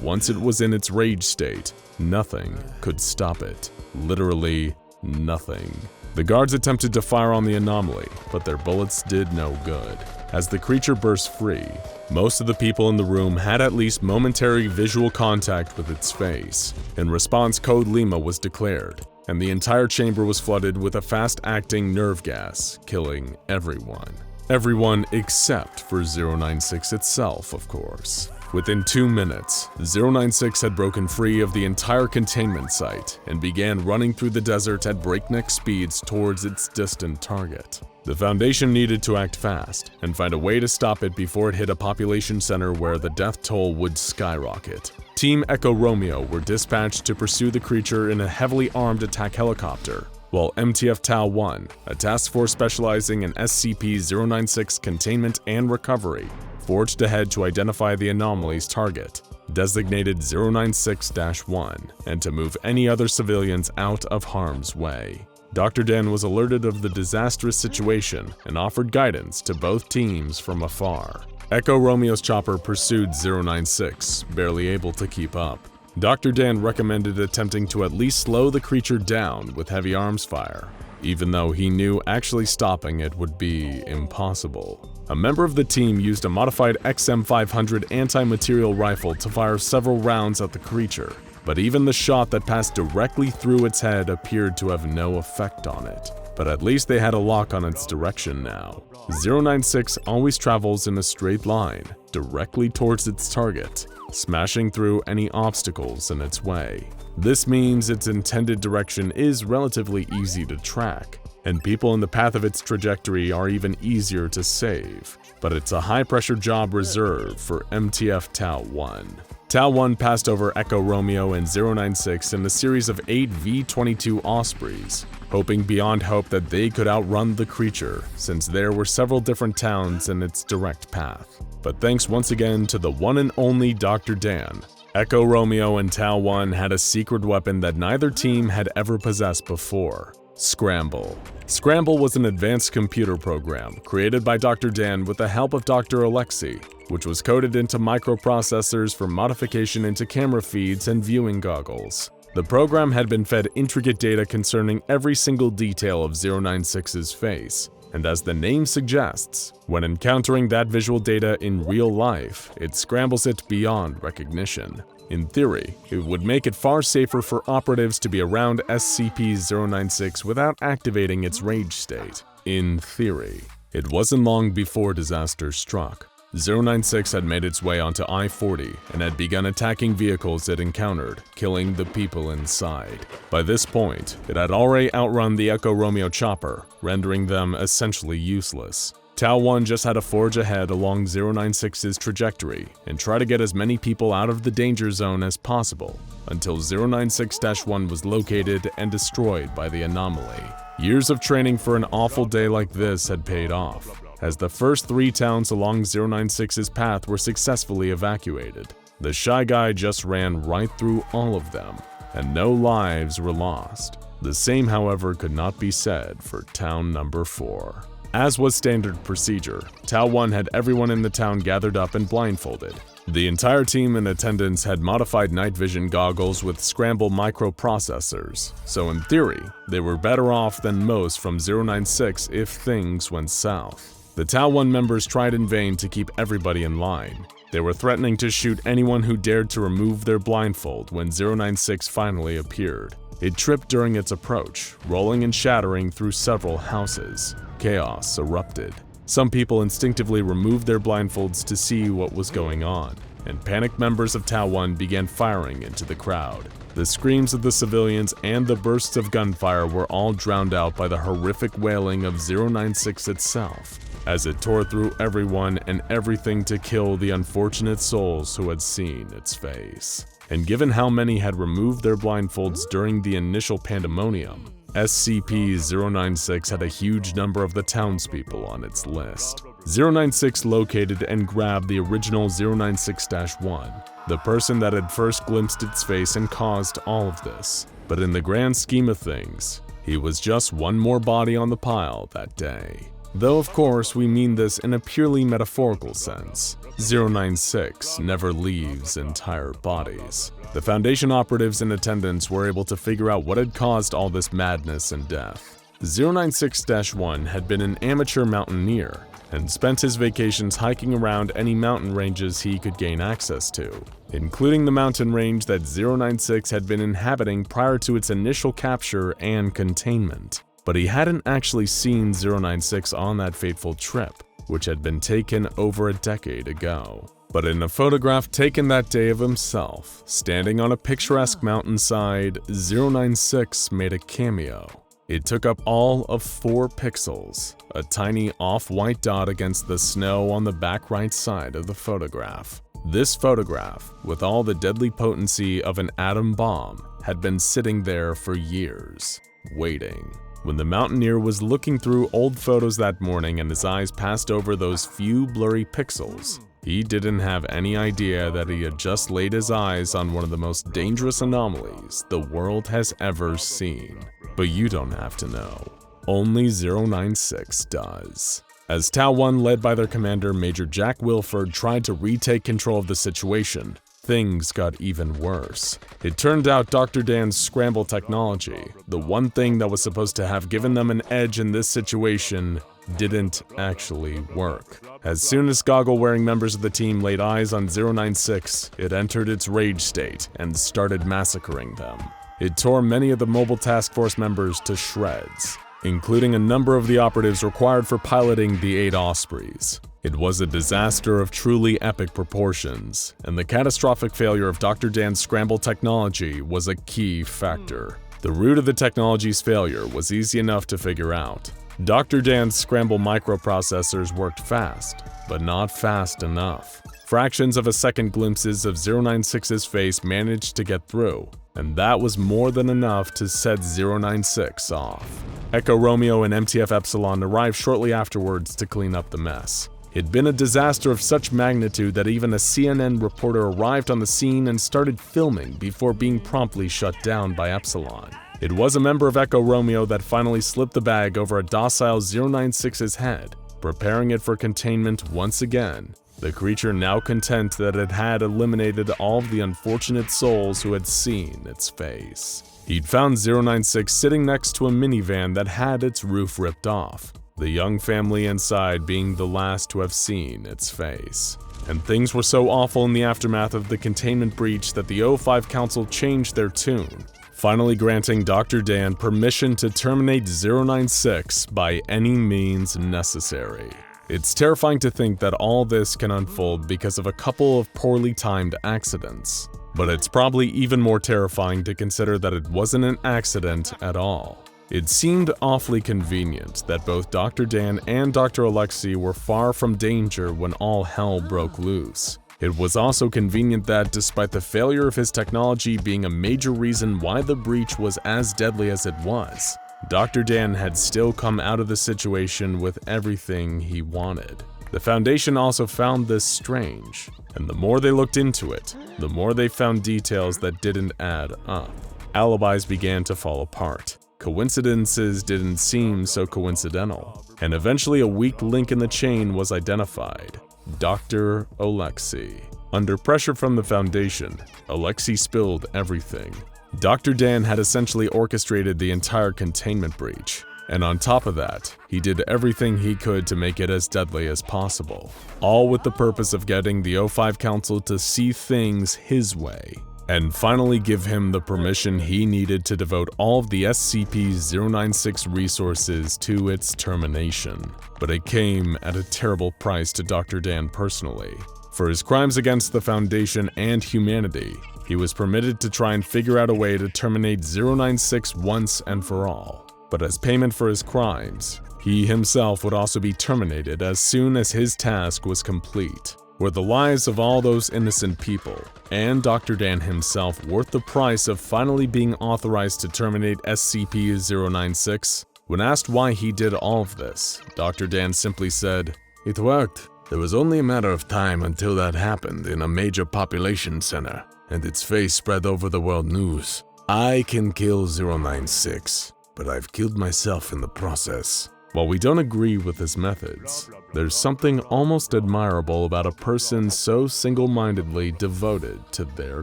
once it was in its rage state, nothing could stop it. Literally nothing. The guards attempted to fire on the anomaly, but their bullets did no good. As the creature burst free, most of the people in the room had at least momentary visual contact with its face. In response, Code Lima was declared, and the entire chamber was flooded with a fast-acting nerve gas, killing everyone. Everyone except for 096 itself, of course. Within 2 minutes, 096 had broken free of the entire containment site and began running through the desert at breakneck speeds towards its distant target. The Foundation needed to act fast and find a way to stop it before it hit a population center where the death toll would skyrocket. Team Echo Romeo were dispatched to pursue the creature in a heavily armed attack helicopter, while MTF Tau-1, a task force specializing in SCP-096 containment and recovery, forged ahead to identify the anomaly's target, designated 096-1, and to move any other civilians out of harm's way. Dr. Dan was alerted of the disastrous situation and offered guidance to both teams from afar. Echo Romeo's chopper pursued 096, barely able to keep up. Dr. Dan recommended attempting to at least slow the creature down with heavy arms fire, even though he knew actually stopping it would be impossible. A member of the team used a modified XM500 anti-material rifle to fire several rounds at the creature, but even the shot that passed directly through its head appeared to have no effect on it. But at least they had a lock on its direction now. 096 always travels in a straight line, directly towards its target, smashing through any obstacles in its way. This means its intended direction is relatively easy to track, and people in the path of its trajectory are even easier to save. But it's a high-pressure job reserved for MTF Tau-1. Tau-1 passed over Echo Romeo and 096 in a series of 8 V-22 Ospreys, hoping beyond hope that they could outrun the creature, since there were several different towns in its direct path. But thanks once again to the one and only Dr. Dan, Echo Romeo and Tau 1 had a secret weapon that neither team had ever possessed before: Scramble. Scramble was an advanced computer program created by Dr. Dan with the help of Dr. Alexei, which was coded into microprocessors for modification into camera feeds and viewing goggles. The program had been fed intricate data concerning every single detail of 096's face, and as the name suggests, when encountering that visual data in real life, it scrambles it beyond recognition. In theory, it would make it far safer for operatives to be around SCP-096 without activating its rage state. In theory. It wasn't long before disaster struck. 096 had made its way onto I-40 and had begun attacking vehicles it encountered, killing the people inside. By this point, it had already outrun the Echo Romeo chopper, rendering them essentially useless. Tau 1 just had to forge ahead along 096's trajectory and try to get as many people out of the danger zone as possible, until 096-1 was located and destroyed by the anomaly. Years of training for an awful day like this had paid off, as the first 3 towns along 096's path were successfully evacuated. The Shy Guy just ran right through all of them, and no lives were lost. The same, however, could not be said for town number 4. As was standard procedure, Tau 1 had everyone in the town gathered up and blindfolded. The entire team in attendance had modified night vision goggles with Scramble microprocessors, so in theory, they were better off than most from 096 if things went south. The Tau 1 members tried in vain to keep everybody in line. They were threatening to shoot anyone who dared to remove their blindfold when 096 finally appeared. It tripped during its approach, rolling and shattering through several houses. Chaos erupted. Some people instinctively removed their blindfolds to see what was going on, and panicked members of Tau 1 began firing into the crowd. The screams of the civilians and the bursts of gunfire were all drowned out by the horrific wailing of 096 itself, as it tore through everyone and everything to kill the unfortunate souls who had seen its face. And given how many had removed their blindfolds during the initial pandemonium, SCP-096 had a huge number of the townspeople on its list. 096 located and grabbed the original 096-1, the person that had first glimpsed its face and caused all of this. But in the grand scheme of things, he was just one more body on the pile that day. Though of course we mean this in a purely metaphorical sense. 096 never leaves entire bodies. The Foundation operatives in attendance were able to figure out what had caused all this madness and death. 096-1 had been an amateur mountaineer and spent his vacations hiking around any mountain ranges he could gain access to, including the mountain range that 096 had been inhabiting prior to its initial capture and containment. But he hadn't actually seen 096 on that fateful trip, which had been taken over a decade ago. But in a photograph taken that day of himself, standing on a picturesque mountainside, 096 made a cameo. It took up all of 4 pixels, a tiny off-white dot against the snow on the back right side of the photograph. This photograph, with all the deadly potency of an atom bomb, had been sitting there for years, waiting. When the mountaineer was looking through old photos that morning and his eyes passed over those few blurry pixels, he didn't have any idea that he had just laid his eyes on one of the most dangerous anomalies the world has ever seen. But you don't have to know. Only 096 does. As Tau 1, led by their commander Major Jack Wilford, tried to retake control of the situation, things got even worse. It turned out Dr. Dan's Scramble technology, the one thing that was supposed to have given them an edge in this situation, didn't actually work. As soon as goggle-wearing members of the team laid eyes on 096, it entered its rage state and started massacring them. It tore many of the Mobile Task Force members to shreds, including a number of the operatives required for piloting the 8 Ospreys. It was a disaster of truly epic proportions, and the catastrophic failure of Dr. Dan's Scramble technology was a key factor. The root of the technology's failure was easy enough to figure out. Dr. Dan's Scramble microprocessors worked fast, but not fast enough. Fractions of a second glimpses of 096's face managed to get through, and that was more than enough to set 096 off. Echo Romeo and MTF Epsilon arrived shortly afterwards to clean up the mess. It had been a disaster of such magnitude that even a CNN reporter arrived on the scene and started filming before being promptly shut down by Epsilon. It was a member of Echo Romeo that finally slipped the bag over a docile 096's head, preparing it for containment once again, the creature now content that it had eliminated all of the unfortunate souls who had seen its face. He'd found 096 sitting next to a minivan that had its roof ripped off, the young family inside being the last to have seen its face. And things were so awful in the aftermath of the containment breach that the O5 Council changed their tune, finally granting Dr. Dan permission to terminate 096 by any means necessary. It's terrifying to think that all this can unfold because of a couple of poorly timed accidents. But it's probably even more terrifying to consider that it wasn't an accident at all. It seemed awfully convenient that both Dr. Dan and Dr. Alexei were far from danger when all hell broke loose. It was also convenient that, despite the failure of his technology being a major reason why the breach was as deadly as it was, Dr. Dan had still come out of the situation with everything he wanted. The Foundation also found this strange, and the more they looked into it, the more they found details that didn't add up. Alibis began to fall apart. Coincidences didn't seem so coincidental, and eventually a weak link in the chain was identified: Dr. Alexei. Under pressure from the Foundation, Alexei spilled everything. Dr. Dan had essentially orchestrated the entire containment breach, and on top of that, he did everything he could to make it as deadly as possible, all with the purpose of getting the O5 Council to see things his way, and finally give him the permission he needed to devote all of the SCP-096 resources to its termination. But it came at a terrible price to Dr. Dan personally. For his crimes against the Foundation and humanity, he was permitted to try and figure out a way to terminate 096 once and for all. But as payment for his crimes, he himself would also be terminated as soon as his task was complete. Were the lives of all those innocent people, and Dr. Dan himself, worth the price of finally being authorized to terminate SCP-096? When asked why he did all of this, Dr. Dan simply said, "It worked. There was only a matter of time until that happened in a major population center, and its face spread over the world news. I can kill 096, but I've killed myself in the process." While we don't agree with his methods, there's something almost admirable about a person so single-mindedly devoted to their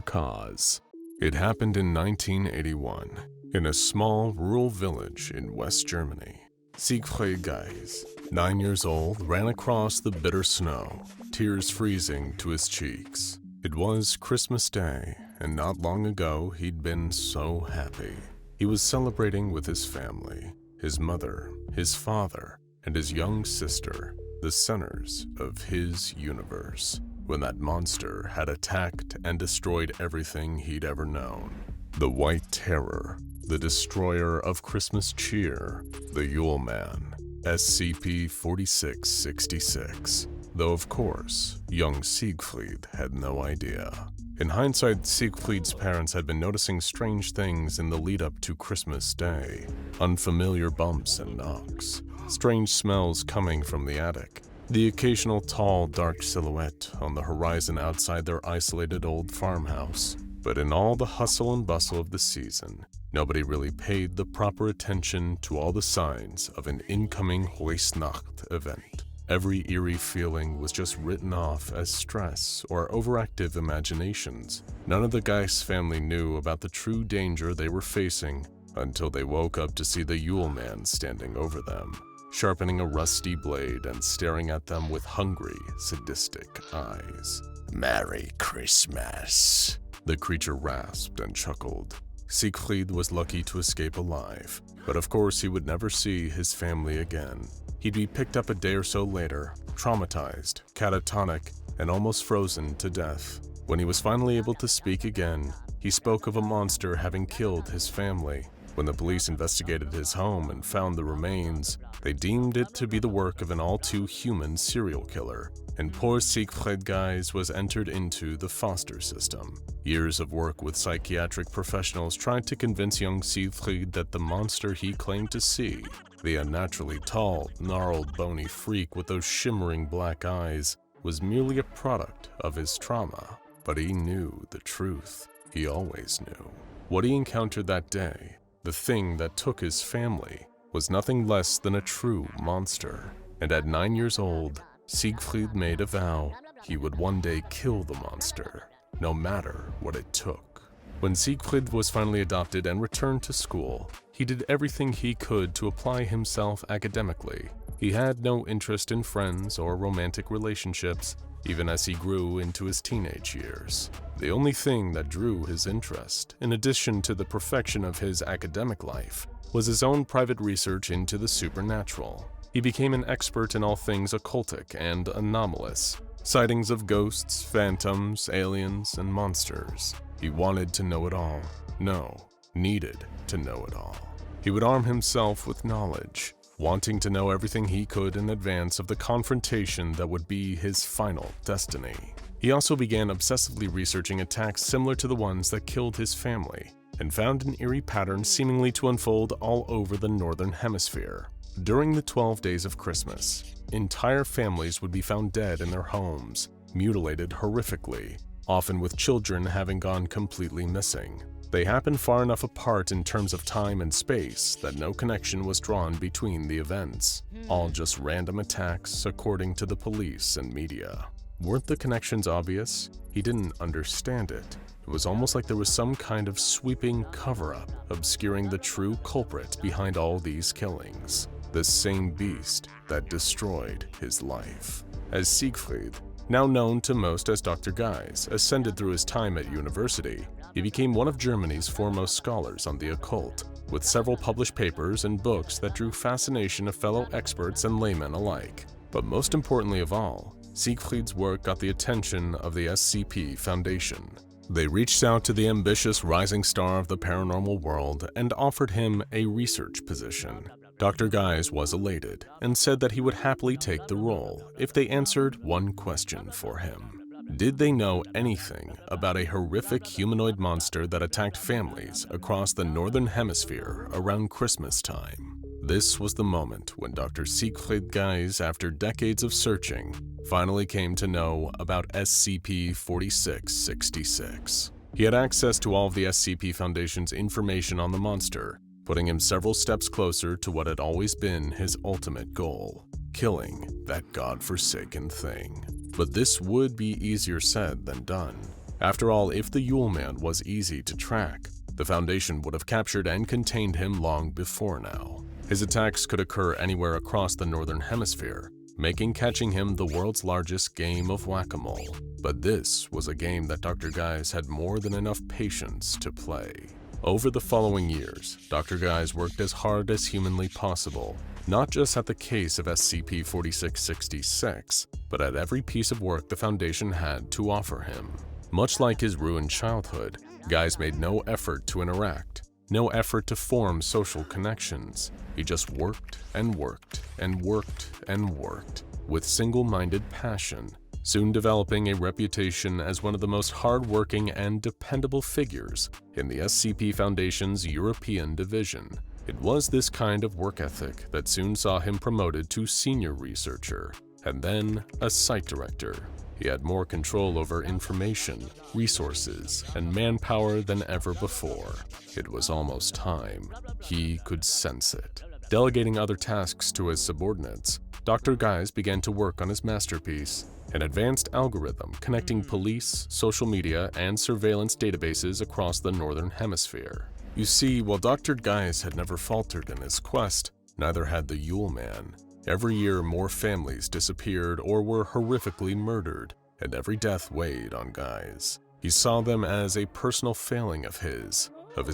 cause. It happened in 1981, in a small rural village in West Germany. Siegfried Geis, 9 years old, ran across the bitter snow, tears freezing to his cheeks. It was Christmas Day, and not long ago he'd been so happy. He was celebrating with his family, his mother, his father, and his young sister, the centers of his universe, when that monster had attacked and destroyed everything he'd ever known. The White Terror, the destroyer of Christmas cheer, the Yule Man, SCP-4666. Though of course, young Siegfried had no idea. In hindsight, Siegfried's parents had been noticing strange things in the lead-up to Christmas Day. Unfamiliar bumps and knocks, strange smells coming from the attic, the occasional tall, dark silhouette on the horizon outside their isolated old farmhouse. But in all the hustle and bustle of the season, nobody really paid the proper attention to all the signs of an incoming Weihnacht event. Every eerie feeling was just written off as stress or overactive imaginations. None of the Geis family knew about the true danger they were facing until they woke up to see the Yule Man standing over them, sharpening a rusty blade and staring at them with hungry, sadistic eyes. "Merry Christmas," the creature rasped and chuckled. Siegfried was lucky to escape alive, but of course he would never see his family again. He'd be picked up a day or so later, traumatized, catatonic, and almost frozen to death. When he was finally able to speak again, he spoke of a monster having killed his family. When the police investigated his home and found the remains, they deemed it to be the work of an all-too-human serial killer, and poor Siegfried Geis was entered into the foster system. Years of work with psychiatric professionals tried to convince young Siegfried that the monster he claimed to see, the unnaturally tall, gnarled, bony freak with those shimmering black eyes, was merely a product of his trauma. But he knew the truth. He always knew. What he encountered that day, the thing that took his family, was nothing less than a true monster. And at 9 years old, Siegfried made a vow he would one day kill the monster, no matter what it took. When Siegfried was finally adopted and returned to school, he did everything he could to apply himself academically. He had no interest in friends or romantic relationships, even as he grew into his teenage years. The only thing that drew his interest, in addition to the perfection of his academic life, was his own private research into the supernatural. He became an expert in all things occultic and anomalous, sightings of ghosts, phantoms, aliens, and monsters. He wanted to know it all. No, needed to know it all. He would arm himself with knowledge, wanting to know everything he could in advance of the confrontation that would be his final destiny. He also began obsessively researching attacks similar to the ones that killed his family, and found an eerie pattern seemingly to unfold all over the Northern Hemisphere. During the 12 days of Christmas, entire families would be found dead in their homes, mutilated horrifically, often with children having gone completely missing. They happened far enough apart in terms of time and space that no connection was drawn between the events, all just random attacks according to the police and media. Weren't the connections obvious? He didn't understand it. It was almost like there was some kind of sweeping cover-up obscuring the true culprit behind all these killings. The same beast that destroyed his life. As Siegfried, now known to most as Dr. Geis, ascended through his time at university, he became one of Germany's foremost scholars on the occult, with several published papers and books that drew fascination of fellow experts and laymen alike. But most importantly of all, Siegfried's work got the attention of the SCP Foundation. They reached out to the ambitious rising star of the paranormal world and offered him a research position. Dr. Geis was elated and said that he would happily take the role if they answered one question for him. Did they know anything about a horrific humanoid monster that attacked families across the Northern Hemisphere around Christmas time? This was the moment when Dr. Siegfried Geis, after decades of searching, finally came to know about SCP-4666. He had access to all of the SCP Foundation's information on the monster, putting him several steps closer to what had always been his ultimate goal: killing that godforsaken thing. But this would be easier said than done. After all, if the Yule Man was easy to track, the Foundation would have captured and contained him long before now. His attacks could occur anywhere across the Northern Hemisphere, making catching him the world's largest game of whack-a-mole. But this was a game that Dr. Geis had more than enough patience to play. Over the following years, Dr. Geis worked as hard as humanly possible, not just at the case of SCP-4666, but at every piece of work the Foundation had to offer him. Much like his ruined childhood, Geis made no effort to interact, no effort to form social connections. He just worked and worked and worked and worked with single-minded passion, soon developing a reputation as one of the most hard-working and dependable figures in the SCP Foundation's European division. It was this kind of work ethic that soon saw him promoted to senior researcher, and then a site director. He had more control over information, resources, and manpower than ever before. It was almost time. He could sense it. Delegating other tasks to his subordinates, Dr. Geis began to work on his masterpiece, an advanced algorithm connecting police, social media, and surveillance databases across the Northern Hemisphere. You see, while Dr. Geis had never faltered in his quest, neither had the Yule Man. Every year, more families disappeared or were horrifically murdered, and every death weighed on Geis. He saw them as a personal failing of his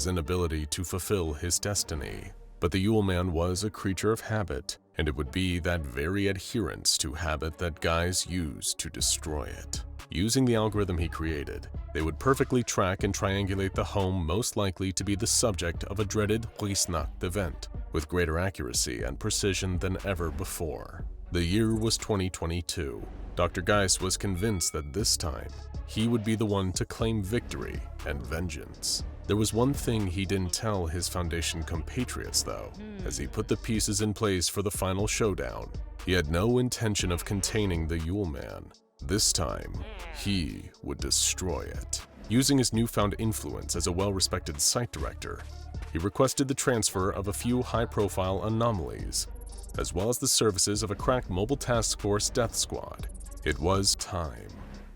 inability to fulfill his destiny. But the Yule Man was a creature of habit, and it would be that very adherence to habit that Geis used to destroy it. Using the algorithm he created, they would perfectly track and triangulate the home most likely to be the subject of a dreaded Rissnacht event, with greater accuracy and precision than ever before. The year was 2022. Dr. Geist was convinced that this time, he would be the one to claim victory and vengeance. There was one thing he didn't tell his Foundation compatriots, though. As he put the pieces in place for the final showdown, he had no intention of containing the Yule Man. This time, he would destroy it. Using his newfound influence as a well-respected site director, he requested the transfer of a few high-profile anomalies, as well as the services of a crack mobile task force death squad. It was time.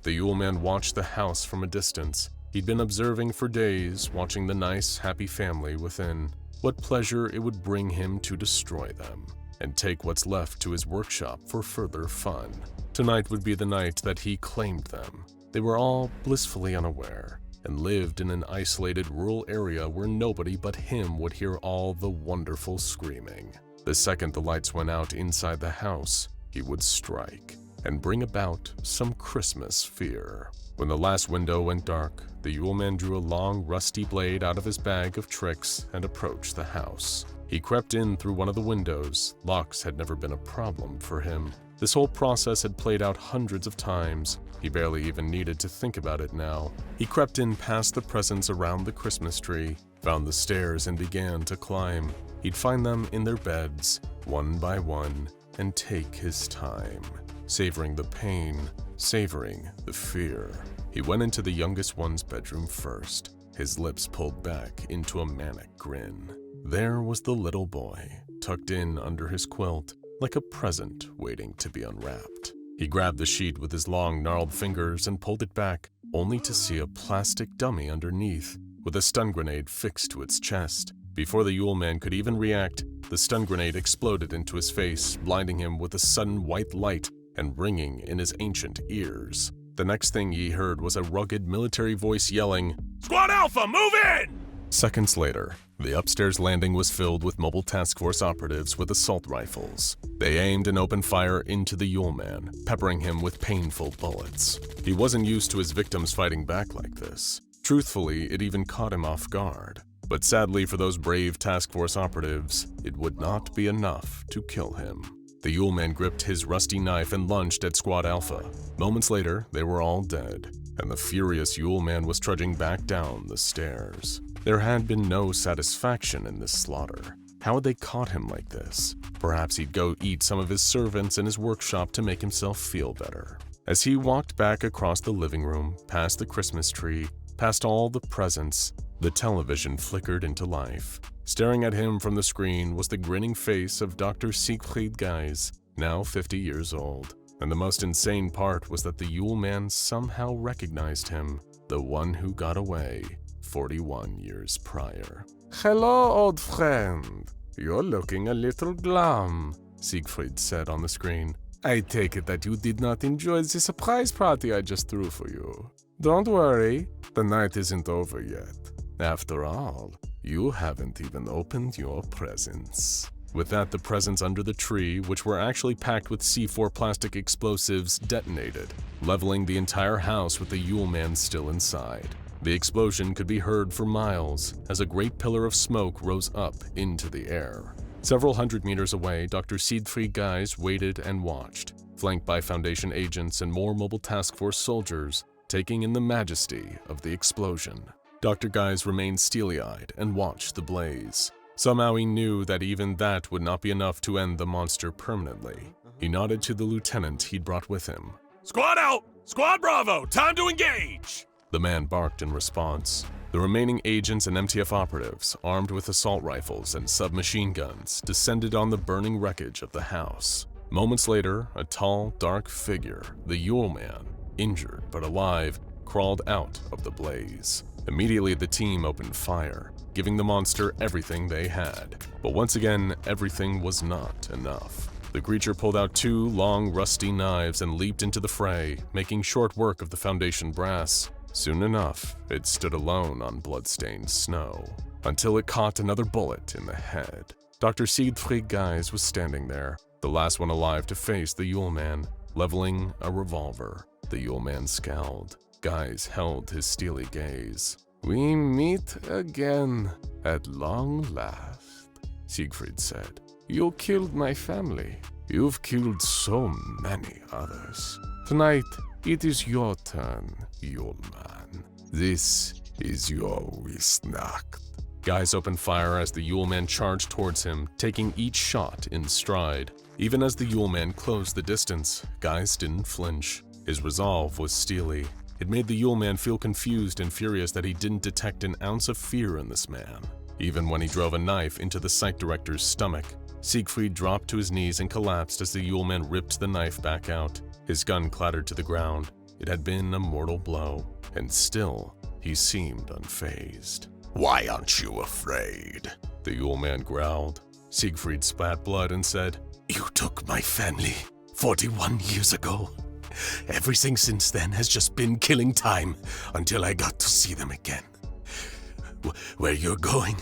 The Yule Man watched the house from a distance. He'd been observing for days, watching the nice, happy family within. What pleasure it would bring him to destroy them, and take what's left to his workshop for further fun. Tonight would be the night that he claimed them. They were all blissfully unaware, and lived in an isolated rural area where nobody but him would hear all the wonderful screaming. The second the lights went out inside the house, he would strike, and bring about some Christmas fear. When the last window went dark, the Yule Man drew a long, rusty blade out of his bag of tricks and approached the house. He crept in through one of the windows. Locks had never been a problem for him. This whole process had played out hundreds of times. He barely even needed to think about it now. He crept in past the presents around the Christmas tree, found the stairs and began to climb. He'd find them in their beds, one by one, and take his time, savoring the pain, savoring the fear. He went into the youngest one's bedroom first, his lips pulled back into a manic grin. There was the little boy, tucked in under his quilt, like a present waiting to be unwrapped. He grabbed the sheet with his long, gnarled fingers and pulled it back, only to see a plastic dummy underneath, with a stun grenade fixed to its chest. Before the Yule Man could even react, the stun grenade exploded into his face, blinding him with a sudden white light and ringing in his ancient ears. The next thing he heard was a rugged military voice yelling, "Squad Alpha, move in!" Seconds later, the upstairs landing was filled with mobile task force operatives with assault rifles. They aimed and opened fire into the Yule Man, peppering him with painful bullets. He wasn't used to his victims fighting back like this. Truthfully, it even caught him off guard. But sadly for those brave task force operatives, it would not be enough to kill him. The Yule Man gripped his rusty knife and lunged at Squad Alpha. Moments later, they were all dead, and the furious Yule Man was trudging back down the stairs. There had been no satisfaction in this slaughter. How had they caught him like this? Perhaps he'd go eat some of his servants in his workshop to make himself feel better. As he walked back across the living room, past the Christmas tree, past all the presents, the television flickered into life. Staring at him from the screen was the grinning face of Dr. Siegfried Geis, now 50 years old. And the most insane part was that the Yule Man somehow recognized him, the one who got away 41 years prior. "Hello, old friend. You're looking a little glum," Siegfried said on the screen. "I take it that you did not enjoy the surprise party I just threw for you. Don't worry, the night isn't over yet. After all, you haven't even opened your presents." With that, the presents under the tree, which were actually packed with C4 plastic explosives, detonated, leveling the entire house with the Yule Man still inside. The explosion could be heard for miles as a great pillar of smoke rose up into the air. Several hundred meters away, Dr. Siegfried Geis waited and watched, flanked by Foundation agents and more mobile task force soldiers, taking in the majesty of the explosion. Dr. Geis remained steely-eyed and watched the blaze. Somehow he knew that even that would not be enough to end the monster permanently. He nodded to the lieutenant he'd brought with him. "Squad out! Squad Bravo! Time to engage!" The man barked in response. The remaining agents and MTF operatives, armed with assault rifles and submachine guns, descended on the burning wreckage of the house. Moments later, a tall, dark figure, the Yule Man, injured but alive, crawled out of the blaze. Immediately, the team opened fire, giving the monster everything they had. But once again, everything was not enough. The creature pulled out two long, rusty knives and leaped into the fray, making short work of the Foundation brass. Soon enough, it stood alone on blood-stained snow, until it caught another bullet in the head. Dr. Siegfried Geis was standing there, the last one alive to face the Yule Man. leveling a revolver. The Yule Man scowled. Guys held his steely gaze. "We meet again, at long last," Siegfried said. "You killed my family. You've killed so many others. Tonight, it is your turn, Yule Man. This is your Wisnacht." Guys opened fire as the Yule Man charged towards him, taking each shot in stride. Even as the Yule Man closed the distance, Guys didn't flinch. His resolve was steely. It made the Yule Man feel confused and furious that he didn't detect an ounce of fear in this man. Even when he drove a knife into the site director's stomach, Siegfried dropped to his knees and collapsed as the Yule Man ripped the knife back out. His gun clattered to the ground. It had been a mortal blow, and still, he seemed unfazed. Why aren't you afraid? The Yule Man growled. Siegfried spat blood and said, You took my family 41 years ago. Everything since then has just been killing time until I got to see them again. Where you're going,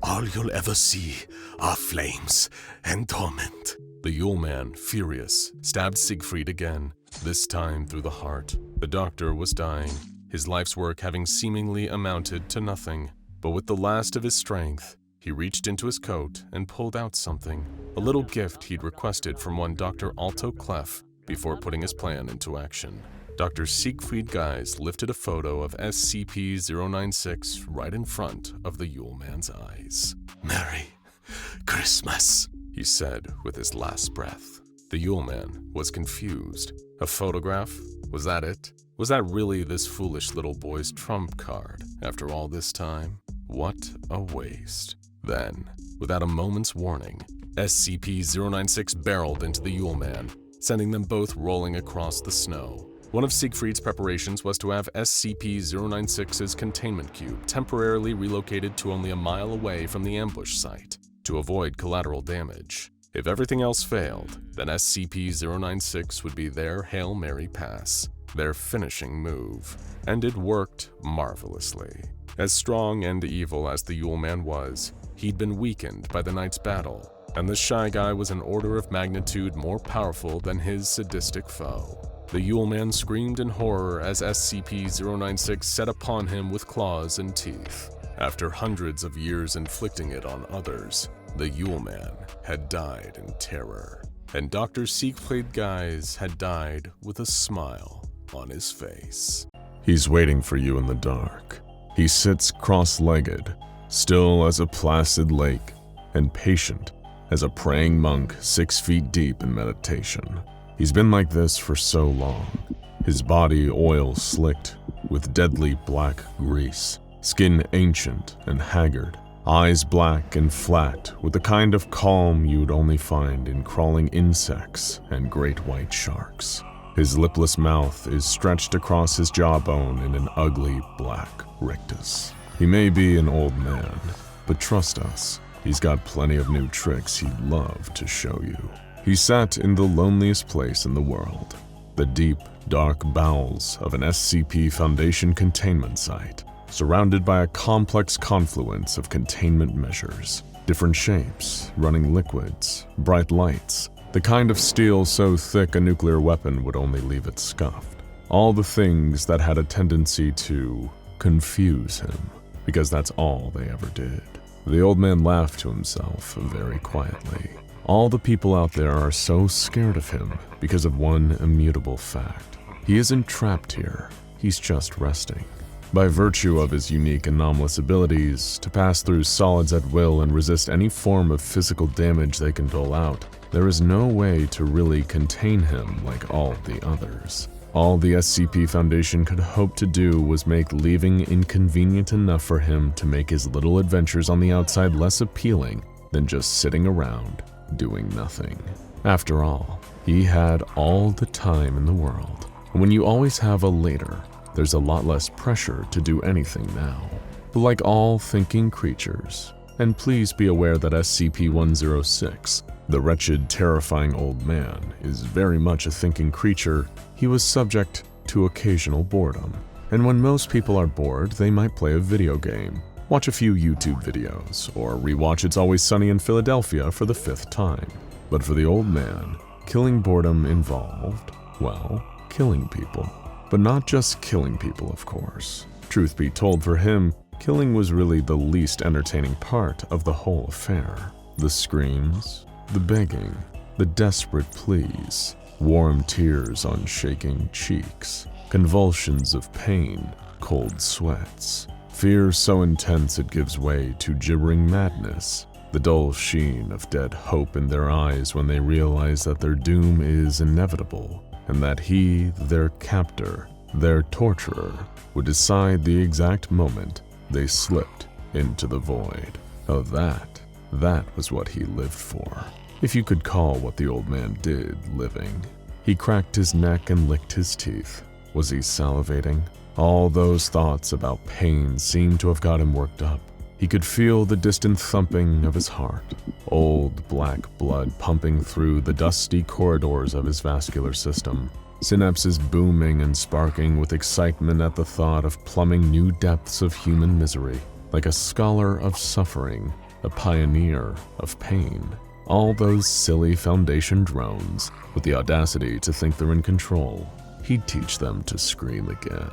all you'll ever see are flames and torment. The Yule Man, furious, stabbed Siegfried again, this time through the heart. The doctor was dying, his life's work having seemingly amounted to nothing. But with the last of his strength, he reached into his coat and pulled out something, a little gift he'd requested from one Dr. Alto Clef before putting his plan into action. Dr. Siegfried Guys lifted a photo of SCP-096 right in front of the Yule Man's eyes. Merry Christmas, he said with his last breath. The Yule Man was confused. A photograph? Was that it? Was that really this foolish little boy's trump card after all this time? What a waste. Then, without a moment's warning, SCP-096 barreled into the Yule Man, sending them both rolling across the snow. One of Siegfried's preparations was to have SCP-096's containment cube temporarily relocated to only a mile away from the ambush site, to avoid collateral damage. If everything else failed, then SCP-096 would be their Hail Mary pass, their finishing move. And it worked marvelously. As strong and evil as the Yule Man was, he'd been weakened by the night's battle, and the Shy Guy was an order of magnitude more powerful than his sadistic foe. The Yule Man screamed in horror as SCP-096 set upon him with claws and teeth. After hundreds of years inflicting it on others, the Yule Man had died in terror, and Dr. Siegfried Guys had died with a smile on his face. He's waiting for you in the dark. He sits cross-legged, still as a placid lake, and patient as a praying monk 6 feet deep in meditation. He's been like this for so long, his body oil slicked with deadly black grease, skin ancient and haggard, eyes black and flat with the kind of calm you'd only find in crawling insects and great white sharks. His lipless mouth is stretched across his jawbone in an ugly black rictus. He may be an old man, but trust us, he's got plenty of new tricks he'd love to show you. He sat in the loneliest place in the world, the deep, dark bowels of an SCP Foundation containment site, surrounded by a complex confluence of containment measures, different shapes, running liquids, bright lights, the kind of steel so thick a nuclear weapon would only leave it scuffed. All the things that had a tendency to confuse him, because that's all they ever did. The old man laughed to himself very quietly. All the people out there are so scared of him because of one immutable fact. He isn't trapped here, he's just resting. By virtue of his unique anomalous abilities to pass through solids at will and resist any form of physical damage they can dole out, there is no way to really contain him like all the others. All the SCP Foundation could hope to do was make leaving inconvenient enough for him to make his little adventures on the outside less appealing than just sitting around, doing nothing. After all, he had all the time in the world. And when you always have a later, there's a lot less pressure to do anything now. But like all thinking creatures, and please be aware that SCP-106, the wretched, terrifying old man, is very much a thinking creature, he was subject to occasional boredom. And when most people are bored, they might play a video game, watch a few YouTube videos, or rewatch It's Always Sunny in Philadelphia for the 5th time. But for the old man, killing boredom involved Well, killing people. But not just killing people, of course. Truth be told, for him, killing was really the least entertaining part of the whole affair. The screams, the begging, the desperate pleas, warm tears on shaking cheeks, convulsions of pain, cold sweats, fear so intense it gives way to gibbering madness, the dull sheen of dead hope in their eyes when they realize that their doom is inevitable, and that he, their captor, their torturer, would decide the exact moment they slipped into the void. Oh, that was what he lived for. If you could call what the old man did living. He cracked his neck and licked his teeth. Was he salivating? All those thoughts about pain seemed to have got him worked up. He could feel the distant thumping of his heart, old black blood pumping through the dusty corridors of his vascular system, synapses booming and sparking with excitement at the thought of plumbing new depths of human misery. Like a scholar of suffering, a pioneer of pain. All those silly Foundation drones with the audacity to think they're in control. He'd teach them to scream again.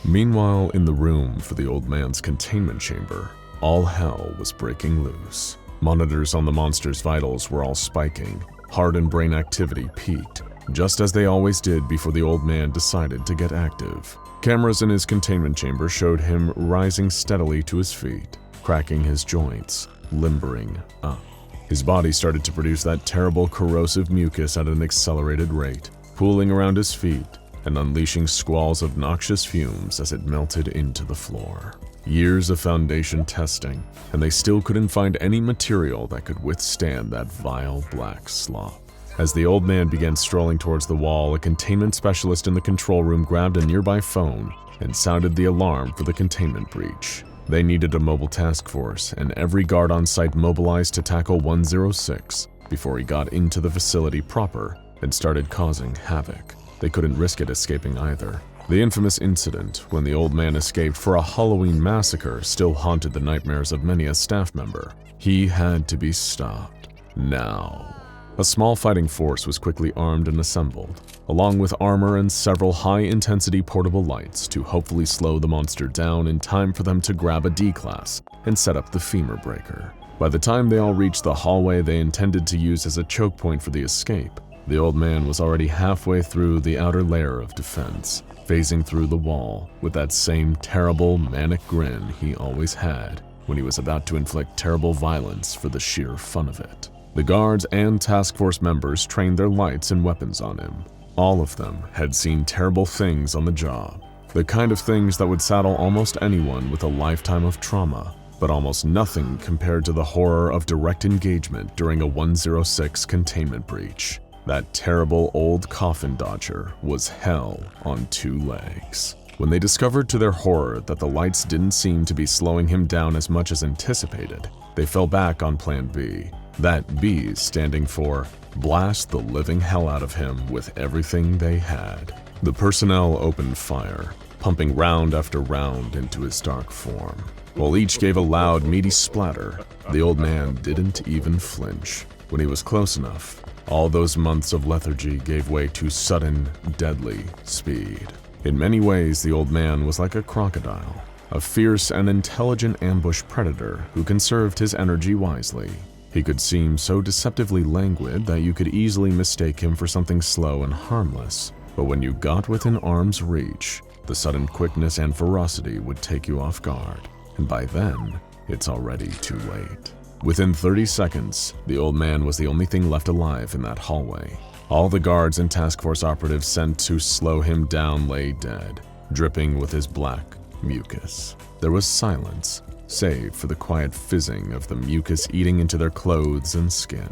Meanwhile, in the room for the old man's containment chamber, all hell was breaking loose. Monitors on the monster's vitals were all spiking. Heart and brain activity peaked, just as they always did before the old man decided to get active. Cameras in his containment chamber showed him rising steadily to his feet, cracking his joints, limbering up. His body started to produce that terrible corrosive mucus at an accelerated rate, pooling around his feet and unleashing squalls of noxious fumes as it melted into the floor. Years of Foundation testing, and they still couldn't find any material that could withstand that vile black slop. As the old man began strolling towards the wall, a containment specialist in the control room grabbed a nearby phone and sounded the alarm for the containment breach. They needed a mobile task force, and every guard on site mobilized to tackle 106 before he got into the facility proper and started causing havoc. They couldn't risk it escaping either. The infamous incident when the old man escaped for a Halloween massacre still haunted the nightmares of many a staff member. He had to be stopped. Now. A small fighting force was quickly armed and assembled, along with armor and several high-intensity portable lights to hopefully slow the monster down in time for them to grab a D-class and set up the femur breaker. By the time they all reached the hallway they intended to use as a choke point for the escape, the old man was already halfway through the outer layer of defense, phasing through the wall with that same terrible, manic grin he always had when he was about to inflict terrible violence for the sheer fun of it. The guards and task force members trained their lights and weapons on him. All of them had seen terrible things on the job, the kind of things that would saddle almost anyone with a lifetime of trauma, but almost nothing compared to the horror of direct engagement during a 106 containment breach. That terrible old coffin dodger was hell on two legs. When they discovered to their horror that the lights didn't seem to be slowing him down as much as anticipated, they fell back on Plan B. That B standing for blast the living hell out of him with everything they had. The personnel opened fire, pumping round after round into his dark form. While each gave a loud, meaty splatter, the old man didn't even flinch. When he was close enough, all those months of lethargy gave way to sudden, deadly speed. In many ways, the old man was like a crocodile, a fierce and intelligent ambush predator who conserved his energy wisely. He could seem so deceptively languid that you could easily mistake him for something slow and harmless, but when you got within arm's reach, the sudden quickness and ferocity would take you off guard, and by then, it's already too late. Within 30 seconds, the old man was the only thing left alive in that hallway. All the guards and task force operatives sent to slow him down lay dead, dripping with his black mucus. There was silence, save for the quiet fizzing of the mucus eating into their clothes and skin.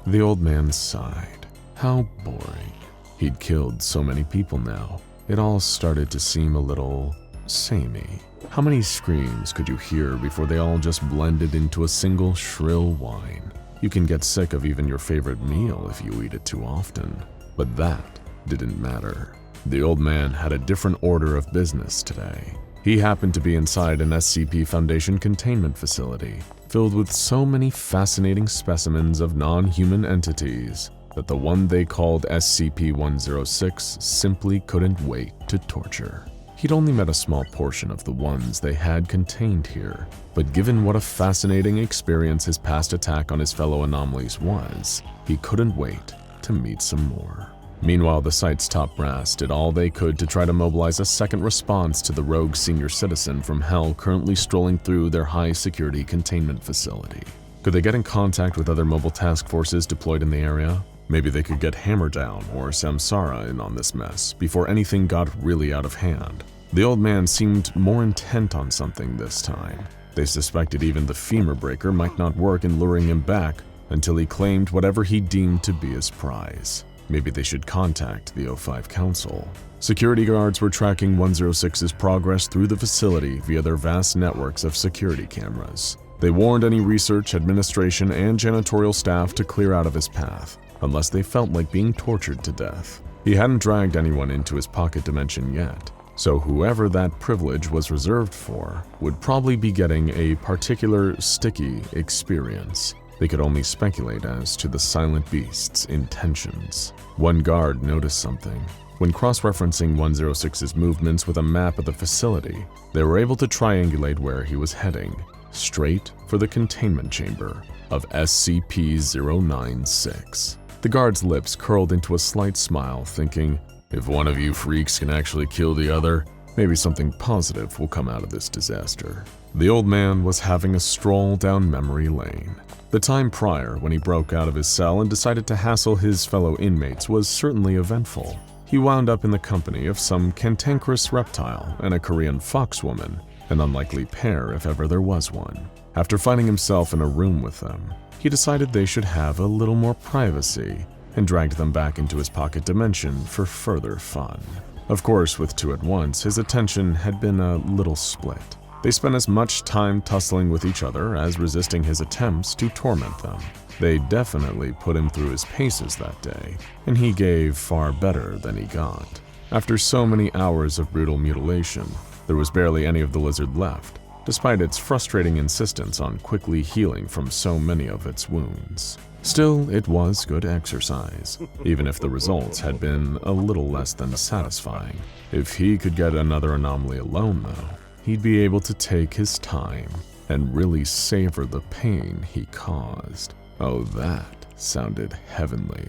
The old man sighed. How boring. He'd killed so many people now. It all started to seem a little samey. How many screams could you hear before they all just blended into a single shrill whine? You can get sick of even your favorite meal if you eat it too often. But that didn't matter. The old man had a different order of business today. He happened to be inside an SCP Foundation containment facility, filled with so many fascinating specimens of non-human entities that the one they called SCP-096 simply couldn't wait to torture. He'd only met a small portion of the ones they had contained here, but given what a fascinating experience his past attack on his fellow anomalies was, he couldn't wait to meet some more. Meanwhile, the site's top brass did all they could to try to mobilize a second response to the rogue senior citizen from Hell currently strolling through their high-security containment facility. Could they get in contact with other mobile task forces deployed in the area? Maybe they could get Hammerdown or Samsara in on this mess before anything got really out of hand. The old man seemed more intent on something this time. They suspected even the femur breaker might not work in luring him back until he claimed whatever he deemed to be his prize. Maybe they should contact the O5 Council. Security guards were tracking 106's progress through the facility via their vast networks of security cameras. They warned any research, administration, and janitorial staff to clear out of his path, unless they felt like being tortured to death. He hadn't dragged anyone into his pocket dimension yet, so whoever that privilege was reserved for would probably be getting a particular sticky experience. They could only speculate as to the silent beast's intentions. One guard noticed something. When cross-referencing 106's movements with a map of the facility, they were able to triangulate where he was heading, straight for the containment chamber of SCP-096. The guard's lips curled into a slight smile, thinking, if one of you freaks can actually kill the other, maybe something positive will come out of this disaster. The old man was having a stroll down memory lane. The time prior, when he broke out of his cell and decided to hassle his fellow inmates, was certainly eventful. He wound up in the company of some cantankerous reptile and a Korean foxwoman, an unlikely pair if ever there was one. After finding himself in a room with them, he decided they should have a little more privacy and dragged them back into his pocket dimension for further fun. Of course, with two at once, his attention had been a little split. They spent as much time tussling with each other as resisting his attempts to torment them. They definitely put him through his paces that day, and he gave far better than he got. After so many hours of brutal mutilation, there was barely any of the lizard left, despite its frustrating insistence on quickly healing from so many of its wounds. Still, it was good exercise, even if the results had been a little less than satisfying. If he could get another anomaly alone, though, he'd be able to take his time and really savor the pain he caused. Oh, that sounded heavenly.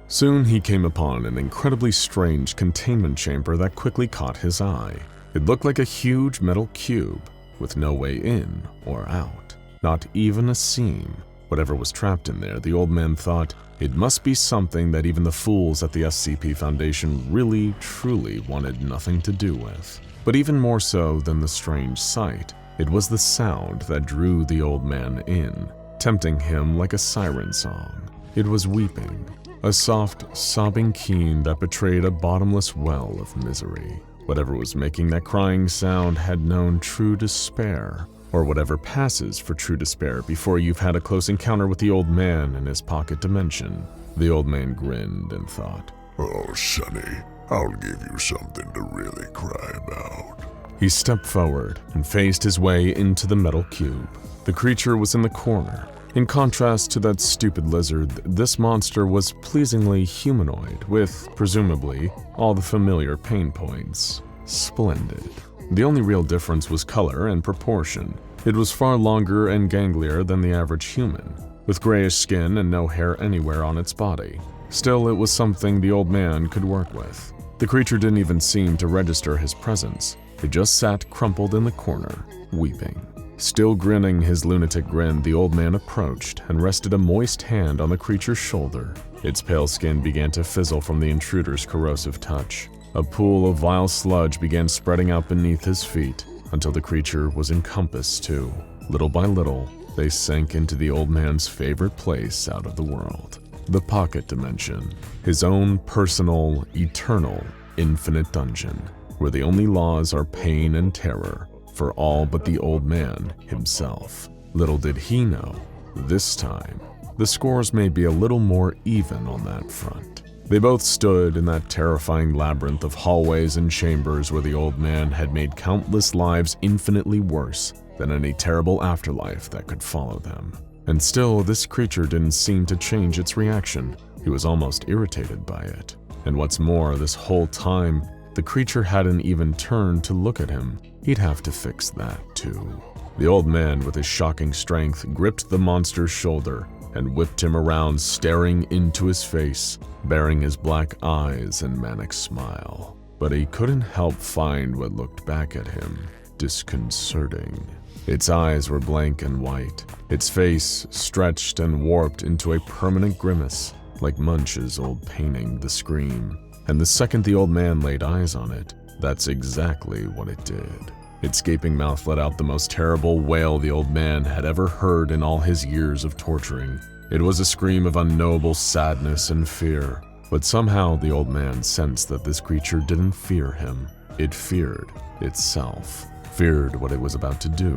Soon he came upon an incredibly strange containment chamber that quickly caught his eye. It looked like a huge metal cube with no way in or out, not even a seam. Whatever was trapped in there, the old man thought it must be something that even the fools at the SCP Foundation really, truly wanted nothing to do with. But even more so than the strange sight, it was the sound that drew the old man in, tempting him like a siren song. It was weeping, a soft, sobbing keen that betrayed a bottomless well of misery. Whatever was making that crying sound had known true despair, or whatever passes for true despair before you've had a close encounter with the old man in his pocket dimension. The old man grinned and thought, Oh, Sonny, I'll give you something to really cry about. He stepped forward and faced his way into the metal cube. The creature was in the corner. In contrast to that stupid lizard, this monster was pleasingly humanoid, with, presumably, all the familiar pain points. Splendid. The only real difference was color and proportion. It was far longer and ganglier than the average human, with grayish skin and no hair anywhere on its body. Still, it was something the old man could work with. The creature didn't even seem to register his presence. It just sat crumpled in the corner, weeping. Still grinning his lunatic grin, the old man approached and rested a moist hand on the creature's shoulder. Its pale skin began to fizzle from the intruder's corrosive touch. A pool of vile sludge began spreading out beneath his feet until the creature was encompassed too. Little by little, they sank into the old man's favorite place out of the world, the pocket dimension, his own personal, eternal, infinite dungeon, where the only laws are pain and terror for all but the old man himself. Little did he know, this time, the scores may be a little more even on that front. They both stood in that terrifying labyrinth of hallways and chambers where the old man had made countless lives infinitely worse than any terrible afterlife that could follow them. And still, this creature didn't seem to change its reaction. He was almost irritated by it. And what's more, this whole time, the creature hadn't even turned to look at him. He'd have to fix that too. The old man, with his shocking strength, gripped the monster's shoulder and whipped him around, staring into his face, bearing his black eyes and manic smile. But he couldn't help find what looked back at him disconcerting. Its eyes were blank and white, its face stretched and warped into a permanent grimace, like Munch's old painting, The Scream. And the second the old man laid eyes on it, that's exactly what it did. Its gaping mouth let out the most terrible wail the old man had ever heard in all his years of torturing. It was a scream of unknowable sadness and fear, but somehow the old man sensed that this creature didn't fear him. It feared itself, feared what it was about to do.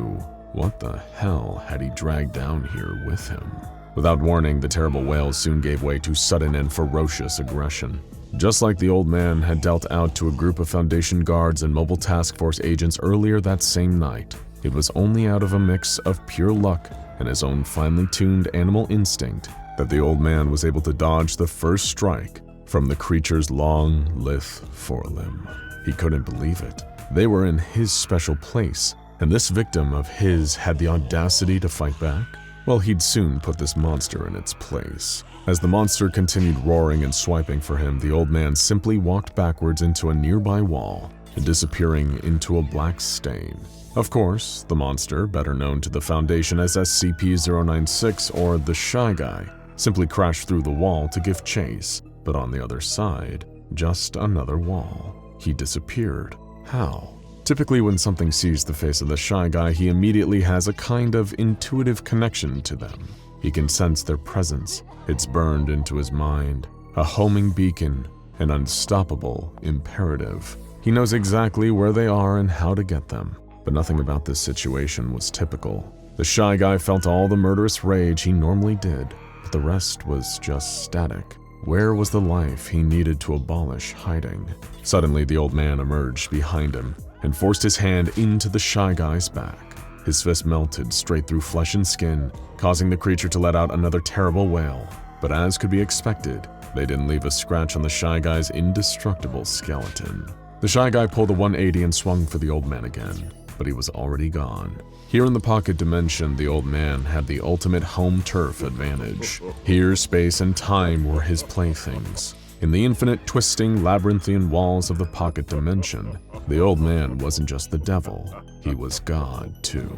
What the hell had he dragged down here with him? Without warning, the terrible wail soon gave way to sudden and ferocious aggression. Just like the old man had dealt out to a group of Foundation guards and mobile task force agents earlier that same night, it was only out of a mix of pure luck and his own finely tuned animal instinct that the old man was able to dodge the first strike from the creature's long, lithe forelimb. He couldn't believe it. They were in his special place, and this victim of his had the audacity to fight back? Well, he'd soon put this monster in its place. As the monster continued roaring and swiping for him, the old man simply walked backwards into a nearby wall, disappearing into a black stain. Of course, the monster, better known to the Foundation as SCP-096 or the Shy Guy, simply crashed through the wall to give chase, but on the other side, just another wall. He disappeared. How? Typically, when something sees the face of the Shy Guy, he immediately has a kind of intuitive connection to them. He can sense their presence. It's burned into his mind, a homing beacon, an unstoppable imperative. He knows exactly where they are and how to get them. But nothing about this situation was typical. The Shy Guy felt all the murderous rage he normally did, but the rest was just static. Where was the life he needed to abolish hiding? Suddenly, the old man emerged behind him and forced his hand into the Shy Guy's back. His fist melted straight through flesh and skin, causing the creature to let out another terrible wail. But as could be expected, they didn't leave a scratch on the Shy Guy's indestructible skeleton. The Shy Guy pulled a 180 and swung for the old man again, but he was already gone. Here in the pocket dimension, the old man had the ultimate home turf advantage. Here, space and time were his playthings. In the infinite twisting, labyrinthian walls of the pocket dimension, the old man wasn't just the devil, he was God too.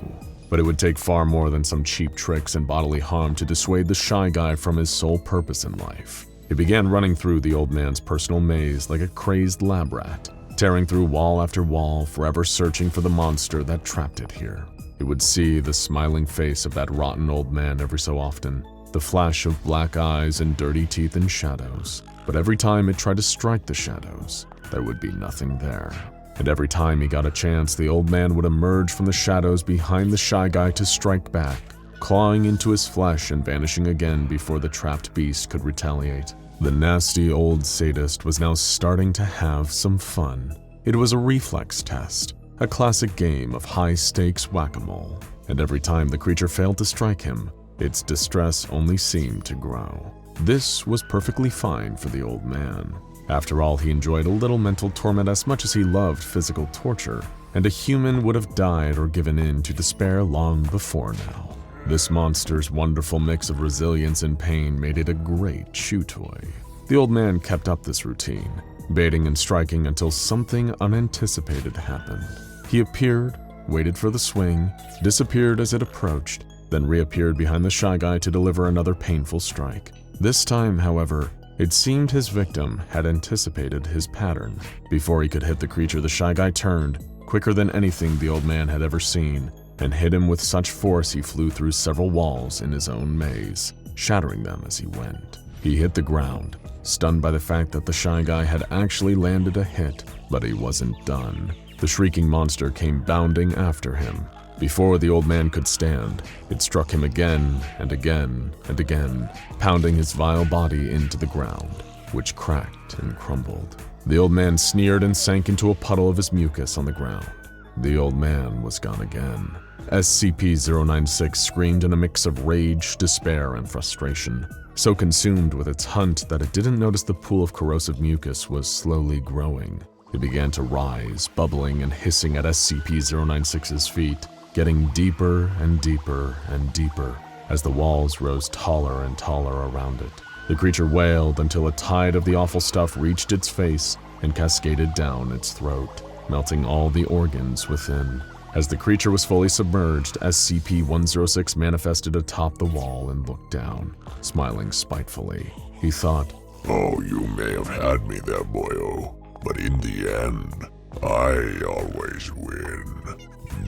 But it would take far more than some cheap tricks and bodily harm to dissuade the Shy Guy from his sole purpose in life. He began running through the old man's personal maze like a crazed lab rat, tearing through wall after wall, forever searching for the monster that trapped it here. He would see the smiling face of that rotten old man every so often, the flash of black eyes and dirty teeth in shadows. But every time it tried to strike the shadows, there would be nothing there. And every time he got a chance, the old man would emerge from the shadows behind the Shy Guy to strike back, clawing into his flesh and vanishing again before the trapped beast could retaliate. The nasty old sadist was now starting to have some fun. It was a reflex test, a classic game of high-stakes whack-a-mole, and every time the creature failed to strike him, its distress only seemed to grow. This was perfectly fine for the old man. After all, he enjoyed a little mental torment as much as he loved physical torture, and a human would have died or given in to despair long before now. This monster's wonderful mix of resilience and pain made it a great chew toy. The old man kept up this routine, baiting and striking until something unanticipated happened. He appeared, waited for the swing, disappeared as it approached, then reappeared behind the Shy Guy to deliver another painful strike. This time, however, it seemed his victim had anticipated his pattern. Before he could hit the creature, the Shy Guy turned, quicker than anything the old man had ever seen, and hit him with such force he flew through several walls in his own maze, shattering them as he went. He hit the ground, stunned by the fact that the Shy Guy had actually landed a hit, but he wasn't done. The shrieking monster came bounding after him. Before the old man could stand, it struck him again and again and again, pounding his vile body into the ground, which cracked and crumbled. The old man sneered and sank into a puddle of his mucus on the ground. The old man was gone again. SCP-096 screamed in a mix of rage, despair, and frustration. so consumed with its hunt that it didn't notice the pool of corrosive mucus was slowly growing. It began to rise, bubbling and hissing at SCP-096's feet, getting deeper and deeper and deeper as the walls rose taller and taller around it. The creature wailed until a tide of the awful stuff reached its face and cascaded down its throat, melting all the organs within. As the creature was fully submerged, SCP-106 manifested atop the wall and looked down, smiling spitefully. He thought, "Oh, you may have had me there, boyo, but in the end, I always win.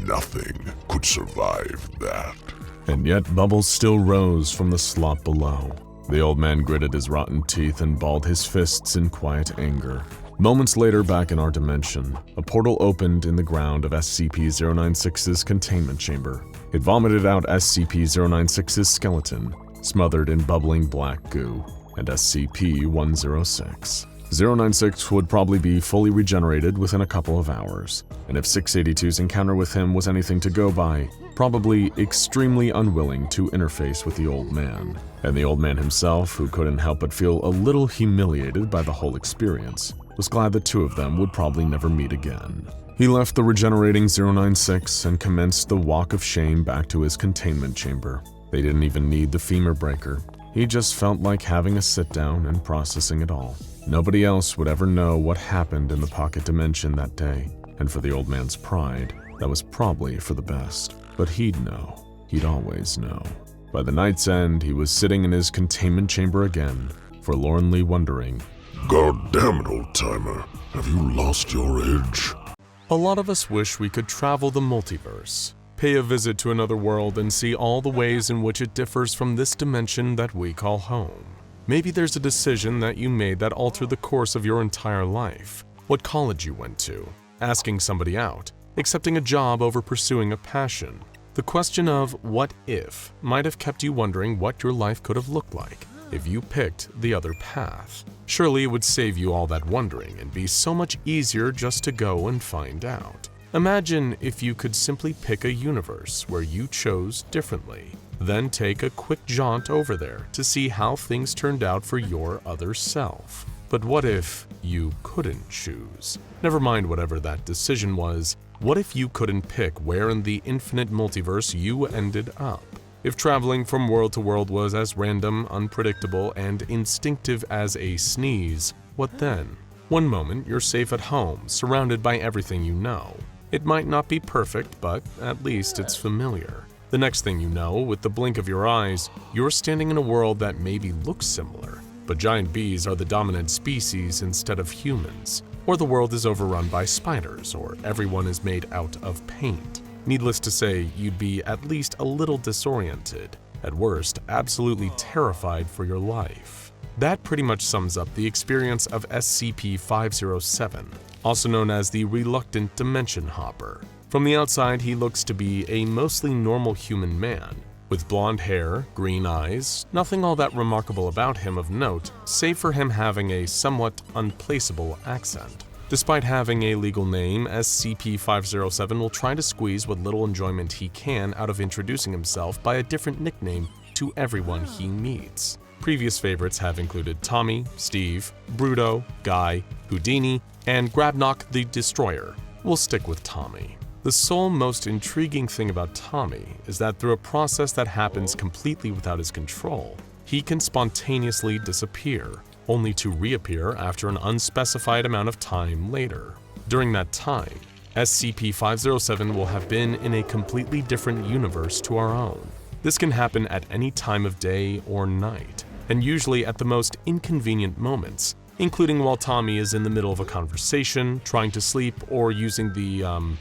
Nothing could survive that." and yet bubbles still rose from the slop below. The old man gritted his rotten teeth and balled his fists in quiet anger. Moments later, back in our dimension, a portal opened in the ground of SCP-096's containment chamber. It vomited out SCP-096's skeleton, smothered in bubbling black goo, and SCP-106. 096 would probably be fully regenerated within a couple of hours, and if 682's encounter with him was anything to go by, probably extremely unwilling to interface with the old man. And the old man himself, who couldn't help but feel a little humiliated by the whole experience, was glad the two of them would probably never meet again. He left the regenerating 096 and commenced the walk of shame back to his containment chamber. They didn't even need the femur breaker. He just felt like having a sit-down and processing it all. Nobody else would ever know what happened in the pocket dimension that day, and for the old man's pride, that was probably for the best. But he'd know. He'd always know. By the night's end, he was sitting in his containment chamber again, forlornly wondering, "God damn it, old-timer. Have you lost your edge?" a lot of us wish we could travel the multiverse, pay a visit to another world and see all the ways in which it differs from this dimension that we call home. Maybe there's a decision that you made that altered the course of your entire life. What college you went to, asking somebody out, accepting a job over pursuing a passion. The question of what if might have kept you wondering what your life could have looked like if you picked the other path. Surely it would save you all that wondering and be so much easier just to go and find out. Imagine if you could simply pick a universe where you chose differently, then take a quick jaunt over there to see how things turned out for your other self. But what if you couldn't choose? Never mind whatever that decision was, what if you couldn't pick where in the infinite multiverse you ended up? If traveling from world to world was as random, unpredictable, and instinctive as a sneeze, what then? One moment you're safe at home, surrounded by everything you know. It might not be perfect, but at least it's familiar. The next thing you know, with the blink of your eyes, you're standing in a world that maybe looks similar, but giant bees are the dominant species instead of humans, or the world is overrun by spiders, or everyone is made out of paint. Needless to say, you'd be at least a little disoriented, at worst, absolutely terrified for your life. That pretty much sums up the experience of SCP-507, also known as the Reluctant Dimension Hopper. From the outside, he looks to be a mostly normal human man, with blonde hair, green eyes, nothing all that remarkable about him of note, save for him having a somewhat unplaceable accent. Despite having a legal name, SCP-507 will try to squeeze what little enjoyment he can out of introducing himself by a different nickname to everyone he meets. Previous favorites have included Tommy, Steve, Bruto, Guy, Houdini, and Grabnock the Destroyer. We'll stick with Tommy. The sole most intriguing thing about Tommy is that through a process that happens completely without his control, he can spontaneously disappear, only to reappear after an unspecified amount of time later. During that time, SCP-507 will have been in a completely different universe to our own. This can happen at any time of day or night, and usually at the most inconvenient moments, including while Tommy is in the middle of a conversation, trying to sleep, or using the,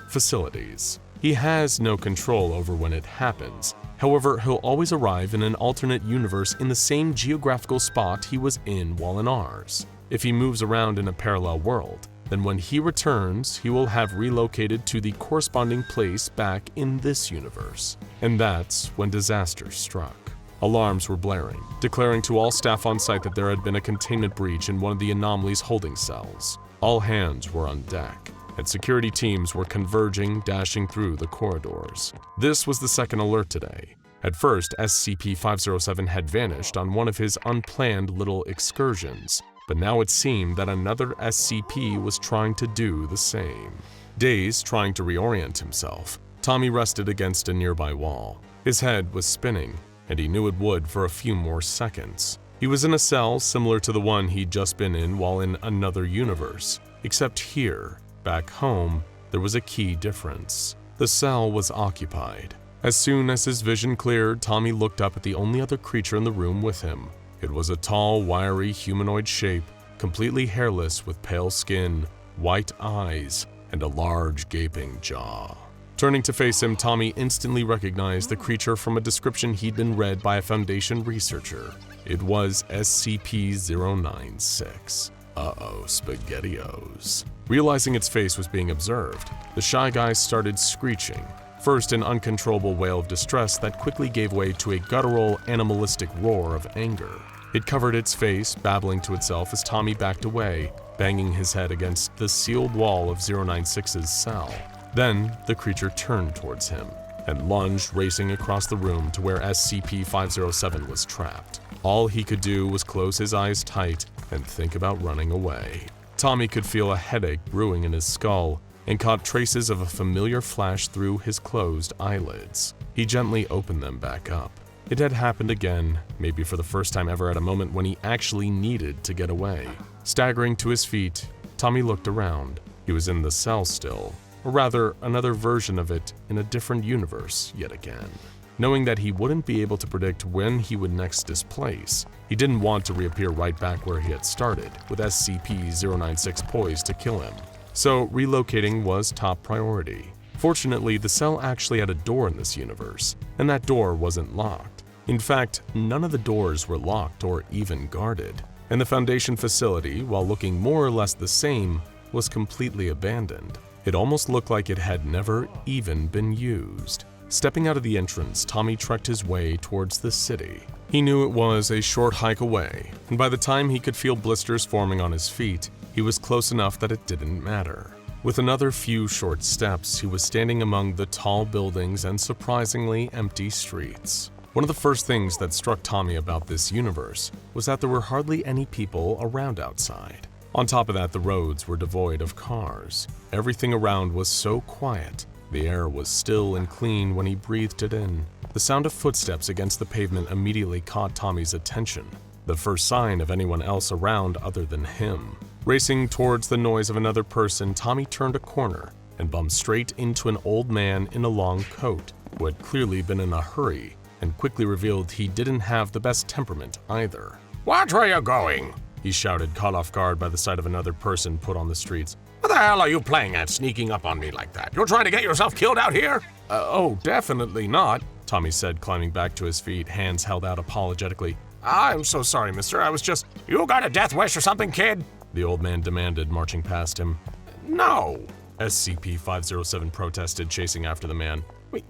facilities. He has no control over when it happens. However, he'll always arrive in an alternate universe in the same geographical spot he was in while in ours. If he moves around in a parallel world, then when he returns, he will have relocated to the corresponding place back in this universe. And that's when disaster struck. Alarms were blaring, declaring to all staff on site that there had been a containment breach in one of the anomaly's holding cells. All hands were on deck, and security teams were converging, dashing through the corridors. This was the second alert today. At first, SCP-507 had vanished on one of his unplanned little excursions, but now it seemed that another SCP was trying to do the same. Dazed, trying to reorient himself, Tommy rested against a nearby wall. His head was spinning, and he knew it would for a few more seconds. He was in a cell similar to the one he'd just been in while in another universe, except here, back home, there was a key difference. The cell was occupied. As soon as his vision cleared, Tommy looked up at the only other creature in the room with him. It was a tall, wiry humanoid shape, completely hairless with pale skin, white eyes, and a large, gaping jaw. Turning to face him, Tommy instantly recognized the creature from a description he'd been read by a Foundation researcher. It was SCP-096. Uh-oh, SpaghettiOs. Realizing its face was being observed, the Shy Guy started screeching. First, an uncontrollable wail of distress that quickly gave way to a guttural, animalistic roar of anger. It covered its face, babbling to itself as Tommy backed away, banging his head against the sealed wall of 096's cell. Then, the creature turned towards him and lunged, racing across the room to where SCP-507 was trapped. All he could do was close his eyes tight and think about running away. Tommy could feel a headache brewing in his skull and caught traces of a familiar flash through his closed eyelids. He gently opened them back up. It had happened again, maybe for the first time ever at a moment when he actually needed to get away. Staggering to his feet, Tommy looked around. He was in the cell still, or rather, another version of it in a different universe yet again. Knowing that he wouldn't be able to predict when he would next displace, he didn't want to reappear right back where he had started, with SCP-096 poised to kill him. So relocating was top priority. Fortunately, the cell actually had a door in this universe, and that door wasn't locked. In fact, none of the doors were locked or even guarded, and the Foundation facility, while looking more or less the same, was completely abandoned. It almost looked like it had never even been used. Stepping out of the entrance, Tommy trekked his way towards the city. He knew it was a short hike away, and by the time he could feel blisters forming on his feet, he was close enough that it didn't matter. With another few short steps, he was standing among the tall buildings and surprisingly empty streets. One of the first things that struck Tommy about this universe was that there were hardly any people around outside. On top of that, the roads were devoid of cars. Everything around was so quiet. The air was still and clean when he breathed it in. The sound of footsteps against the pavement immediately caught Tommy's attention, the first sign of anyone else around other than him. Racing towards the noise of another person, Tommy turned a corner and bumped straight into an old man in a long coat who had clearly been in a hurry and quickly revealed he didn't have the best temperament either. Watch where you're going! He shouted, caught off guard by the sight of another person put on the streets. What the hell are you playing at, sneaking up on me like that? You're trying to get yourself killed out here? Oh, definitely not, Tommy said, climbing back to his feet, hands held out apologetically. I'm so sorry, mister. I was just... You got a death wish or something, kid? The old man demanded, marching past him. No. SCP-507 protested, chasing after the man.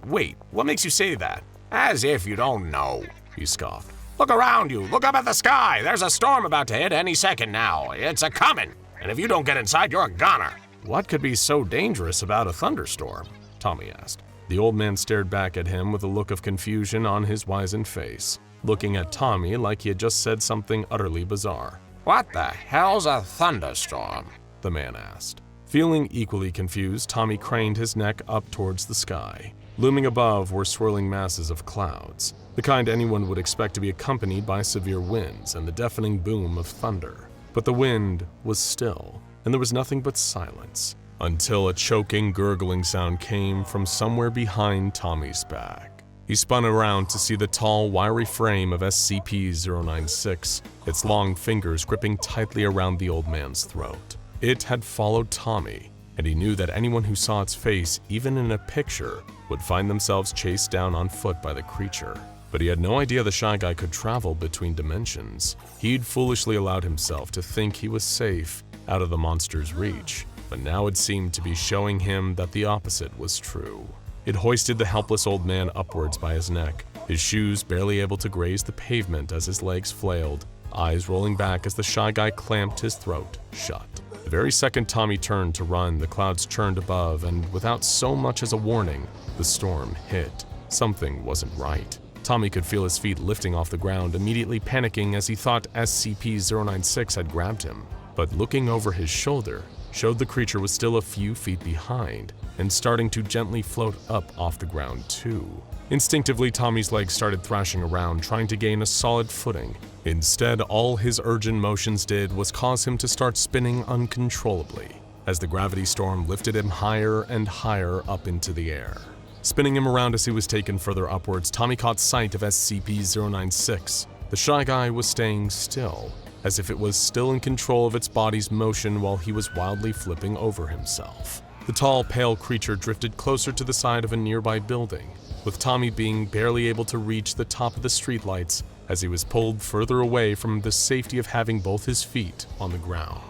Wait, what makes you say that? As if you don't know, he scoffed. Look around you. Look up at the sky. There's a storm about to hit any second now. It's a coming. And if you don't get inside, you're a goner. What could be so dangerous about a thunderstorm? Tommy asked. The old man stared back at him with a look of confusion on his wizened face, looking at Tommy like he had just said something utterly bizarre. What the hell's a thunderstorm? The man asked. Feeling equally confused, Tommy craned his neck up towards the sky. Looming above were swirling masses of clouds, the kind anyone would expect to be accompanied by severe winds and the deafening boom of thunder. But the wind was still, and there was nothing but silence, until a choking, gurgling sound came from somewhere behind Tommy's back. He spun around to see the tall, wiry frame of SCP-096, its long fingers gripping tightly around the old man's throat. It had followed Tommy, and he knew that anyone who saw its face, even in a picture, would find themselves chased down on foot by the creature. But he had no idea the Shy Guy could travel between dimensions. He'd foolishly allowed himself to think he was safe, out of the monster's reach, but now it seemed to be showing him that the opposite was true. It hoisted the helpless old man upwards by his neck, his shoes barely able to graze the pavement as his legs flailed, eyes rolling back as the Shy Guy clamped his throat shut. The very second Tommy turned to run, the clouds churned above, and without so much as a warning, the storm hit. Something wasn't right. Tommy could feel his feet lifting off the ground, immediately panicking as he thought SCP-096 had grabbed him. But looking over his shoulder showed the creature was still a few feet behind and starting to gently float up off the ground too. Instinctively, Tommy's legs started thrashing around, trying to gain a solid footing. Instead, all his urgent motions did was cause him to start spinning uncontrollably, as the gravity storm lifted him higher and higher up into the air. Spinning him around as he was taken further upwards, Tommy caught sight of SCP-096. The Shy Guy was staying still, as if it was still in control of its body's motion while he was wildly flipping over himself. The tall, pale creature drifted closer to the side of a nearby building, with Tommy being barely able to reach the top of the streetlights as he was pulled further away from the safety of having both his feet on the ground.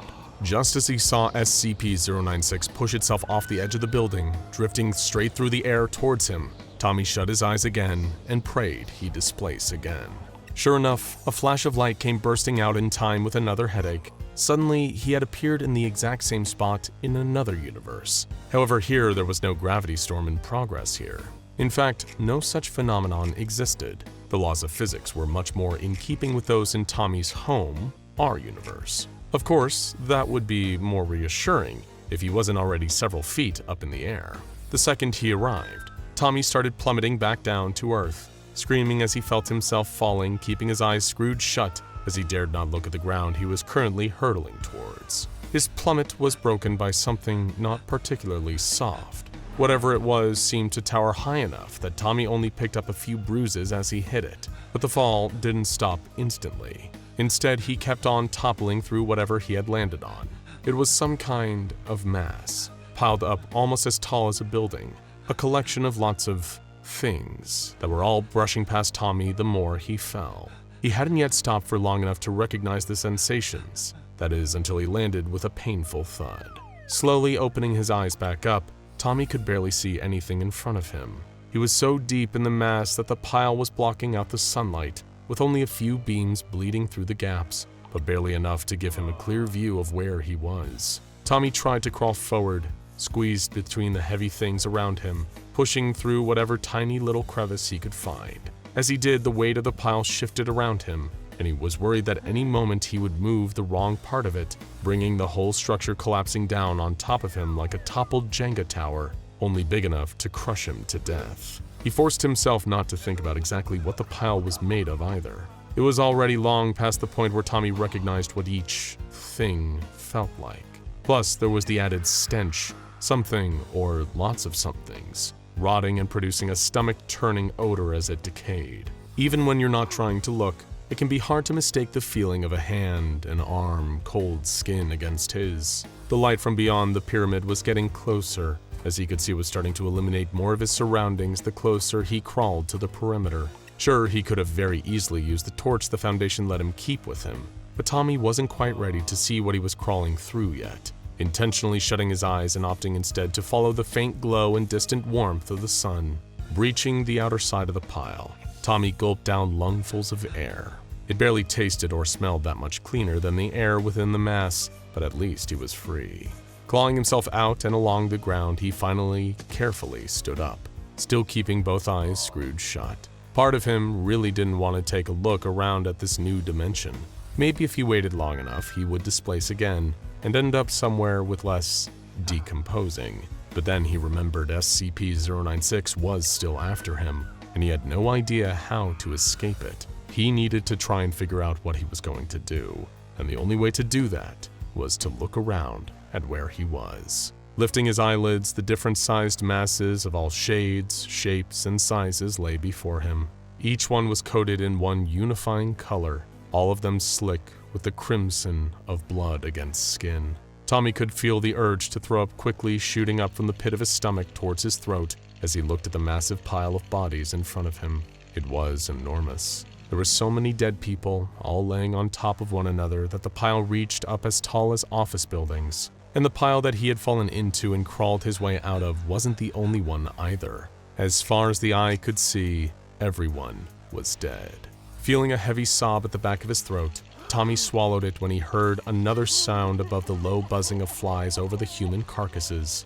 Just as he saw SCP-096 push itself off the edge of the building, drifting straight through the air towards him, Tommy shut his eyes again and prayed he'd displace again. Sure enough, a flash of light came bursting out in time with another headache. Suddenly, he had appeared in the exact same spot in another universe. However, here there was no gravity storm in progress here. In fact, no such phenomenon existed. The laws of physics were much more in keeping with those in Tommy's home, our universe. Of course, that would be more reassuring if he wasn't already several feet up in the air. The second he arrived, Tommy started plummeting back down to Earth, screaming as he felt himself falling, keeping his eyes screwed shut as he dared not look at the ground he was currently hurtling towards. His plummet was broken by something not particularly soft. Whatever it was seemed to tower high enough that Tommy only picked up a few bruises as he hit it, but the fall didn't stop instantly. Instead, he kept on toppling through whatever he had landed on. It was some kind of mass, piled up almost as tall as a building, a collection of lots of things that were all brushing past Tommy the more he fell. He hadn't yet stopped for long enough to recognize the sensations, that is, until he landed with a painful thud. Slowly opening his eyes back up, Tommy could barely see anything in front of him. He was so deep in the mass that the pile was blocking out the sunlight, with only a few beams bleeding through the gaps, but barely enough to give him a clear view of where he was. Tommy tried to crawl forward, squeezed between the heavy things around him, pushing through whatever tiny little crevice he could find. As he did, the weight of the pile shifted around him, and he was worried that any moment he would move the wrong part of it, bringing the whole structure collapsing down on top of him like a toppled Jenga tower, only big enough to crush him to death. He forced himself not to think about exactly what the pile was made of either. It was already long past the point where Tommy recognized what each thing felt like. Plus, there was the added stench, something or lots of somethings, rotting and producing a stomach-turning odor as it decayed. Even when you're not trying to look, it can be hard to mistake the feeling of a hand, an arm, cold skin against his. The light from beyond the pyramid was getting closer, as he could see was starting to eliminate more of his surroundings the closer he crawled to the perimeter. Sure, he could have very easily used the torch the Foundation let him keep with him, but Tommy wasn't quite ready to see what he was crawling through yet, intentionally shutting his eyes and opting instead to follow the faint glow and distant warmth of the sun. Breaching the outer side of the pile, Tommy gulped down lungfuls of air. It barely tasted or smelled that much cleaner than the air within the mass, but at least he was free. Clawing himself out and along the ground, he finally, carefully stood up, still keeping both eyes screwed shut. Part of him really didn't want to take a look around at this new dimension. Maybe if he waited long enough, he would displace again and end up somewhere with less decomposing. But then he remembered SCP-096 was still after him, and he had no idea how to escape it. He needed to try and figure out what he was going to do, and the only way to do that was to look around at where he was. Lifting his eyelids, the different-sized masses of all shades, shapes, and sizes lay before him. Each one was coated in one unifying color, all of them slick with the crimson of blood against skin. Tommy could feel the urge to throw up quickly, shooting up from the pit of his stomach towards his throat as he looked at the massive pile of bodies in front of him. It was enormous. There were so many dead people, all laying on top of one another, that the pile reached up as tall as office buildings. And the pile that he had fallen into and crawled his way out of wasn't the only one either. As far as the eye could see, everyone was dead. Feeling a heavy sob at the back of his throat, Tommy swallowed it when he heard another sound above the low buzzing of flies over the human carcasses.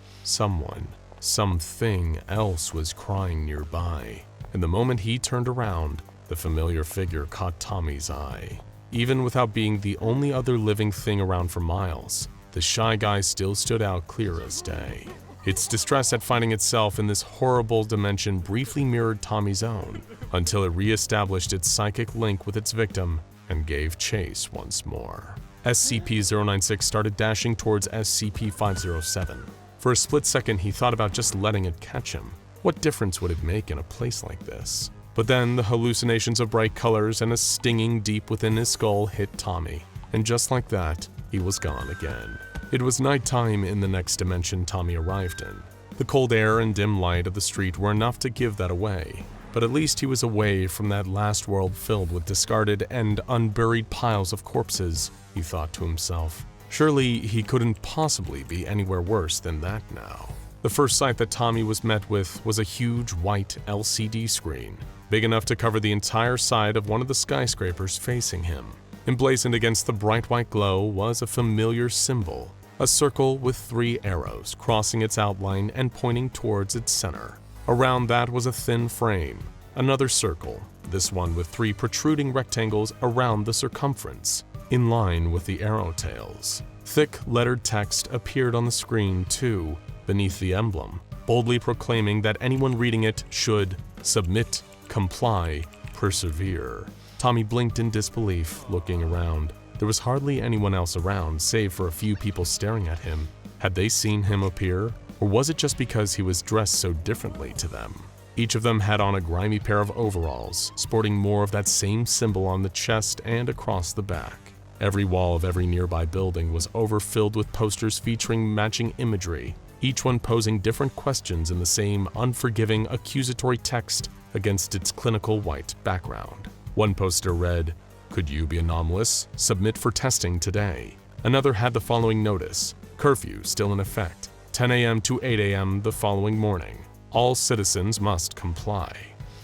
Something else was crying nearby. And the moment he turned around, the familiar figure caught Tommy's eye. Even without being the only other living thing around for miles, the Shy Guy still stood out clear as day. Its distress at finding itself in this horrible dimension briefly mirrored Tommy's own, until it re-established its psychic link with its victim and gave chase once more. SCP-096 started dashing towards SCP-507. For a split second, he thought about just letting it catch him. What difference would it make in a place like this? But then the hallucinations of bright colors and a stinging deep within his skull hit Tommy, and just like that, he was gone again. It was nighttime in the next dimension Tommy arrived in. The cold air and dim light of the street were enough to give that away, but at least he was away from that last world filled with discarded and unburied piles of corpses, he thought to himself. Surely he couldn't possibly be anywhere worse than that now. The first sight that Tommy was met with was a huge white LCD screen, big enough to cover the entire side of one of the skyscrapers facing him. Emblazoned against the bright white glow was a familiar symbol, a circle with 3 arrows crossing its outline and pointing towards its center. Around that was a thin frame, another circle, this one with 3 protruding rectangles around the circumference, in line with the arrow tails. Thick lettered text appeared on the screen too, beneath the emblem, boldly proclaiming that anyone reading it should submit, comply, persevere. Tommy blinked in disbelief, looking around. There was hardly anyone else around, save for a few people staring at him. Had they seen him appear, or was it just because he was dressed so differently to them? Each of them had on a grimy pair of overalls, sporting more of that same symbol on the chest and across the back. Every wall of every nearby building was overfilled with posters featuring matching imagery, each one posing different questions in the same unforgiving, accusatory text against its clinical white background. One poster read, "Could you be anomalous? Submit for testing today." Another had the following notice, "Curfew still in effect, 10 a.m. to 8 a.m. the following morning. All citizens must comply."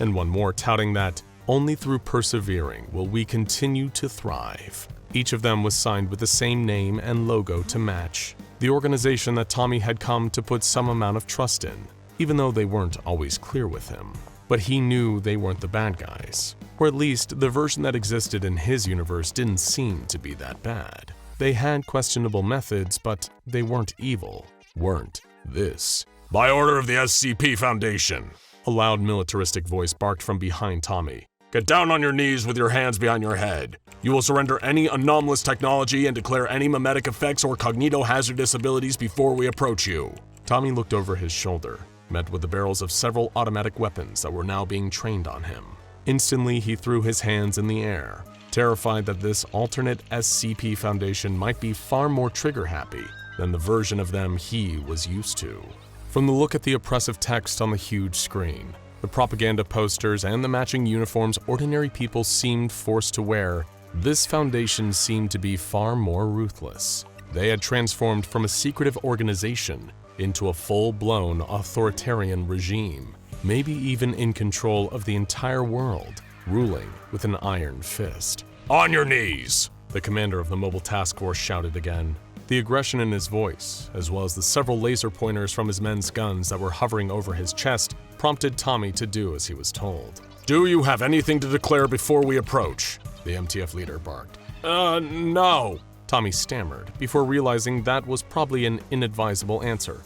And one more touting that, "Only through persevering will we continue to thrive." Each of them was signed with the same name and logo to match, the organization that Tommy had come to put some amount of trust in, even though they weren't always clear with him. But he knew they weren't the bad guys, or at least the version that existed in his universe didn't seem to be that bad. They had questionable methods, but they weren't evil, weren't this. By order of the SCP Foundation, A loud militaristic voice barked from behind Tommy. Get down on your knees with your hands behind your head. You will surrender any anomalous technology and declare any mimetic effects or cognito-hazardous abilities before we approach you. Tommy looked over his shoulder, met with the barrels of several automatic weapons that were now being trained on him. Instantly, he threw his hands in the air, terrified that this alternate SCP Foundation might be far more trigger-happy than the version of them he was used to. From the look at the oppressive text on the huge screen, the propaganda posters, and the matching uniforms ordinary people seemed forced to wear, this Foundation seemed to be far more ruthless. They had transformed from a secretive organization into a full-blown authoritarian regime, maybe even in control of the entire world, ruling with an iron fist. On your knees! The commander of the mobile task force shouted again. The aggression in his voice, as well as the several laser pointers from his men's guns that were hovering over his chest, prompted Tommy to do as he was told. Do you have anything to declare before we approach? The MTF leader barked. No. Tommy stammered, before realizing that was probably an inadvisable answer.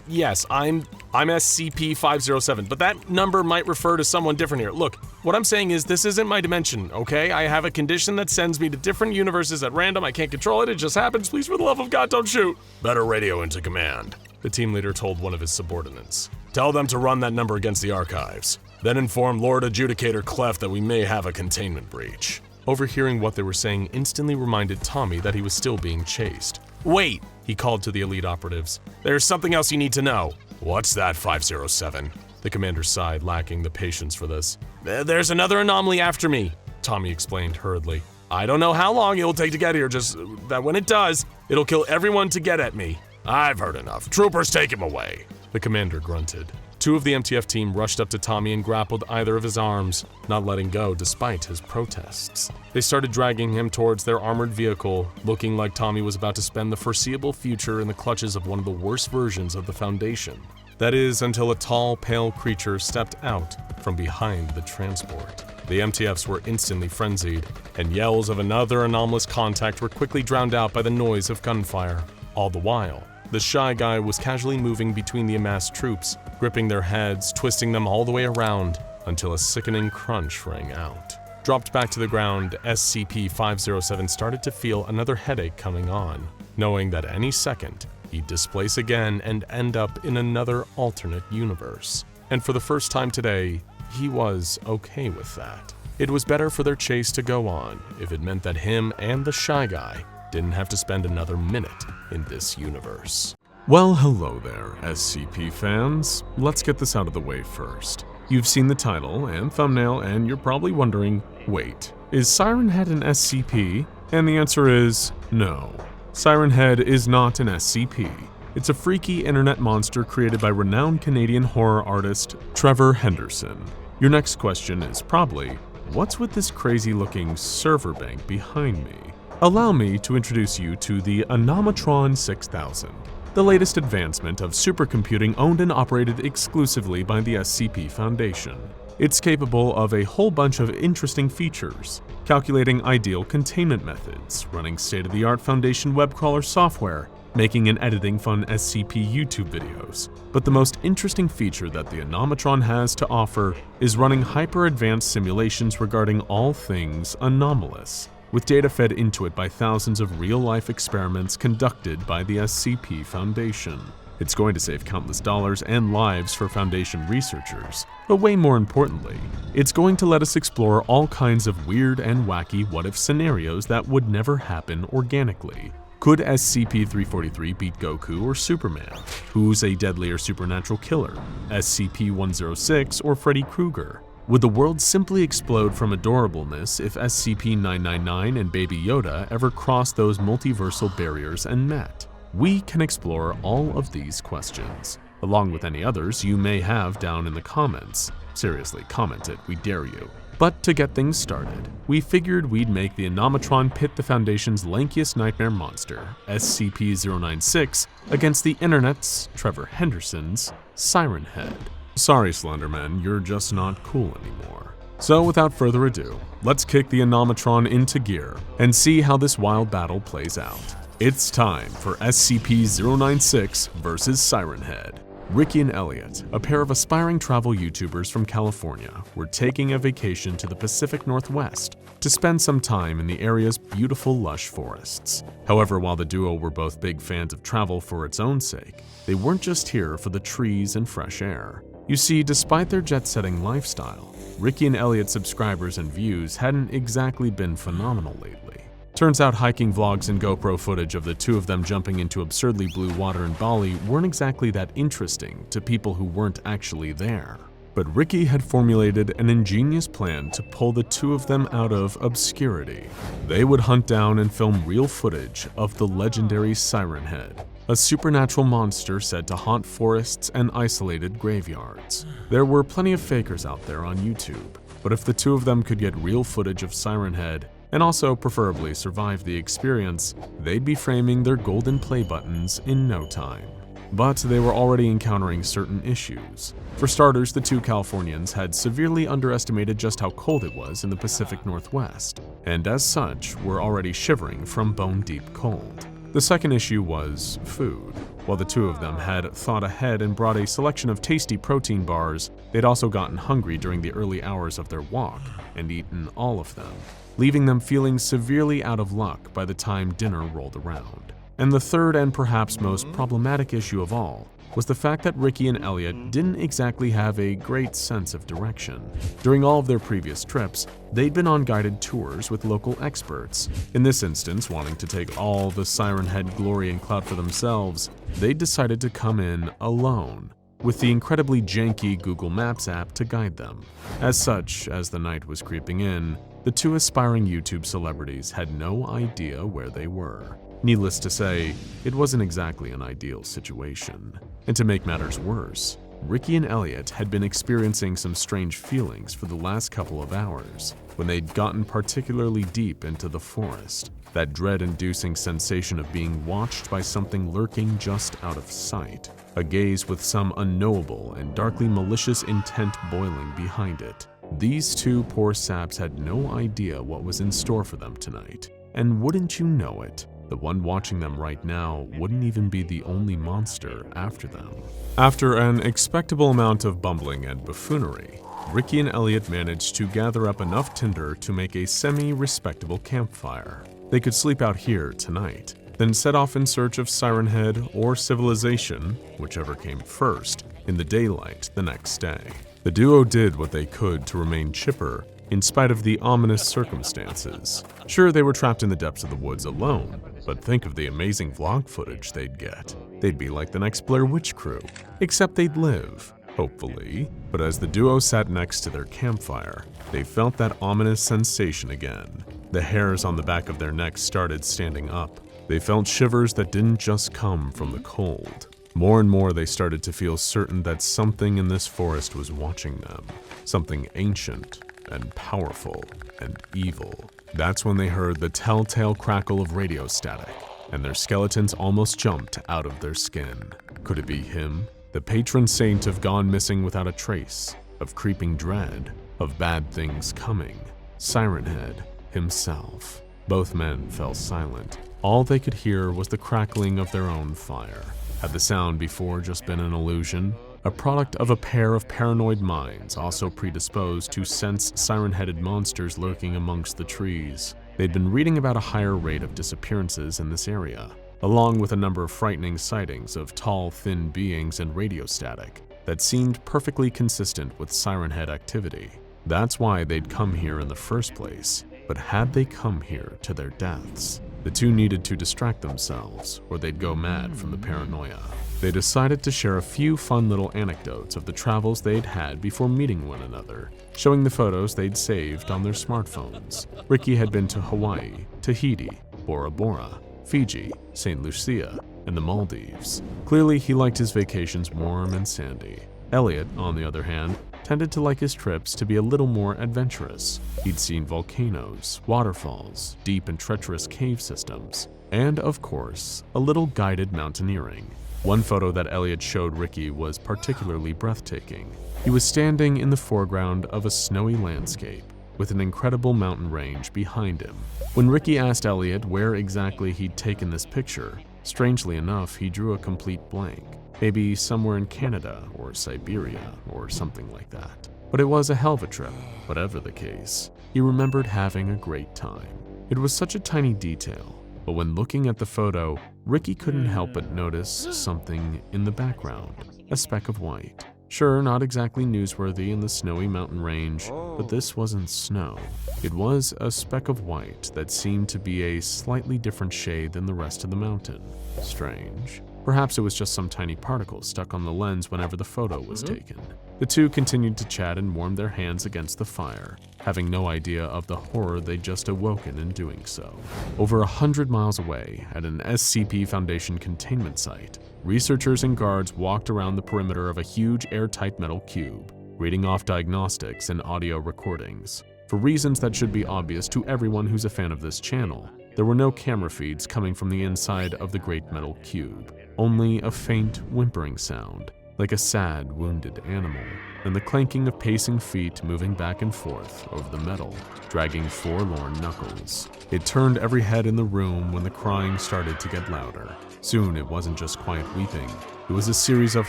Yes, I'm SCP-507, but that number might refer to someone different here. Look, what I'm saying is this isn't my dimension, okay? I have a condition that sends me to different universes at random. I can't control it. It just happens. Please, for the love of God, don't shoot. Better radio into command, the team leader told one of his subordinates. Tell them to run that number against the archives. Then inform Lord Adjudicator Clef that we may have a containment breach. Overhearing what they were saying instantly reminded Tommy that he was still being chased. Wait, he called to the elite operatives. There's something else you need to know. What's that, 507? The commander sighed, lacking the patience for this. There's another anomaly after me, Tommy explained hurriedly. I don't know how long it'll take to get here, just that when it does, it'll kill everyone to get at me. I've heard enough. Troopers, take him away. The commander grunted. Two of the MTF team rushed up to Tommy and grappled either of his arms, not letting go despite his protests. They started dragging him towards their armored vehicle, looking like Tommy was about to spend the foreseeable future in the clutches of one of the worst versions of the Foundation. That is, until a tall, pale creature stepped out from behind the transport. The MTFs were instantly frenzied, and yells of another anomalous contact were quickly drowned out by the noise of gunfire. All the while, the shy guy was casually moving between the amassed troops, gripping their heads, twisting them all the way around, until a sickening crunch rang out. Dropped back to the ground, SCP-097 started to feel another headache coming on, knowing that any second, he'd displace again and end up in another alternate universe. And for the first time today, he was okay with that. It was better for their chase to go on if it meant that him and the shy guy didn't have to spend another minute in this universe. Well, hello there, SCP fans. Let's get this out of the way first. You've seen the title and thumbnail, and you're probably wondering, wait, is Siren Head an SCP? And the answer is no. Siren Head is not an SCP. It's a freaky internet monster created by renowned Canadian horror artist Trevor Henderson. Your next question is probably, what's with this crazy-looking server bank behind me? Allow me to introduce you to the Anomatron 6000, the latest advancement of supercomputing owned and operated exclusively by the SCP Foundation. It's capable of a whole bunch of interesting features, calculating ideal containment methods, running state-of-the-art Foundation web crawler software, making and editing fun SCP YouTube videos. But the most interesting feature that the Anomatron has to offer is running hyper-advanced simulations regarding all things anomalous, with data fed into it by thousands of real-life experiments conducted by the SCP Foundation. It's going to save countless dollars and lives for Foundation researchers, but way more importantly, it's going to let us explore all kinds of weird and wacky what-if scenarios that would never happen organically. Could SCP-343 beat Goku or Superman? Who's a deadlier supernatural killer? SCP-106 or Freddy Krueger? Would the world simply explode from adorableness if SCP-999 and Baby Yoda ever crossed those multiversal barriers and met? We can explore all of these questions, along with any others you may have down in the comments. Seriously, comment it, we dare you. But to get things started, we figured we'd make the Anomatron pit the Foundation's lankiest nightmare monster, SCP-096, against the internet's, Trevor Henderson's, Siren Head. Sorry, Slenderman, you're just not cool anymore. So without further ado, let's kick the Anomatron into gear and see how this wild battle plays out. It's time for SCP-096 vs. Siren Head. Ricky and Elliot, a pair of aspiring travel YouTubers from California, were taking a vacation to the Pacific Northwest to spend some time in the area's beautiful lush forests. However, while the duo were both big fans of travel for its own sake, they weren't just here for the trees and fresh air. You see, despite their jet-setting lifestyle, Ricky and Elliot's subscribers and views hadn't exactly been phenomenal lately. Turns out hiking vlogs and GoPro footage of the two of them jumping into absurdly blue water in Bali weren't exactly that interesting to people who weren't actually there. But Ricky had formulated an ingenious plan to pull the two of them out of obscurity. They would hunt down and film real footage of the legendary Siren Head, a supernatural monster said to haunt forests and isolated graveyards. There were plenty of fakers out there on YouTube, but if the two of them could get real footage of Siren Head, and also preferably survive the experience, they'd be framing their golden play buttons in no time. But they were already encountering certain issues. For starters, the two Californians had severely underestimated just how cold it was in the Pacific Northwest, and as such, were already shivering from bone-deep cold. The second issue was food. While the two of them had thought ahead and brought a selection of tasty protein bars, they'd also gotten hungry during the early hours of their walk and eaten all of them, leaving them feeling severely out of luck by the time dinner rolled around. And the third and perhaps most problematic issue of all was the fact that Ricky and Elliot didn't exactly have a great sense of direction. During all of their previous trips, they'd been on guided tours with local experts. In this instance, wanting to take all the Siren Head glory and clout for themselves, they decided to come in alone, with the incredibly janky Google Maps app to guide them. As such, as the night was creeping in, the two aspiring YouTube celebrities had no idea where they were. Needless to say, it wasn't exactly an ideal situation. And to make matters worse, Ricky and Elliot had been experiencing some strange feelings for the last couple of hours when they'd gotten particularly deep into the forest. That dread-inducing sensation of being watched by something lurking just out of sight, a gaze with some unknowable and darkly malicious intent boiling behind it. These two poor saps had no idea what was in store for them tonight. And wouldn't you know it, the one watching them right now wouldn't even be the only monster after them. After an expectable amount of bumbling and buffoonery, Ricky and Elliot managed to gather up enough tinder to make a semi-respectable campfire. They could sleep out here tonight, then set off in search of Siren Head or civilization, whichever came first, in the daylight the next day. The duo did what they could to remain chipper in spite of the ominous circumstances. Sure, they were trapped in the depths of the woods alone, but think of the amazing vlog footage they'd get. They'd be like the next Blair Witch crew, except they'd live, hopefully. But as the duo sat next to their campfire, they felt that ominous sensation again. The hairs on the back of their necks started standing up. They felt shivers that didn't just come from the cold. More and more they started to feel certain that something in this forest was watching them. Something ancient and powerful and evil. That's when they heard the telltale crackle of radio static, and their skeletons almost jumped out of their skin. Could it be him? The patron saint of gone missing without a trace, of creeping dread, of bad things coming. Siren Head himself. Both men fell silent. All they could hear was the crackling of their own fire. Had the sound before just been an illusion? A product of a pair of paranoid minds also predisposed to sense siren-headed monsters lurking amongst the trees. They'd been reading about a higher rate of disappearances in this area, along with a number of frightening sightings of tall, thin beings and radio static that seemed perfectly consistent with Siren Head activity. That's why they'd come here in the first place. But had they come here to their deaths? The two needed to distract themselves, or they'd go mad from the paranoia. They decided to share a few fun little anecdotes of the travels they'd had before meeting one another, showing the photos they'd saved on their smartphones. Ricky had been to Hawaii, Tahiti, Bora Bora, Fiji, St. Lucia, and the Maldives. Clearly, he liked his vacations warm and sandy. Elliot, on the other hand, tended to like his trips to be a little more adventurous. He'd seen volcanoes, waterfalls, deep and treacherous cave systems, and, of course, a little guided mountaineering. One photo that Elliot showed Ricky was particularly breathtaking. He was standing in the foreground of a snowy landscape, with an incredible mountain range behind him. When Ricky asked Elliot where exactly he'd taken this picture, strangely enough, he drew a complete blank. Maybe somewhere in Canada or Siberia or something like that. But it was a hell of a trip, whatever the case. He remembered having a great time. It was such a tiny detail, but when looking at the photo, Ricky couldn't help but notice something in the background, a speck of white. Sure, not exactly newsworthy in the snowy mountain range, but this wasn't snow. It was a speck of white that seemed to be a slightly different shade than the rest of the mountain. Strange. Perhaps it was just some tiny particle stuck on the lens whenever the photo was taken. The two continued to chat and warmed their hands against the fire, having no idea of the horror they'd just awoken in doing so. Over 100 miles away, at an SCP Foundation containment site, researchers and guards walked around the perimeter of a huge airtight metal cube, reading off diagnostics and audio recordings. For reasons that should be obvious to everyone who's a fan of this channel, there were no camera feeds coming from the inside of the great metal cube. Only a faint whimpering sound, like a sad, wounded animal, and the clanking of pacing feet moving back and forth over the metal, dragging forlorn knuckles. It turned every head in the room when the crying started to get louder. Soon it wasn't just quiet weeping, it was a series of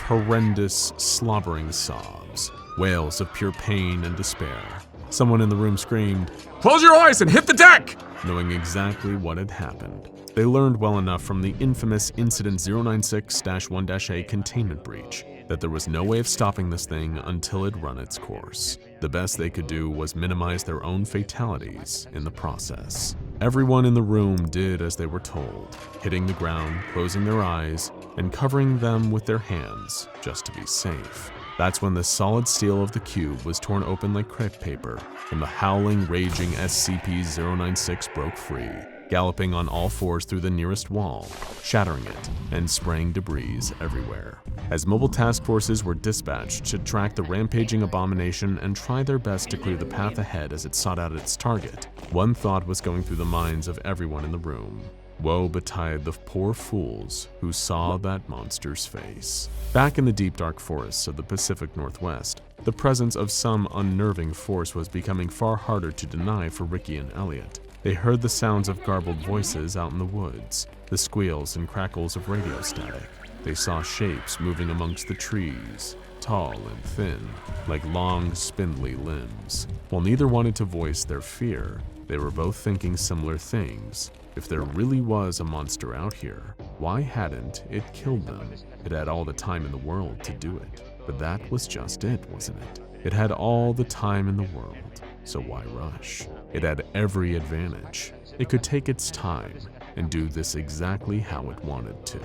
horrendous, slobbering sobs, wails of pure pain and despair. Someone in the room screamed, "Close your eyes and hit the deck!" Knowing exactly what had happened. They learned well enough from the infamous Incident 096-1-A containment breach that there was no way of stopping this thing until it run its course. The best they could do was minimize their own fatalities in the process. Everyone in the room did as they were told, hitting the ground, closing their eyes, and covering them with their hands just to be safe. That's when the solid steel of the cube was torn open like crepe paper, and the howling, raging SCP-096 broke free. galloping on all fours through the nearest wall, shattering it and spraying debris everywhere. As mobile task forces were dispatched to track the rampaging abomination and try their best to clear the path ahead as it sought out its target, one thought was going through the minds of everyone in the room. Woe betide the poor fools who saw that monster's face. Back in the deep dark forests of the Pacific Northwest, the presence of some unnerving force was becoming far harder to deny for Ricky and Elliot. They heard the sounds of garbled voices out in the woods, the squeals and crackles of radio static. They saw shapes moving amongst the trees, tall and thin, like long, spindly limbs. While neither wanted to voice their fear, they were both thinking similar things. If there really was a monster out here, why hadn't it killed them? It had all the time in the world to do it. But that was just it, wasn't it? It had all the time in the world, so why rush? It had every advantage. It could take its time and do this exactly how it wanted to.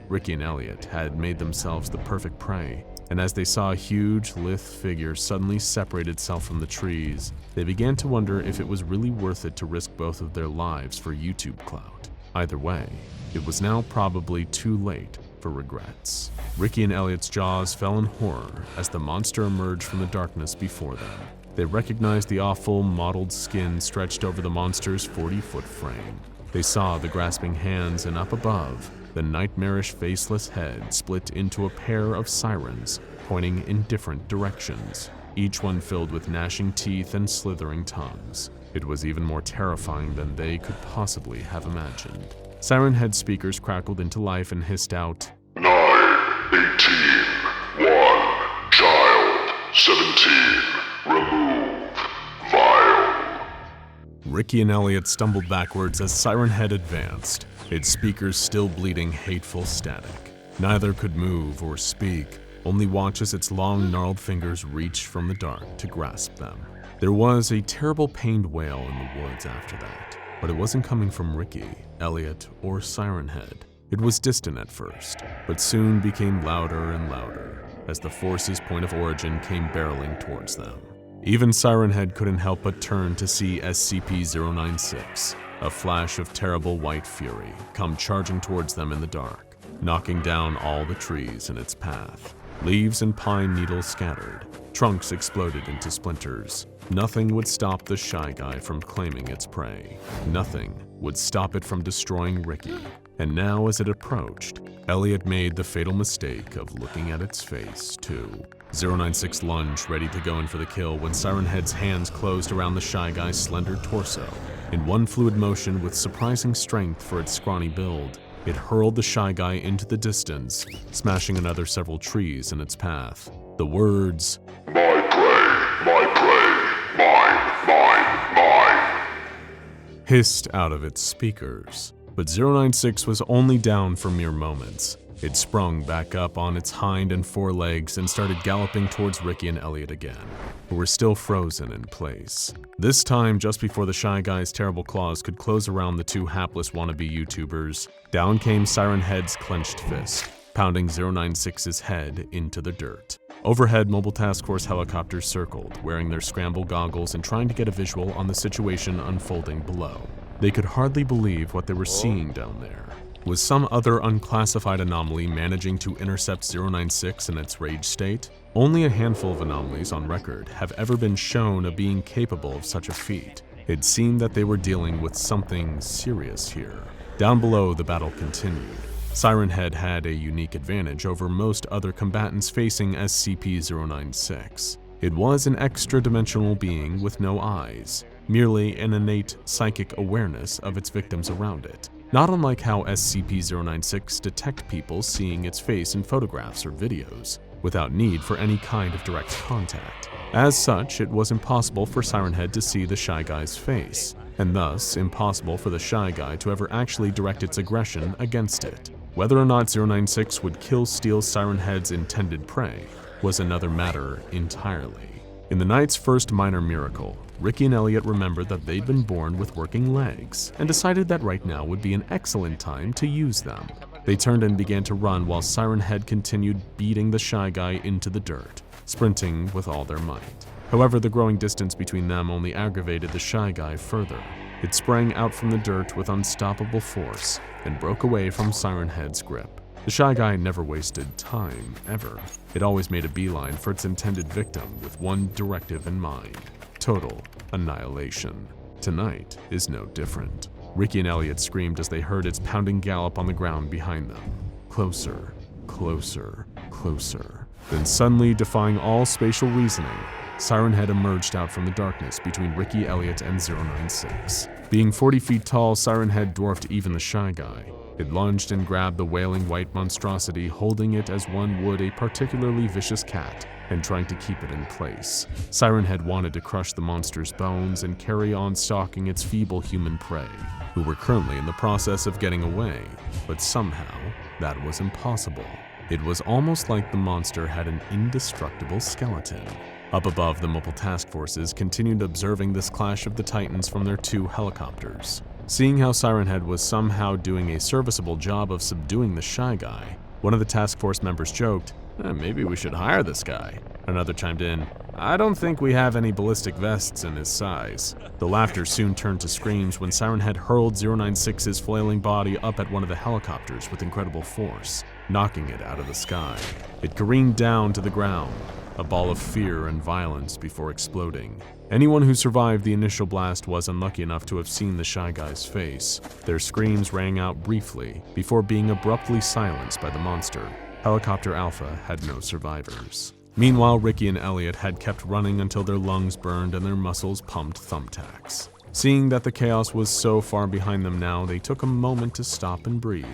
Ricky and Elliot had made themselves the perfect prey, and as they saw a huge, lithe figure suddenly separate itself from the trees, they began to wonder if it was really worth it to risk both of their lives for YouTube clout. Either way, it was now probably too late for regrets. Ricky and Elliot's jaws fell in horror as the monster emerged from the darkness before them. They recognized the awful, mottled skin stretched over the monster's 40-foot frame. They saw the grasping hands, and up above, the nightmarish faceless head split into a pair of sirens pointing in different directions, each one filled with gnashing teeth and slithering tongues. It was even more terrifying than they could possibly have imagined. Siren head speakers crackled into life and hissed out, 9, 18, 1, child, 17, remove, vile. Ricky and Elliot stumbled backwards as Siren Head advanced, its speakers still bleeding hateful static. Neither could move or speak, only watch as its long, gnarled fingers reached from the dark to grasp them. There was a terrible pained wail in the woods after that, but it wasn't coming from Ricky, Elliot, or Siren Head. It was distant at first, but soon became louder and louder as the force's point of origin came barreling towards them. Even Siren Head couldn't help but turn to see SCP-096, a flash of terrible white fury, come charging towards them in the dark, knocking down all the trees in its path. Leaves and pine needles scattered, trunks exploded into splinters. Nothing would stop the Shy Guy from claiming its prey. Nothing would stop it from destroying Ricky. And now, as it approached, Elliot made the fatal mistake of looking at its face, too. 096 lunged, ready to go in for the kill, when Siren Head's hands closed around the Shy Guy's slender torso. In one fluid motion with surprising strength for its scrawny build, it hurled the Shy Guy into the distance, smashing another several trees in its path. The words, My prey, mine, hissed out of its speakers. But 096 was only down for mere moments. It sprung back up on its hind and forelegs and started galloping towards Ricky and Elliot again, who were still frozen in place. This time, just before the Shy Guy's terrible claws could close around the two hapless wannabe YouTubers, down came Siren Head's clenched fist, pounding 096's head into the dirt. Overhead, mobile task force helicopters circled, wearing their scramble goggles and trying to get a visual on the situation unfolding below. They could hardly believe what they were seeing down there. Was some other unclassified anomaly managing to intercept 096 in its rage state? Only a handful of anomalies on record have ever been shown of being capable of such a feat. It seemed that they were dealing with something serious here. Down below, the battle continued. Siren Head had a unique advantage over most other combatants facing SCP-096. It was an extra-dimensional being with no eyes, merely an innate psychic awareness of its victims around it. Not unlike how SCP-096 detect people seeing its face in photographs or videos, without need for any kind of direct contact. As such, it was impossible for Siren Head to see the Shy Guy's face, and thus impossible for the Shy Guy to ever actually direct its aggression against it. Whether or not 096 would kill steal Siren Head's intended prey was another matter entirely. In the night's first minor miracle, Ricky and Elliot remembered that they'd been born with working legs and decided that right now would be an excellent time to use them. They turned and began to run while Siren Head continued beating the Shy Guy into the dirt, sprinting with all their might. However, the growing distance between them only aggravated the Shy Guy further. It sprang out from the dirt with unstoppable force and broke away from Siren Head's grip. The Shy Guy never wasted time, ever. It always made a beeline for its intended victim with one directive in mind: total annihilation. Tonight is no different. Ricky and Elliot screamed as they heard its pounding gallop on the ground behind them. Closer, closer, closer. Then suddenly, defying all spatial reasoning, Siren Head emerged out from the darkness between Ricky, Elliot, and 096. Being 40 feet tall, Siren Head dwarfed even the Shy Guy. It lunged and grabbed the wailing white monstrosity, holding it as one would a particularly vicious cat, and trying to keep it in place. Siren Head wanted to crush the monster's bones and carry on stalking its feeble human prey, who were currently in the process of getting away, but somehow that was impossible. It was almost like the monster had an indestructible skeleton. Up above, the mobile task forces continued observing this clash of the Titans from their 2 helicopters. Seeing how Siren Head was somehow doing a serviceable job of subduing the Shy Guy, one of the task force members joked, "Maybe we should hire this guy." Another chimed in, "I don't think we have any ballistic vests in his size." The laughter soon turned to screams when Siren Head hurled 096's flailing body up at one of the helicopters with incredible force, knocking it out of the sky. It careened down to the ground, a ball of fear and violence before exploding. Anyone who survived the initial blast was unlucky enough to have seen the Shy Guy's face. Their screams rang out briefly before being abruptly silenced by the monster. Helicopter Alpha had no survivors. Meanwhile, Ricky and Elliot had kept running until their lungs burned and their muscles pumped thumbtacks. Seeing that the chaos was so far behind them now, they took a moment to stop and breathe,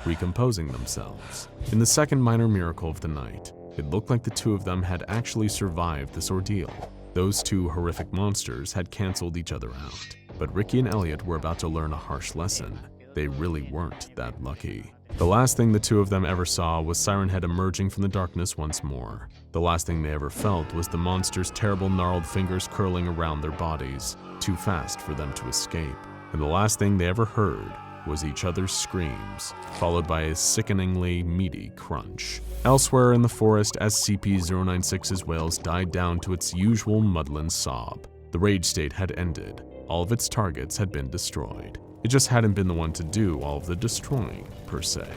recomposing themselves. In the second minor miracle of the night, it looked like the 2 of them had actually survived this ordeal. Those 2 horrific monsters had canceled each other out, but Ricky and Elliot were about to learn a harsh lesson. They really weren't that lucky. The last thing the 2 of them ever saw was Siren Head emerging from the darkness once more. The last thing they ever felt was the monster's terrible gnarled fingers curling around their bodies, too fast for them to escape. And the last thing they ever heard was each other's screams, followed by a sickeningly meaty crunch. Elsewhere in the forest, SCP-096's wails died down to its usual maudlin sob. The rage state had ended. All of its targets had been destroyed. It just hadn't been the one to do all of the destroying, per se.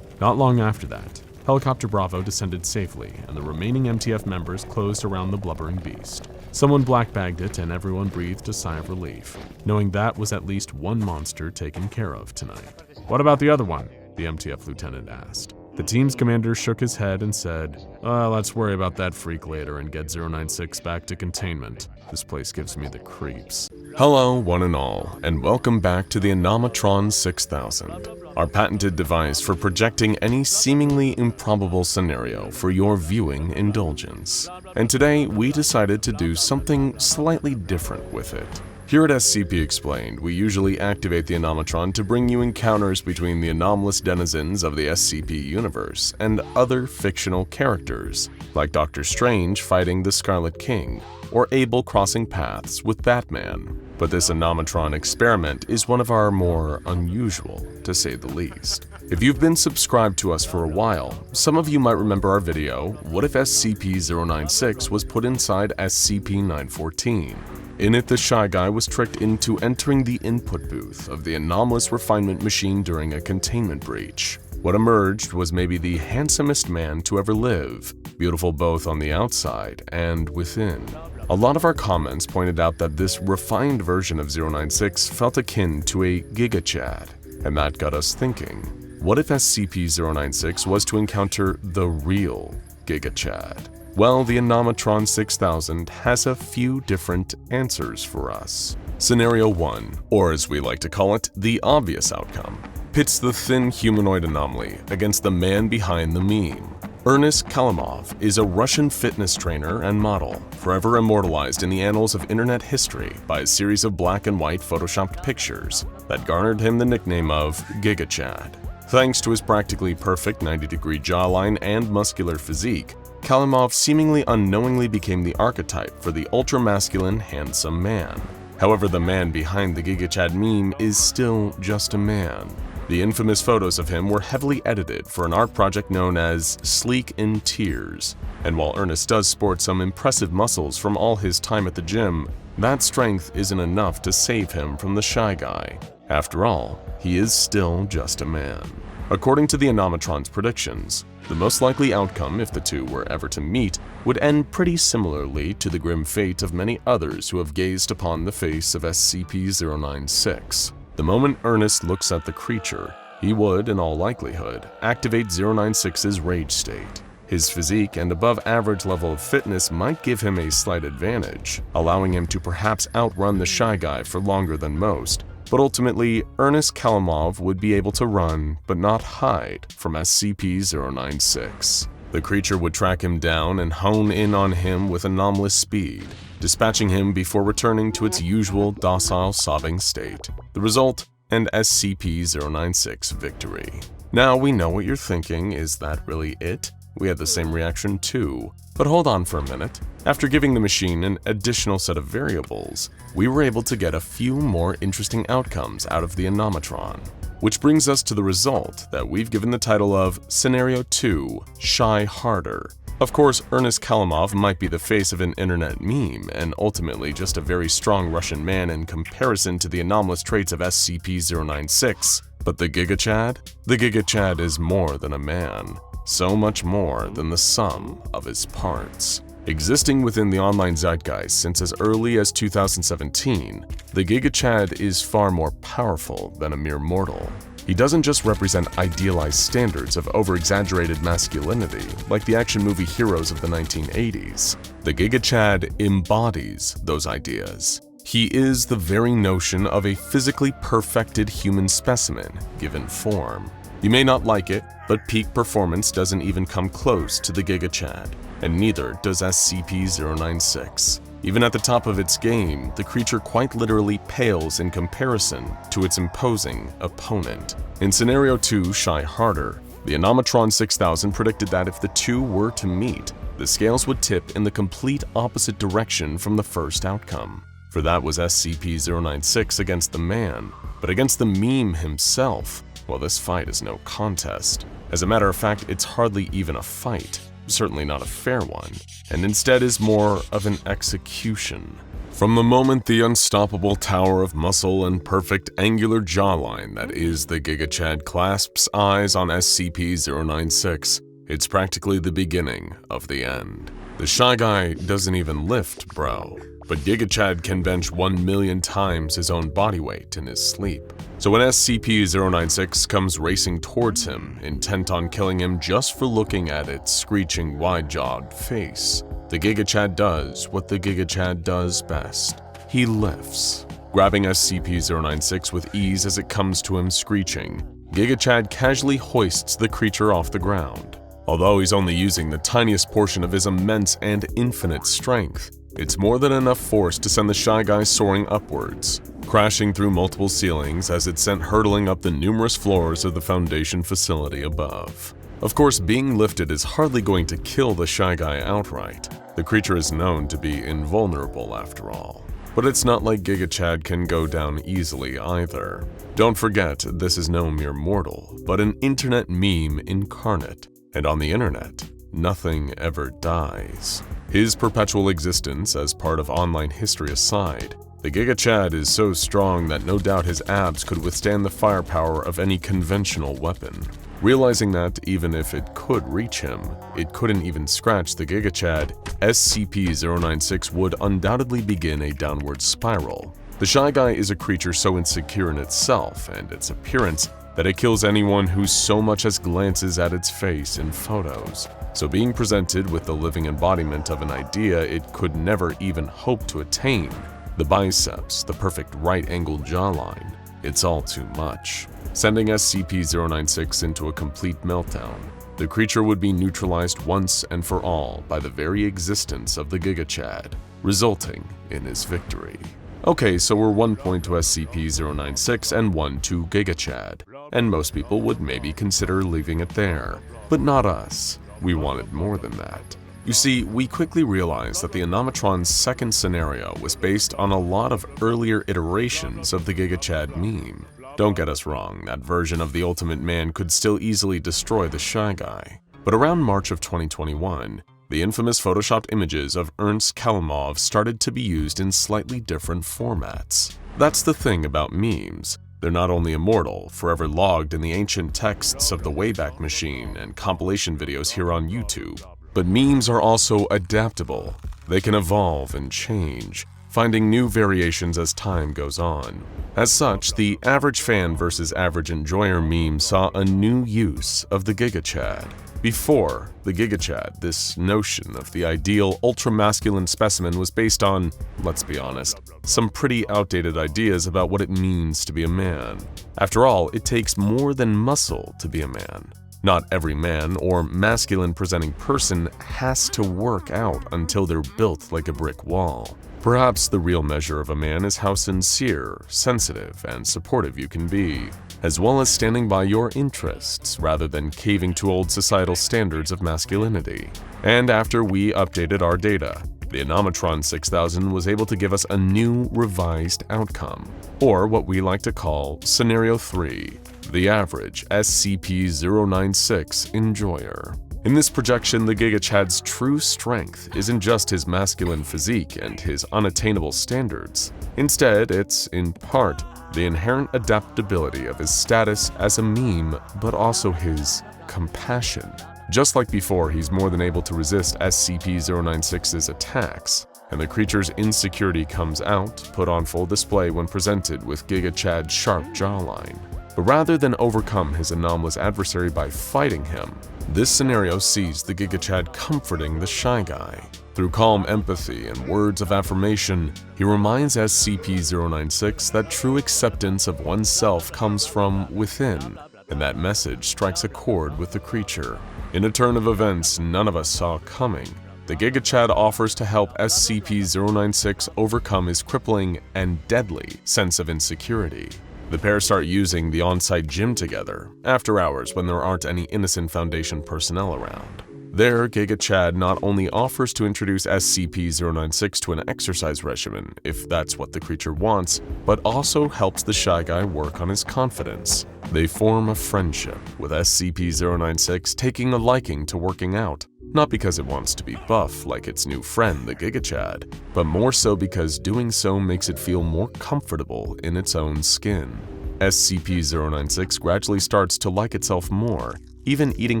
Not long after that, Helicopter Bravo descended safely, and the remaining MTF members closed around the blubbering beast. Someone blackbagged it, and everyone breathed a sigh of relief, knowing that was at least one monster taken care of tonight. "What about the other one?" the MTF lieutenant asked. The team's commander shook his head and said, "Let's worry about that freak later and get 096 back to containment. This place gives me the creeps." Hello, one and all, and welcome back to the Anomatron 6000, our patented device for projecting any seemingly improbable scenario for your viewing indulgence. And today, we decided to do something slightly different with it. Here at SCP Explained, we usually activate the Anomatron to bring you encounters between the anomalous denizens of the SCP universe and other fictional characters, like Dr. Strange fighting the Scarlet King, or Abel crossing paths with Batman. But this Anomatron experiment is one of our more unusual, to say the least. If you've been subscribed to us for a while, some of you might remember our video, What if SCP-096 was put inside SCP-914? In it, the Shy Guy was tricked into entering the input booth of the anomalous refinement machine during a containment breach. What emerged was maybe the handsomest man to ever live, beautiful both on the outside and within. A lot of our comments pointed out that this refined version of 096 felt akin to a GIGA Chad, and that got us thinking, what if SCP-096 was to encounter the real GIGA Chad? Well, the Anomatron 6000 has a few different answers for us. Scenario 1, or as we like to call it, the obvious outcome, pits the thin humanoid anomaly against the man behind the meme. Ernest Kalimov is a Russian fitness trainer and model, forever immortalized in the annals of internet history by a series of black and white photoshopped pictures that garnered him the nickname of Giga Chad. Thanks to his practically perfect 90-degree jawline and muscular physique, Kalimov seemingly unknowingly became the archetype for the ultra-masculine, handsome man. However, the man behind the Giga Chad meme is still just a man. The infamous photos of him were heavily edited for an art project known as Sleek in Tears, and while Ernest does sport some impressive muscles from all his time at the gym, that strength isn't enough to save him from the Shy Guy. After all, he is still just a man. According to the Anomatron's predictions, the most likely outcome if the two were ever to meet would end pretty similarly to the grim fate of many others who have gazed upon the face of SCP-096. The moment Ernest looks at the creature, he would, in all likelihood, activate 096's rage state. His physique and above-average level of fitness might give him a slight advantage, allowing him to perhaps outrun the Shy Guy for longer than most, but ultimately, Ernest Kalimov would be able to run, but not hide, from SCP-096. The creature would track him down and hone in on him with anomalous speed, dispatching him before returning to its usual docile sobbing state. The result? An SCP-096 victory. Now we know what you're thinking, is that really it? We had the same reaction too. But hold on for a minute. After giving the machine an additional set of variables, we were able to get a few more interesting outcomes out of the Anomatron. Which brings us to the result that we've given the title of Scenario 2, Shy Harder. Of course, Ernest Kalimov might be the face of an internet meme and ultimately just a very strong Russian man in comparison to the anomalous traits of SCP-096, but the GIGA Chad? The GIGA Chad is more than a man. So much more than the sum of his parts. Existing within the online zeitgeist since as early as 2017, the GIGA Chad is far more powerful than a mere mortal. He doesn't just represent idealized standards of over-exaggerated masculinity like the action movie heroes of the 1980s. The GIGA Chad embodies those ideas. He is the very notion of a physically perfected human specimen given form. You may not like it, but peak performance doesn't even come close to the GIGA Chad, and neither does SCP-096. Even at the top of its game, the creature quite literally pales in comparison to its imposing opponent. In Scenario 2, Shy Harder, the Anomatron 6000 predicted that if the two were to meet, the scales would tip in the complete opposite direction from the first outcome. For that was SCP-096 against the man, but against the meme himself. Well, this fight is no contest. As a matter of fact, it's hardly even a fight, certainly not a fair one, and instead is more of an execution. From the moment the unstoppable tower of muscle and perfect angular jawline that is the GIGA Chad clasps eyes on SCP-096, it's practically the beginning of the end. The Shy Guy doesn't even lift, bro. But GIGA Chad can bench 1 million times his own body weight in his sleep. So when SCP-096 comes racing towards him, intent on killing him just for looking at its screeching, wide-jawed face, the GIGA Chad does what the GIGA Chad does best. He lifts. Grabbing SCP-096 with ease as it comes to him screeching, GIGA Chad casually hoists the creature off the ground. Although he's only using the tiniest portion of his immense and infinite strength, it's more than enough force to send the Shy Guy soaring upwards, crashing through multiple ceilings as it's sent hurtling up the numerous floors of the Foundation facility above. Of course, being lifted is hardly going to kill the Shy Guy outright. The creature is known to be invulnerable after all. But it's not like GIGA Chad can go down easily either. Don't forget, this is no mere mortal, but an internet meme incarnate. And on the internet, nothing ever dies. His perpetual existence as part of online history aside, the GIGA Chad is so strong that no doubt his abs could withstand the firepower of any conventional weapon. Realizing that even if it could reach him, it couldn't even scratch the GIGA Chad, SCP-096 would undoubtedly begin a downward spiral. The Shy Guy is a creature so insecure in itself and its appearance that it kills anyone who so much as glances at its face in photos. So being presented with the living embodiment of an idea it could never even hope to attain, the biceps, the perfect right-angled jawline, it's all too much. Sending SCP-096 into a complete meltdown, the creature would be neutralized once and for all by the very existence of the GIGA Chad, resulting in his victory. Okay, so we're 1 point to SCP-096 and 1 to GIGA Chad, and most people would maybe consider leaving it there, but not us. We wanted more than that. You see, we quickly realized that the Anomatron's second scenario was based on a lot of earlier iterations of the GIGA Chad meme. Don't get us wrong, that version of the Ultimate Man could still easily destroy the Shy Guy. But around March of 2021, the infamous photoshopped images of Ernst Kalimov started to be used in slightly different formats. That's the thing about memes. They're not only immortal, forever logged in the ancient texts of the Wayback Machine and compilation videos here on YouTube, but memes are also adaptable. They can evolve and change, finding new variations as time goes on. As such, the average fan versus average enjoyer meme saw a new use of the Giga Chad. Before the Giga Chad, this notion of the ideal ultra-masculine specimen was based on, let's be honest, some pretty outdated ideas about what it means to be a man. After all, it takes more than muscle to be a man. Not every man or masculine-presenting person has to work out until they're built like a brick wall. Perhaps the real measure of a man is how sincere, sensitive, and supportive you can be, as well as standing by your interests rather than caving to old societal standards of masculinity. And after we updated our data, the Anomatron 6000 was able to give us a new revised outcome, or what we like to call Scenario 3, the average SCP-096 enjoyer. In this projection, the Giga Chad's true strength isn't just his masculine physique and his unattainable standards. Instead, it's, in part, the inherent adaptability of his status as a meme, but also his compassion. Just like before, he's more than able to resist SCP-096's attacks, and the creature's insecurity comes out, put on full display when presented with Giga Chad's sharp jawline. But rather than overcome his anomalous adversary by fighting him, this scenario sees the Giga Chad comforting the Shy Guy. Through calm empathy and words of affirmation, he reminds SCP-096 that true acceptance of oneself comes from within, and that message strikes a chord with the creature. In a turn of events none of us saw coming, the Giga Chad offers to help SCP-096 overcome his crippling and deadly sense of insecurity. The pair start using the on-site gym together, after hours when there aren't any innocent Foundation personnel around. There, Giga Chad not only offers to introduce SCP-096 to an exercise regimen, if that's what the creature wants, but also helps the Shy Guy work on his confidence. They form a friendship, with SCP-096 taking a liking to working out, not because it wants to be buff like its new friend, the Giga Chad, but more so because doing so makes it feel more comfortable in its own skin. SCP-096 gradually starts to like itself more, even eating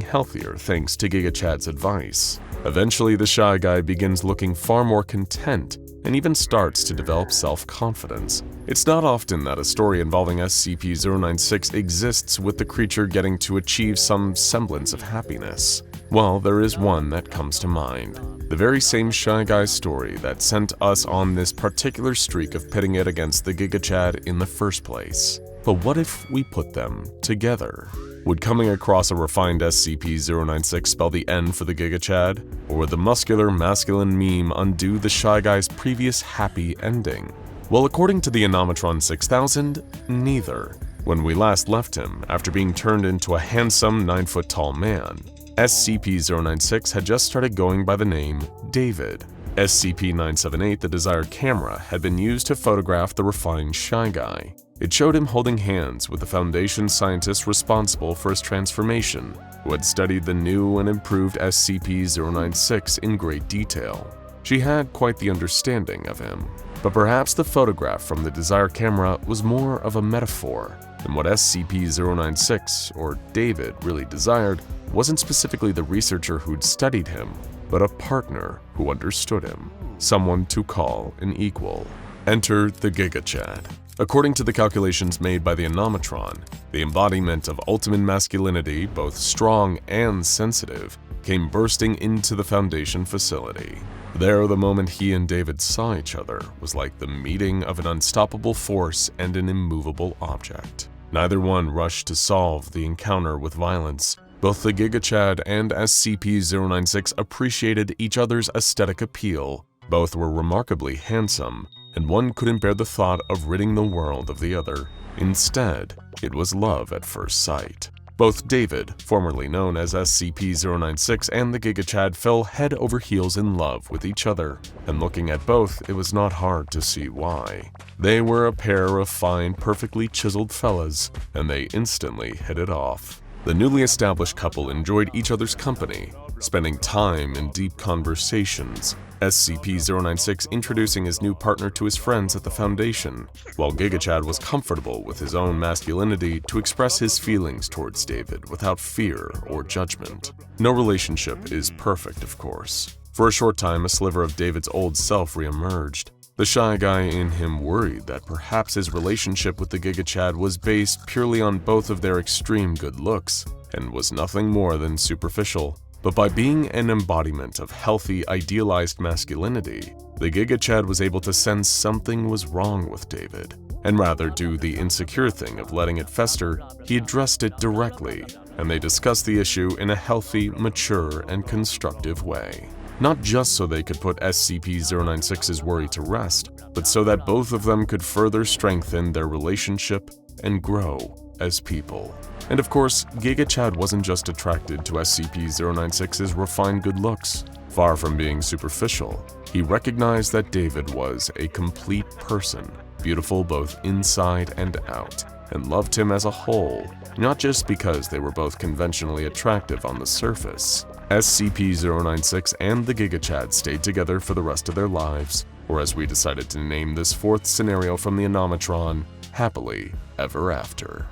healthier thanks to Giga Chad's advice. Eventually, the Shy Guy begins looking far more content and even starts to develop self-confidence. It's not often that a story involving SCP-096 exists with the creature getting to achieve some semblance of happiness. Well, there is one that comes to mind. The very same Shy Guy story that sent us on this particular streak of pitting it against the Giga Chad in the first place. But what if we put them together? Would coming across a refined SCP-096 spell the end for the Giga Chad? Or would the muscular, masculine meme undo the Shy Guy's previous happy ending? Well, according to the Anomatron 6000, neither. When we last left him, after being turned into a handsome 9-foot-tall man, SCP-096 had just started going by the name David. SCP-978, the desired camera, had been used to photograph the refined Shy Guy. It showed him holding hands with the Foundation scientist responsible for his transformation, who had studied the new and improved SCP-096 in great detail. She had quite the understanding of him, but perhaps the photograph from the desired camera was more of a metaphor, and what SCP-096, or David, really desired wasn't specifically the researcher who'd studied him, but a partner who understood him, someone to call an equal. Enter the Giga Chad. According to the calculations made by the Anomatron, the embodiment of ultimate masculinity, both strong and sensitive, came bursting into the Foundation facility. There, the moment he and David saw each other was like the meeting of an unstoppable force and an immovable object. Neither one rushed to solve the encounter with violence. Both the Giga Chad and SCP-096 appreciated each other's aesthetic appeal. Both were remarkably handsome, and one couldn't bear the thought of ridding the world of the other. Instead, it was love at first sight. Both David, formerly known as SCP-096, and the Giga Chad fell head over heels in love with each other, and looking at both, it was not hard to see why. They were a pair of fine, perfectly chiseled fellas, and they instantly hit it off. The newly established couple enjoyed each other's company, spending time in deep conversations, SCP-096 introducing his new partner to his friends at the Foundation, while GigaChad was comfortable with his own masculinity to express his feelings towards David without fear or judgment. No relationship is perfect, of course. For a short time, a sliver of David's old self re-emerged. The shy guy in him worried that perhaps his relationship with the GigaChad was based purely on both of their extreme good looks and was nothing more than superficial. But by being an embodiment of healthy, idealized masculinity, the GigaChad was able to sense something was wrong with David, and rather do the insecure thing of letting it fester, he addressed it directly, and they discussed the issue in a healthy, mature, and constructive way. Not just so they could put SCP-096's worry to rest, but so that both of them could further strengthen their relationship and grow as people. And of course, GigaChad wasn't just attracted to SCP-096's refined good looks. Far from being superficial, he recognized that David was a complete person, beautiful both inside and out, and loved him as a whole, not just because they were both conventionally attractive on the surface. SCP-096 and the GigaChad stayed together for the rest of their lives, or as we decided to name this fourth scenario from the Anomatron, Happily Ever After.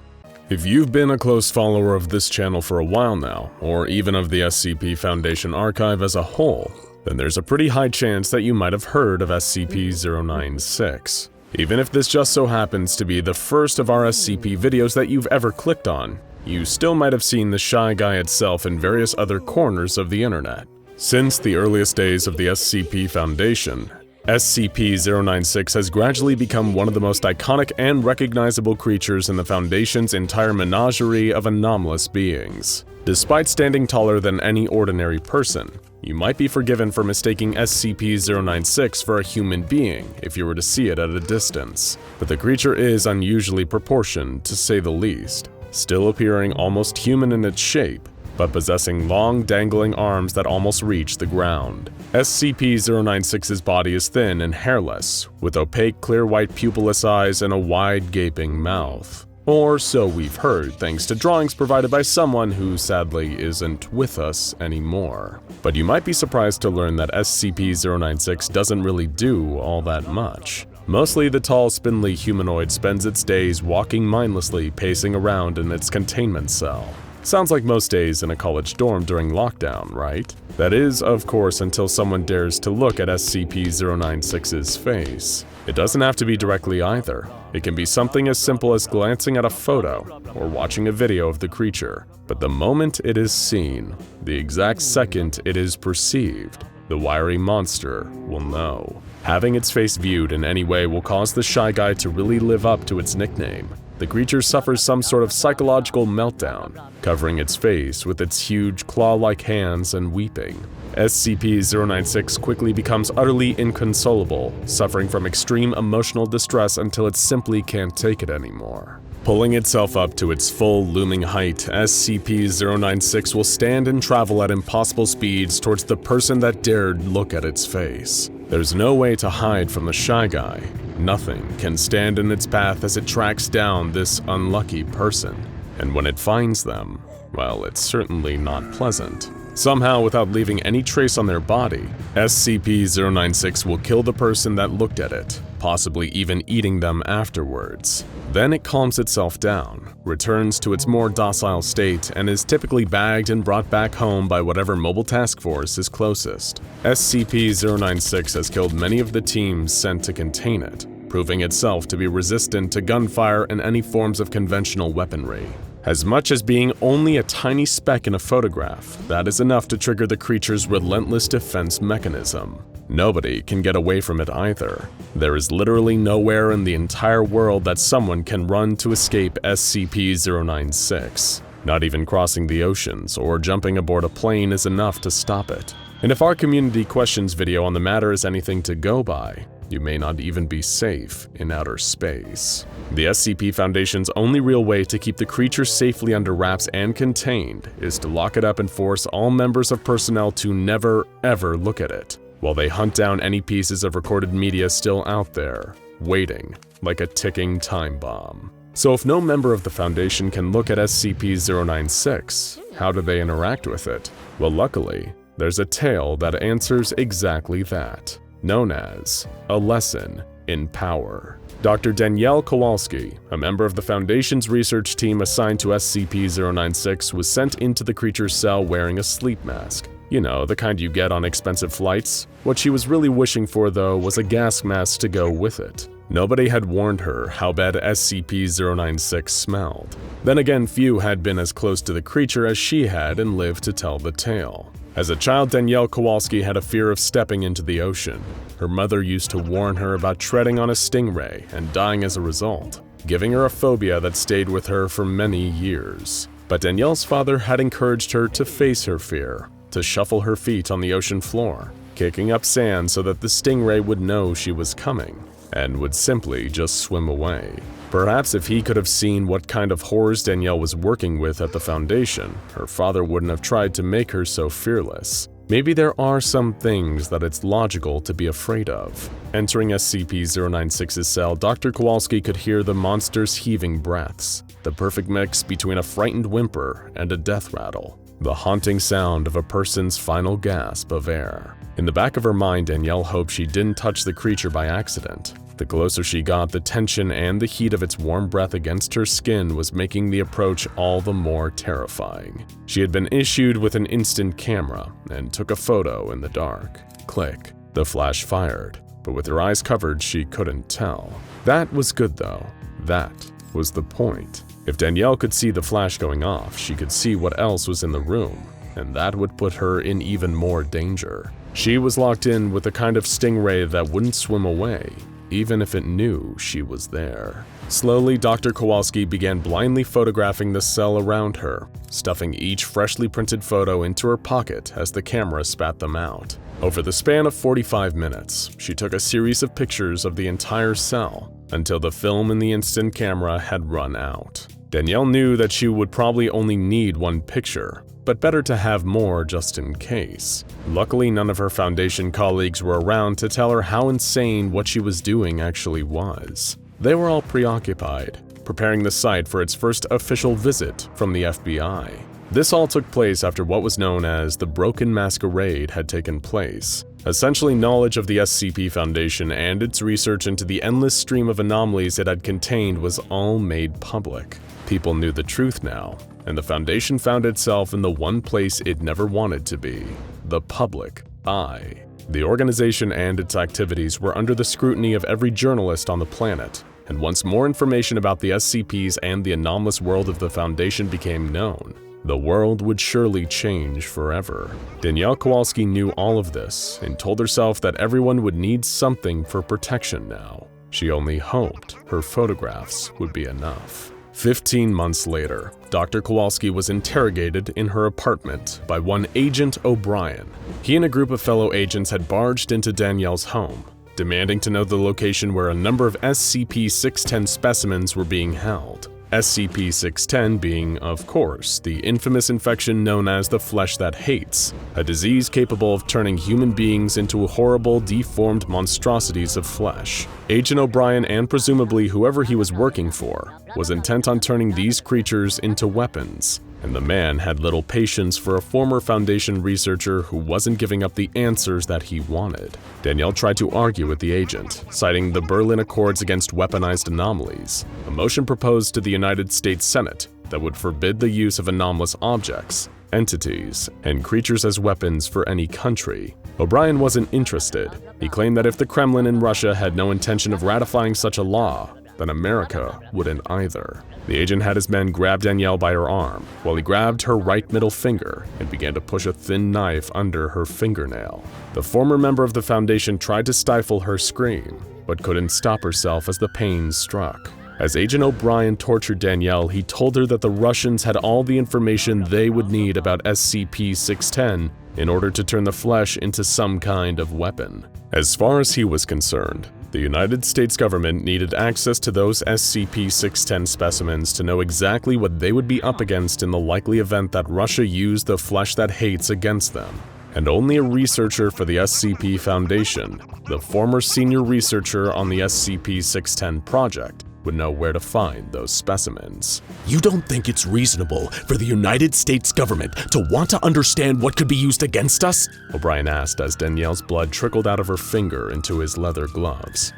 If you've been a close follower of this channel for a while now, or even of the SCP Foundation archive as a whole, then there's a pretty high chance that you might have heard of SCP-096. Even if this just so happens to be the first of our SCP videos that you've ever clicked on, you still might have seen the Shy Guy itself in various other corners of the internet. Since the earliest days of the SCP Foundation, SCP-096 has gradually become one of the most iconic and recognizable creatures in the Foundation's entire menagerie of anomalous beings. Despite standing taller than any ordinary person, you might be forgiven for mistaking SCP-096 for a human being if you were to see it at a distance, but the creature is unusually proportioned, to say the least, still appearing almost human in its shape, but possessing long, dangling arms that almost reach the ground. SCP-096's body is thin and hairless, with opaque, clear white pupilless eyes and a wide, gaping mouth. Or so we've heard, thanks to drawings provided by someone who sadly isn't with us anymore. But you might be surprised to learn that SCP-096 doesn't really do all that much. Mostly the tall, spindly humanoid spends its days walking mindlessly, pacing around in its containment cell. Sounds like most days in a college dorm during lockdown, right? That is, of course, until someone dares to look at SCP-096's face. It doesn't have to be directly either. It can be something as simple as glancing at a photo or watching a video of the creature. But the moment it is seen, the exact second it is perceived, the wiry monster will know. Having its face viewed in any way will cause the Shy Guy to really live up to its nickname. The creature suffers some sort of psychological meltdown, covering its face with its huge claw-like hands and weeping. SCP-096 quickly becomes utterly inconsolable, suffering from extreme emotional distress until it simply can't take it anymore. Pulling itself up to its full looming height, SCP-096 will stand and travel at impossible speeds towards the person that dared look at its face. There's no way to hide from the Shy Guy. Nothing can stand in its path as it tracks down this unlucky person. And when it finds them, well, it's certainly not pleasant. Somehow, without leaving any trace on their body, SCP-096 will kill the person that looked at it, possibly even eating them afterwards. Then it calms itself down, returns to its more docile state, and is typically bagged and brought back home by whatever mobile task force is closest. SCP-096 has killed many of the teams sent to contain it, proving itself to be resistant to gunfire and any forms of conventional weaponry. As much as being only a tiny speck in a photograph, that is enough to trigger the creature's relentless defense mechanism. Nobody can get away from it either. There is literally nowhere in the entire world that someone can run to escape SCP-096. Not even crossing the oceans or jumping aboard a plane is enough to stop it. And if our community questions video on the matter is anything to go by, you may not even be safe in outer space. The SCP Foundation's only real way to keep the creature safely under wraps and contained is to lock it up and force all members of personnel to never, ever look at it, while they hunt down any pieces of recorded media still out there, waiting like a ticking time bomb. So if no member of the Foundation can look at SCP-096, how do they interact with it? Well, luckily, there's a tale that answers exactly that, known as A Lesson in Power. Dr. Danielle Kowalski, a member of the Foundation's research team assigned to SCP-096, was sent into the creature's cell wearing a sleep mask. You know, the kind you get on expensive flights. What she was really wishing for, though, was a gas mask to go with it. Nobody had warned her how bad SCP-096 smelled. Then again, few had been as close to the creature as she had and lived to tell the tale. As a child, Danielle Kowalski had a fear of stepping into the ocean. Her mother used to warn her about treading on a stingray and dying as a result, giving her a phobia that stayed with her for many years. But Danielle's father had encouraged her to face her fear, to shuffle her feet on the ocean floor, kicking up sand so that the stingray would know she was coming, and would simply just swim away. Perhaps if he could have seen what kind of horrors Danielle was working with at the Foundation, her father wouldn't have tried to make her so fearless. Maybe there are some things that it's logical to be afraid of. Entering SCP-096's cell, Dr. Kowalski could hear the monster's heaving breaths, the perfect mix between a frightened whimper and a death rattle, the haunting sound of a person's final gasp of air. In the back of her mind, Danielle hoped she didn't touch the creature by accident. The closer she got, the tension and the heat of its warm breath against her skin was making the approach all the more terrifying. She had been issued with an instant camera and took a photo in the dark. Click. The flash fired, but with her eyes covered, she couldn't tell. That was good though. That was the point. If Danielle could see the flash going off, she could see what else was in the room, and that would put her in even more danger. She was locked in with a kind of stingray that wouldn't swim away, even if it knew she was there. Slowly, Dr. Kowalski began blindly photographing the cell around her, stuffing each freshly printed photo into her pocket as the camera spat them out. Over the span of 45 minutes, she took a series of pictures of the entire cell until the film in the instant camera had run out. Danielle knew that she would probably only need one picture, but better to have more just in case. Luckily, none of her Foundation colleagues were around to tell her how insane what she was doing actually was. They were all preoccupied, preparing the site for its first official visit from the FBI. This all took place after what was known as the Broken Masquerade had taken place. Essentially, knowledge of the SCP Foundation and its research into the endless stream of anomalies it had contained was all made public. People knew the truth now, and the Foundation found itself in the one place it never wanted to be: the public eye. The organization and its activities were under the scrutiny of every journalist on the planet, and once more information about the SCPs and the anomalous world of the Foundation became known, the world would surely change forever. Danielle Kowalski knew all of this and told herself that everyone would need something for protection now. She only hoped her photographs would be enough. 15 months later, Dr. Kowalski was interrogated in her apartment by one Agent O'Brien. He and a group of fellow agents had barged into Danielle's home, demanding to know the location where a number of SCP-610 specimens were being held. SCP-610 being, of course, the infamous infection known as the flesh that hates, a disease capable of turning human beings into horrible, deformed monstrosities of flesh. Agent O'Brien, and presumably whoever he was working for, was intent on turning these creatures into weapons, and the man had little patience for a former Foundation researcher who wasn't giving up the answers that he wanted. Danielle tried to argue with the agent, citing the Berlin Accords against weaponized anomalies, a motion proposed to the United States Senate that would forbid the use of anomalous objects, entities, and creatures as weapons for any country. O'Brien wasn't interested. He claimed that if the Kremlin in Russia had no intention of ratifying such a law, then America wouldn't either. The agent had his men grab Danielle by her arm, while he grabbed her right middle finger and began to push a thin knife under her fingernail. The former member of the Foundation tried to stifle her scream, but couldn't stop herself as the pain struck. As Agent O'Brien tortured Danielle, he told her that the Russians had all the information they would need about SCP-610 in order to turn the flesh into some kind of weapon. As far as he was concerned, the United States government needed access to those SCP-610 specimens to know exactly what they would be up against in the likely event that Russia used the flesh that hates against them. And only a researcher for the SCP Foundation, the former senior researcher on the SCP-610 project, would know where to find those specimens. You don't think it's reasonable for the United States government to want to understand what could be used against us? O'Brien asked as Danielle's blood trickled out of her finger into his leather gloves.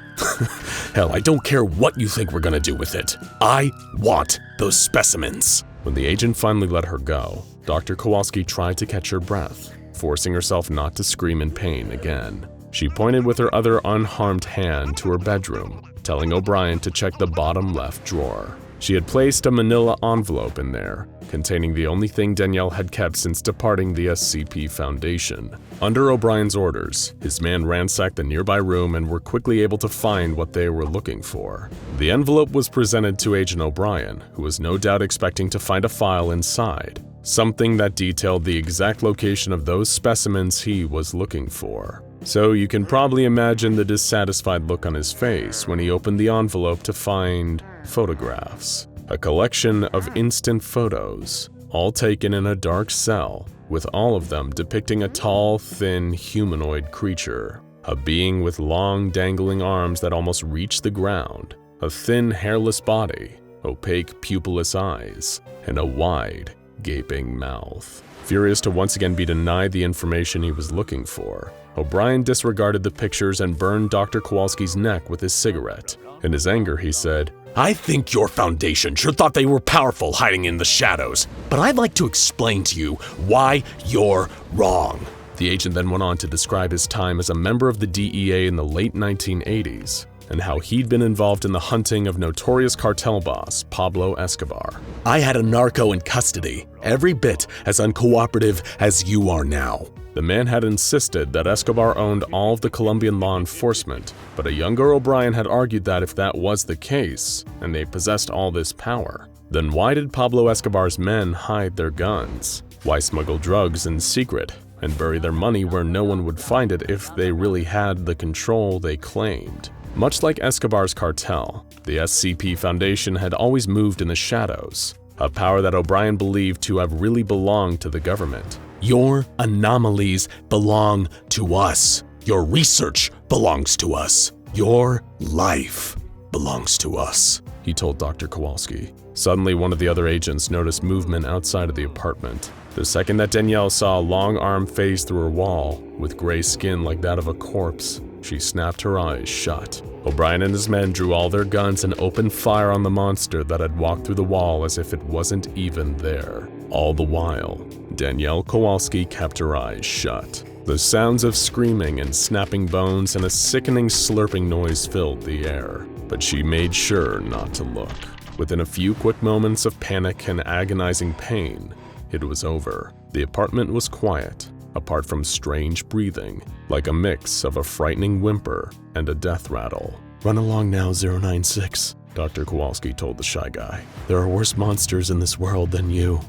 Hell, I don't care what you think we're gonna do with it. I want those specimens. When the agent finally let her go, Dr. Kowalski tried to catch her breath, forcing herself not to scream in pain again. She pointed with her other unharmed hand to her bedroom, telling O'Brien to check the bottom left drawer. She had placed a manila envelope in there, containing the only thing Danielle had kept since departing the SCP Foundation. Under O'Brien's orders, his men ransacked the nearby room and were quickly able to find what they were looking for. The envelope was presented to Agent O'Brien, who was no doubt expecting to find a file inside, something that detailed the exact location of those specimens he was looking for. So you can probably imagine the dissatisfied look on his face when he opened the envelope to find photographs. A collection of instant photos, all taken in a dark cell, with all of them depicting a tall, thin, humanoid creature. A being with long, dangling arms that almost reached the ground, a thin, hairless body, opaque, pupilless eyes, and a wide, gaping mouth. Furious to once again be denied the information he was looking for, O'Brien disregarded the pictures and burned Dr. Kowalski's neck with his cigarette. In his anger, he said, I think your Foundation sure thought they were powerful hiding in the shadows, but I'd like to explain to you why you're wrong. The agent then went on to describe his time as a member of the DEA in the late 1980s, and how he'd been involved in the hunting of notorious cartel boss Pablo Escobar. I had a narco in custody, every bit as uncooperative as you are now. The man had insisted that Escobar owned all of the Colombian law enforcement, but a younger O'Brien had argued that if that was the case, and they possessed all this power, then why did Pablo Escobar's men hide their guns? Why smuggle drugs in secret and bury their money where no one would find it if they really had the control they claimed? Much like Escobar's cartel, the SCP Foundation had always moved in the shadows, a power that O'Brien believed to have really belonged to the government. Your anomalies belong to us. Your research belongs to us. Your life belongs to us, he told Dr. Kowalski. Suddenly, one of the other agents noticed movement outside of the apartment. The second that Danielle saw a long arm phase through her wall, with gray skin like that of a corpse, she snapped her eyes shut. O'Brien and his men drew all their guns and opened fire on the monster that had walked through the wall as if it wasn't even there. All the while, Danielle Kowalski kept her eyes shut. The sounds of screaming and snapping bones and a sickening slurping noise filled the air, but she made sure not to look. Within a few quick moments of panic and agonizing pain, it was over. The apartment was quiet, apart from strange breathing, like a mix of a frightening whimper and a death rattle. Run along now, 096, Dr. Kowalski told the shy guy. There are worse monsters in this world than you.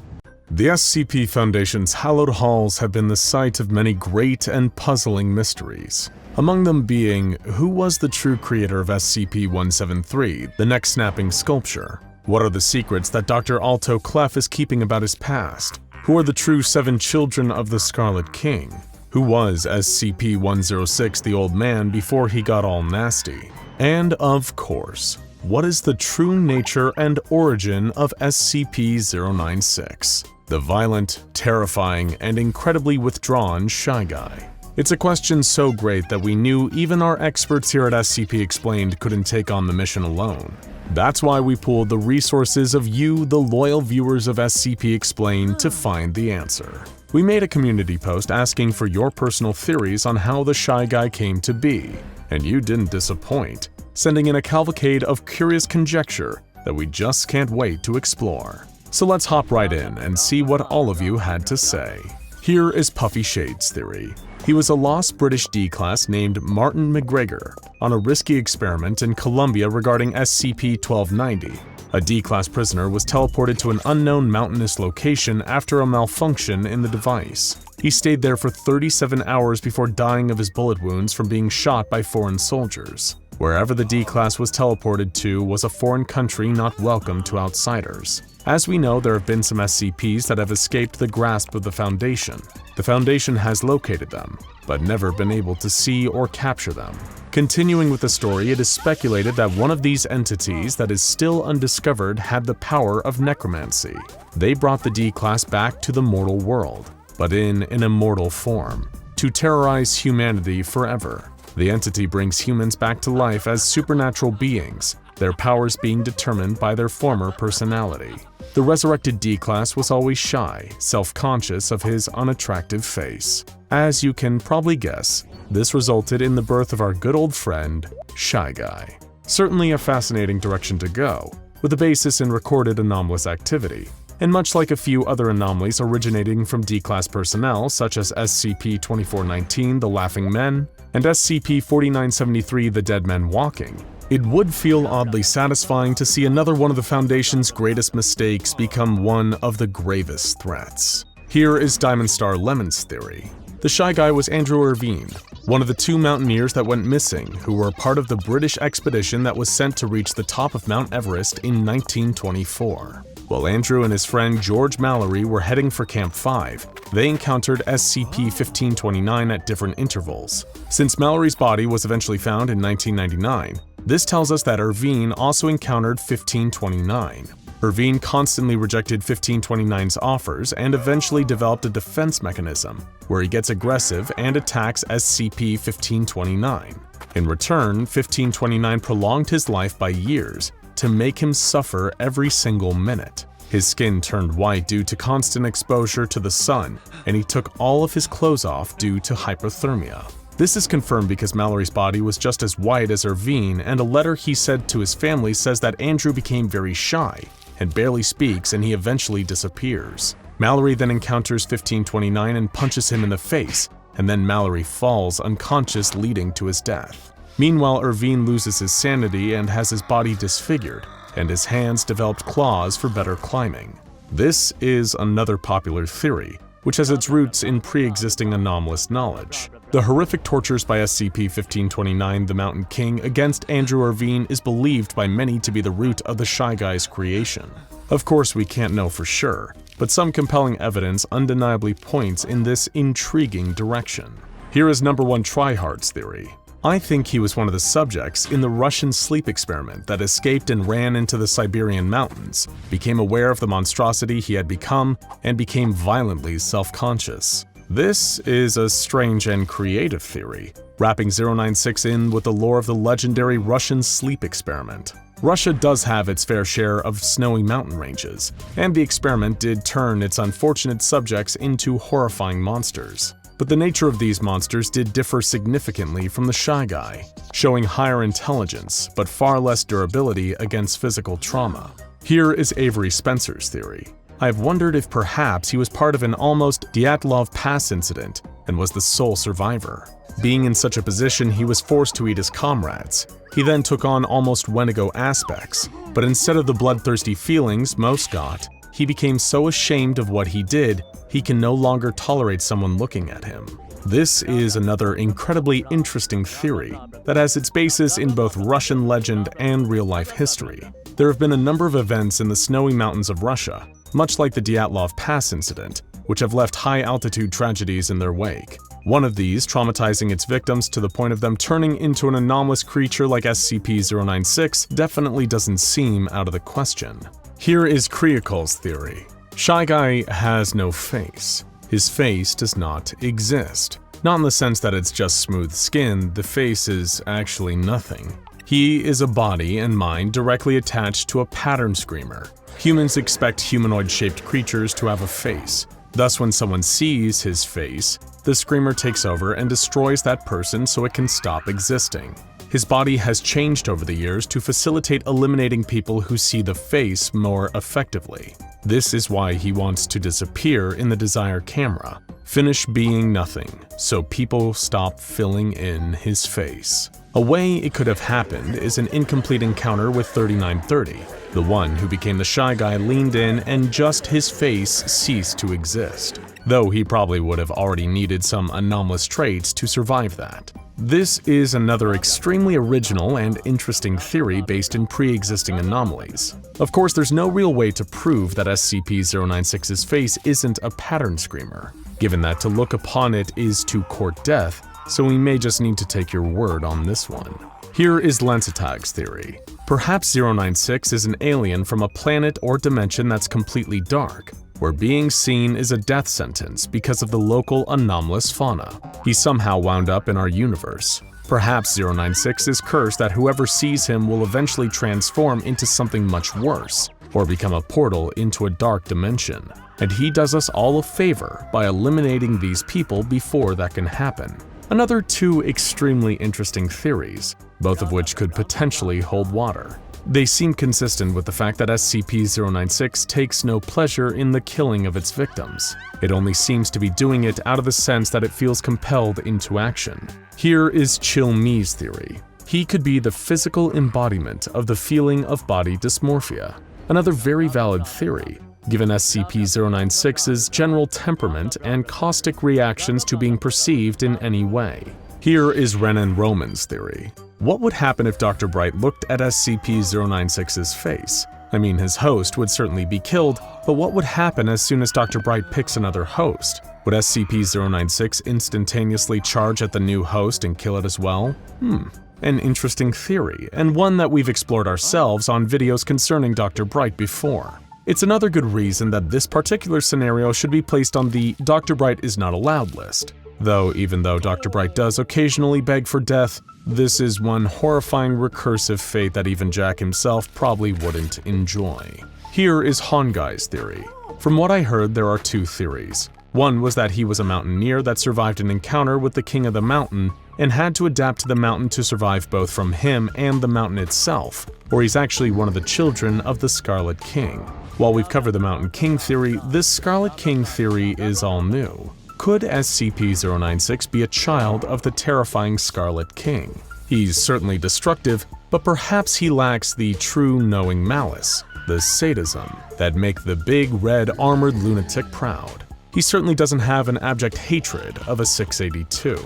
The SCP Foundation's hallowed halls have been the site of many great and puzzling mysteries. Among them being, who was the true creator of SCP-173, the neck-snapping sculpture? What are the secrets that Dr. Alto Clef is keeping about his past? Who are the true 7 children of the Scarlet King? Who was SCP-106 the old man before he got all nasty? And of course, what is the true nature and origin of SCP-096? The violent, terrifying, and incredibly withdrawn Shy Guy. It's a question so great that we knew even our experts here at SCP Explained couldn't take on the mission alone. That's why we pooled the resources of you, the loyal viewers of SCP Explained, to find the answer. We made a community post asking for your personal theories on how the Shy Guy came to be, and you didn't disappoint, sending in a cavalcade of curious conjecture that we just can't wait to explore. So let's hop right in and see what all of you had to say. Here is Puffy Shade's theory. He was a lost British D-Class named Martin McGregor on a risky experiment in Colombia regarding SCP-1290. A D-Class prisoner was teleported to an unknown mountainous location after a malfunction in the device. He stayed there for 37 hours before dying of his bullet wounds from being shot by foreign soldiers. Wherever the D-Class was teleported to was a foreign country not welcome to outsiders. As we know, there have been some SCPs that have escaped the grasp of the Foundation. The Foundation has located them, but never been able to see or capture them. Continuing with the story, it is speculated that one of these entities that is still undiscovered had the power of necromancy. They brought the D-Class back to the mortal world, but in an immortal form, to terrorize humanity forever. The entity brings humans back to life as supernatural beings, their powers being determined by their former personality. The resurrected D-Class was always shy, self-conscious of his unattractive face. As you can probably guess, this resulted in the birth of our good old friend, Shy Guy. Certainly a fascinating direction to go, with a basis in recorded anomalous activity. And much like a few other anomalies originating from D-Class personnel such as SCP-2419, the Laughing Men, and SCP-4973, the Dead Men Walking, it would feel oddly satisfying to see another one of the Foundation's greatest mistakes become one of the gravest threats. Here is Diamond Star Lemon's theory. The Shy Guy was Andrew Irvine, one of the 2 mountaineers that went missing who were part of the British expedition that was sent to reach the top of Mount Everest in 1924. While Andrew and his friend George Mallory were heading for Camp 5, they encountered SCP-1529 at different intervals. Since Mallory's body was eventually found in 1999, this tells us that Irvine also encountered 1529. Irvine constantly rejected 1529's offers and eventually developed a defense mechanism, where he gets aggressive and attacks SCP-1529. In return, 1529 prolonged his life by years to make him suffer every single minute. His skin turned white due to constant exposure to the sun, and he took all of his clothes off due to hypothermia. This is confirmed because Mallory's body was just as white as Irvine, and a letter he sent to his family says that Andrew became very shy and barely speaks, and he eventually disappears. Mallory then encounters 1529 and punches him in the face, and then Mallory falls unconscious, leading to his death. Meanwhile, Irvine loses his sanity and has his body disfigured, and his hands developed claws for better climbing. This is another popular theory, which has its roots in pre-existing anomalous knowledge. The horrific tortures by SCP-1529, the Mountain King, against Andrew Irvine is believed by many to be the root of the Shy Guy's creation. Of course, we can't know for sure, but some compelling evidence undeniably points in this intriguing direction. Here is number 1 Tryhard's theory. I think he was one of the subjects in the Russian sleep experiment that escaped and ran into the Siberian mountains, became aware of the monstrosity he had become, and became violently self-conscious. This is a strange and creative theory, wrapping 096 in with the lore of the legendary Russian sleep experiment. Russia does have its fair share of snowy mountain ranges, and the experiment did turn its unfortunate subjects into horrifying monsters. But the nature of these monsters did differ significantly from the Shy Guy, showing higher intelligence but far less durability against physical trauma. Here is Avery Spencer's theory. I have wondered if perhaps he was part of an almost Dyatlov Pass incident and was the sole survivor. Being in such a position, he was forced to eat his comrades. He then took on almost Wendigo aspects, but instead of the bloodthirsty feelings most got, he became so ashamed of what he did, he can no longer tolerate someone looking at him. This is another incredibly interesting theory that has its basis in both Russian legend and real-life history. There have been a number of events in the snowy mountains of Russia, much like the Dyatlov Pass incident, which have left high-altitude tragedies in their wake. One of these traumatizing its victims to the point of them turning into an anomalous creature like SCP-096 definitely doesn't seem out of the question. Here is Kriakol's theory. Shy Guy has no face. His face does not exist. Not in the sense that it's just smooth skin, the face is actually nothing. He is a body and mind directly attached to a pattern screamer. Humans expect humanoid-shaped creatures to have a face. Thus, when someone sees his face, the screamer takes over and destroys that person so it can stop existing. His body has changed over the years to facilitate eliminating people who see the face more effectively. This is why he wants to disappear in the desired camera, finish being nothing, so people stop filling in his face. A way it could have happened is an incomplete encounter with 3930. The one who became the Shy Guy leaned in and just his face ceased to exist, though he probably would have already needed some anomalous traits to survive that. This is another extremely original and interesting theory based in pre-existing anomalies. Of course, there's no real way to prove that SCP-096's face isn't a pattern screamer, given that to look upon it is to court death, so we may just need to take your word on this one. Here is Lensatag's theory. Perhaps 096 is an alien from a planet or dimension that's completely dark, where being seen is a death sentence because of the local anomalous fauna. He somehow wound up in our universe. Perhaps 096 is cursed that whoever sees him will eventually transform into something much worse, or become a portal into a dark dimension. And he does us all a favor by eliminating these people before that can happen. Another two extremely interesting theories, both of which could potentially hold water. They seem consistent with the fact that SCP-096 takes no pleasure in the killing of its victims. It only seems to be doing it out of the sense that it feels compelled into action. Here is Chill Me's theory. He could be the physical embodiment of the feeling of body dysmorphia. Another very valid theory, given SCP-096's general temperament and caustic reactions to being perceived in any way. Here is Renan Roman's theory. What would happen if Dr. Bright looked at SCP-096's face? I mean, his host would certainly be killed, but what would happen as soon as Dr. Bright picks another host? Would SCP-096 instantaneously charge at the new host and kill it as well? An interesting theory, and one that we've explored ourselves on videos concerning Dr. Bright before. It's another good reason that this particular scenario should be placed on the Dr. Bright is not allowed list. Though even though Dr. Bright does occasionally beg for death, this is one horrifying recursive fate that even Jack himself probably wouldn't enjoy. Here is Hongai's theory. From what I heard, there are two theories. One was that he was a mountaineer that survived an encounter with the King of the Mountain and had to adapt to the mountain to survive both from him and the mountain itself, or he's actually one of the children of the Scarlet King. While we've covered the Mountain King theory, this Scarlet King theory is all new. Could SCP-096 be a child of the terrifying Scarlet King? He's certainly destructive, but perhaps he lacks the true knowing malice, the sadism, that make the big red armored lunatic proud. He certainly doesn't have an abject hatred of a 682.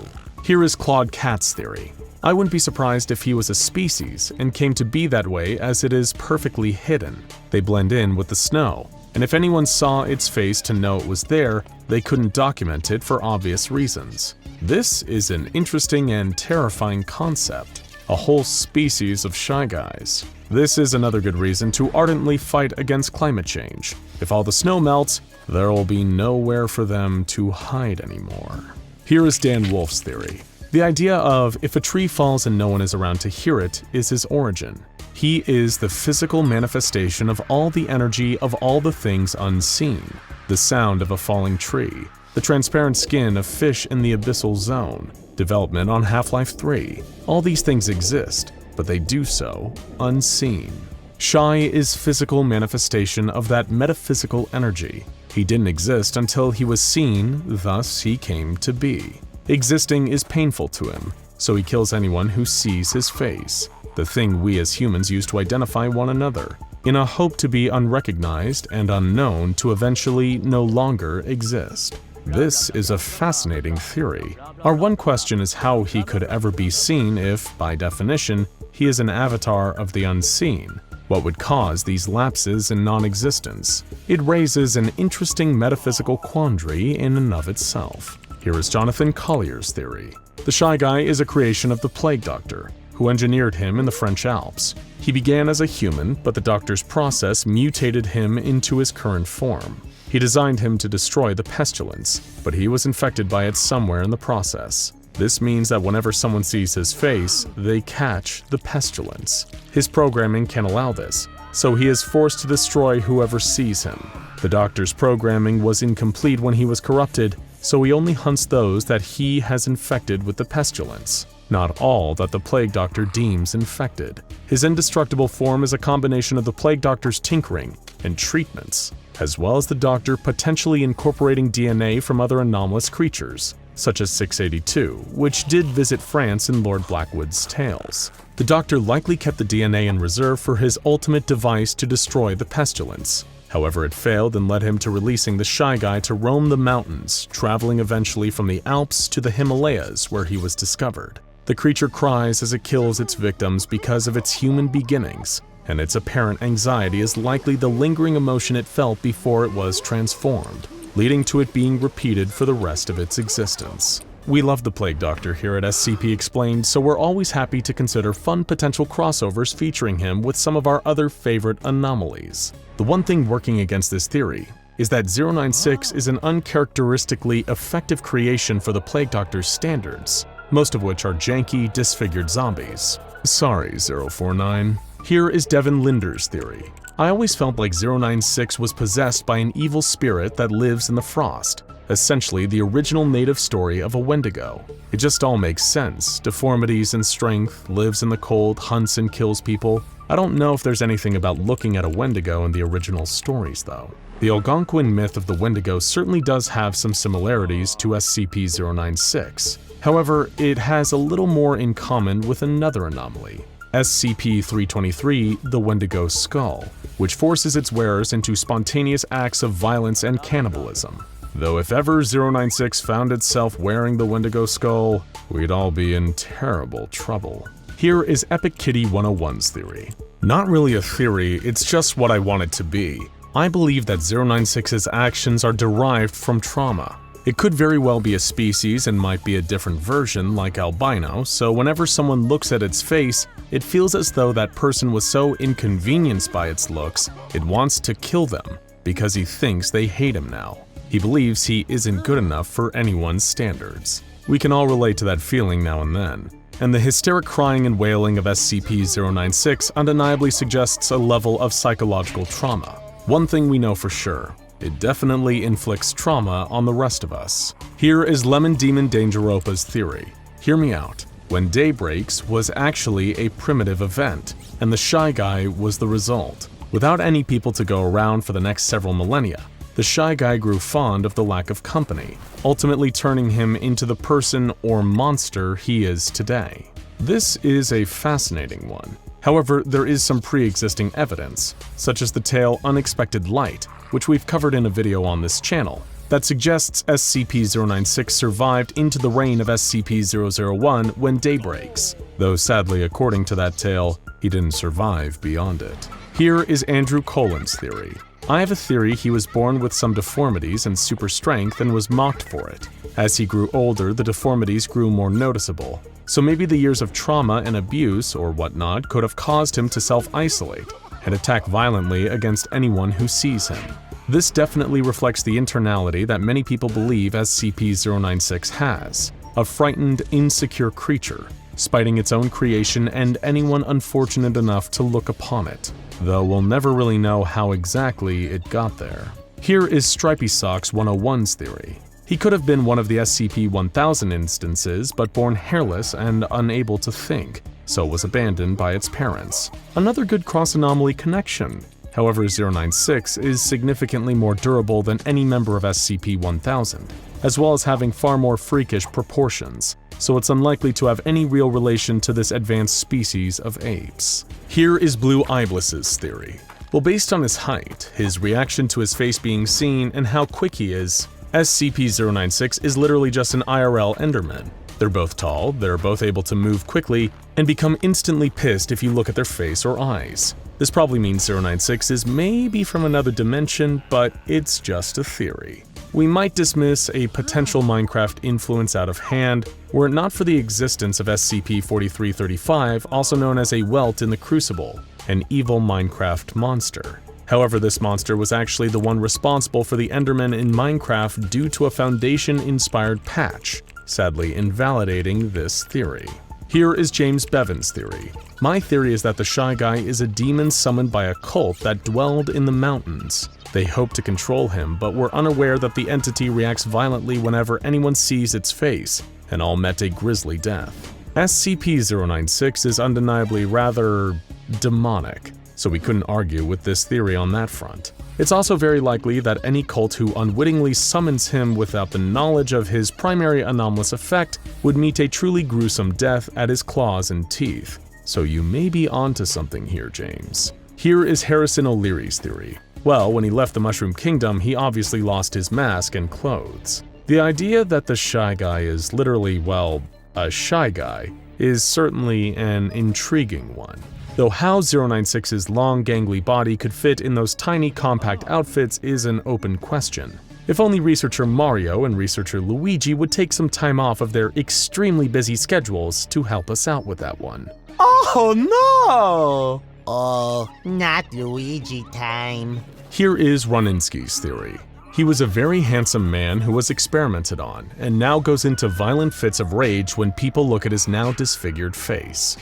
Here is Claude Katz's theory. I wouldn't be surprised if he was a species and came to be that way as it is perfectly hidden. They blend in with the snow, and if anyone saw its face to know it was there, they couldn't document it for obvious reasons. This is an interesting and terrifying concept. A whole species of Shy Guys. This is another good reason to ardently fight against climate change. If all the snow melts, there will be nowhere for them to hide anymore. Here is Dan Wolf's theory. The idea of if a tree falls and no one is around to hear it is his origin. He is the physical manifestation of all the energy of all the things unseen. The sound of a falling tree, the transparent skin of fish in the abyssal zone, development on Half-Life 3. All these things exist, but they do so unseen. Shy is physical manifestation of that metaphysical energy. He didn't exist until he was seen, thus he came to be. Existing is painful to him, so he kills anyone who sees his face, the thing we as humans use to identify one another, in a hope to be unrecognized and unknown to eventually no longer exist. This is a fascinating theory. Our one question is how he could ever be seen if, by definition, he is an avatar of the unseen. What would cause these lapses in non-existence? It raises an interesting metaphysical quandary in and of itself. Here is Jonathan Collier's theory. The Shy Guy is a creation of the Plague Doctor, who engineered him in the French Alps. He began as a human, but the Doctor's process mutated him into his current form. He designed him to destroy the Pestilence, but he was infected by it somewhere in the process. This means that whenever someone sees his face, they catch the Pestilence. His programming can allow this, so he is forced to destroy whoever sees him. The Doctor's programming was incomplete when he was corrupted, so he only hunts those that he has infected with the Pestilence, not all that the Plague Doctor deems infected. His indestructible form is a combination of the Plague Doctor's tinkering and treatments, as well as the Doctor potentially incorporating DNA from other anomalous creatures, such as 682, which did visit France in Lord Blackwood's tales. The Doctor likely kept the DNA in reserve for his ultimate device to destroy the Pestilence. However, it failed and led him to releasing the Shy Guy to roam the mountains, traveling eventually from the Alps to the Himalayas where he was discovered. The creature cries as it kills its victims because of its human beginnings, and its apparent anxiety is likely the lingering emotion it felt before it was transformed, leading to it being repeated for the rest of its existence. We love the Plague Doctor here at SCP Explained, so we're always happy to consider fun potential crossovers featuring him with some of our other favorite anomalies. The one thing working against this theory is that 096 is an uncharacteristically effective creation for the Plague Doctor's standards, most of which are janky, disfigured zombies. Sorry, 049. Here is Devin Linder's theory. I always felt like 096 was possessed by an evil spirit that lives in the frost, essentially the original native story of a Wendigo. It just all makes sense. Deformities and strength, lives in the cold, hunts and kills people. I don't know if there's anything about looking at a Wendigo in the original stories though. The Algonquin myth of the Wendigo certainly does have some similarities to SCP-096. However, it has a little more in common with another anomaly, SCP-323, the Wendigo Skull, which forces its wearers into spontaneous acts of violence and cannibalism. Though if ever 096 found itself wearing the Wendigo Skull, we'd all be in terrible trouble. Here is Epic Kitty 101's theory. Not really a theory, it's just what I want it to be. I believe that 096's actions are derived from trauma. It could very well be a species and might be a different version like albino, so whenever someone looks at its face, it feels as though that person was so inconvenienced by its looks, it wants to kill them, because he thinks they hate him now. He believes he isn't good enough for anyone's standards. We can all relate to that feeling now and then, and the hysteric crying and wailing of SCP-096 undeniably suggests a level of psychological trauma. One thing we know for sure, it definitely inflicts trauma on the rest of us. Here is Lemon Demon Dangeropa's theory. Hear me out. When day breaks was actually a primitive event, and the Shy Guy was the result. Without any people to go around for the next several millennia, the Shy Guy grew fond of the lack of company, ultimately turning him into the person or monster he is today. This is a fascinating one. However, there is some pre-existing evidence, such as the tale Unexpected Light, which we've covered in a video on this channel, that suggests SCP-096 survived into the reign of SCP-001 when day breaks, though sadly according to that tale, he didn't survive beyond it. Here is Andrew Colin's theory. I have a theory he was born with some deformities and super strength and was mocked for it. As he grew older, the deformities grew more noticeable. So maybe the years of trauma and abuse or whatnot could have caused him to self-isolate and attack violently against anyone who sees him. This definitely reflects the internality that many people believe SCP-096 has, a frightened, insecure creature, spiting its own creation and anyone unfortunate enough to look upon it, though we'll never really know how exactly it got there. Here is Stripey Socks 101's theory. He could have been one of the SCP-1000 instances, but born hairless and unable to think, so was abandoned by its parents. Another good cross-anomaly connection. However, 096 is significantly more durable than any member of SCP-1000, as well as having far more freakish proportions, so it's unlikely to have any real relation to this advanced species of apes. Here is Blue Iblis's theory. Well, based on his height, his reaction to his face being seen, and how quick he is, SCP-096 is literally just an IRL Enderman. They're both tall, they're both able to move quickly, and become instantly pissed if you look at their face or eyes. This probably means 096 is maybe from another dimension, but it's just a theory. We might dismiss a potential Minecraft influence out of hand, were it not for the existence of SCP-4335, also known as a Welt in the Crucible, an evil Minecraft monster. However, this monster was actually the one responsible for the Endermen in Minecraft due to a Foundation-inspired patch, sadly invalidating this theory. Here is James Bevan's theory. My theory is that the Shy Guy is a demon summoned by a cult that dwelled in the mountains. They hoped to control him, but were unaware that the entity reacts violently whenever anyone sees its face, and all met a grisly death. SCP-096 is undeniably rather demonic, so we couldn't argue with this theory on that front. It's also very likely that any cult who unwittingly summons him without the knowledge of his primary anomalous effect would meet a truly gruesome death at his claws and teeth. So you may be onto something here, James. Here is Harrison O'Leary's theory. Well, when he left the Mushroom Kingdom, he obviously lost his mask and clothes. The idea that the Shy Guy is literally, well, a shy guy, is certainly an intriguing one. Though how 096's long, gangly body could fit in those tiny, compact outfits is an open question. If only researcher Mario and researcher Luigi would take some time off of their extremely busy schedules to help us out with that one. Oh no! Oh, not Luigi time. Here is Roninsky's theory. He was a very handsome man who was experimented on, and now goes into violent fits of rage when people look at his now disfigured face.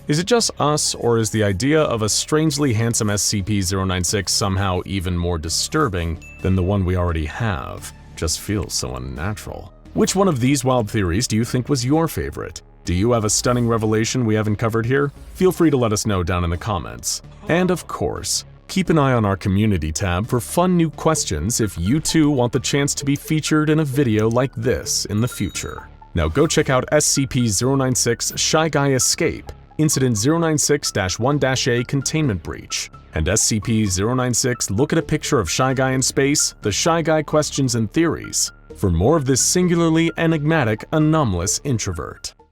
Is it just us, or is the idea of a strangely handsome SCP-096 somehow even more disturbing than the one we already have? Just feels so unnatural. Which one of these wild theories do you think was your favorite? Do you have a stunning revelation we haven't covered here? Feel free to let us know down in the comments. And of course, keep an eye on our community tab for fun new questions if you too want the chance to be featured in a video like this in the future. Now go check out SCP-096 Shy Guy Escape, Incident 096-1-A Containment Breach, and SCP-096 Look at a Picture of Shy Guy in Space, The Shy Guy Questions and Theories, for more of this singularly enigmatic anomalous introvert.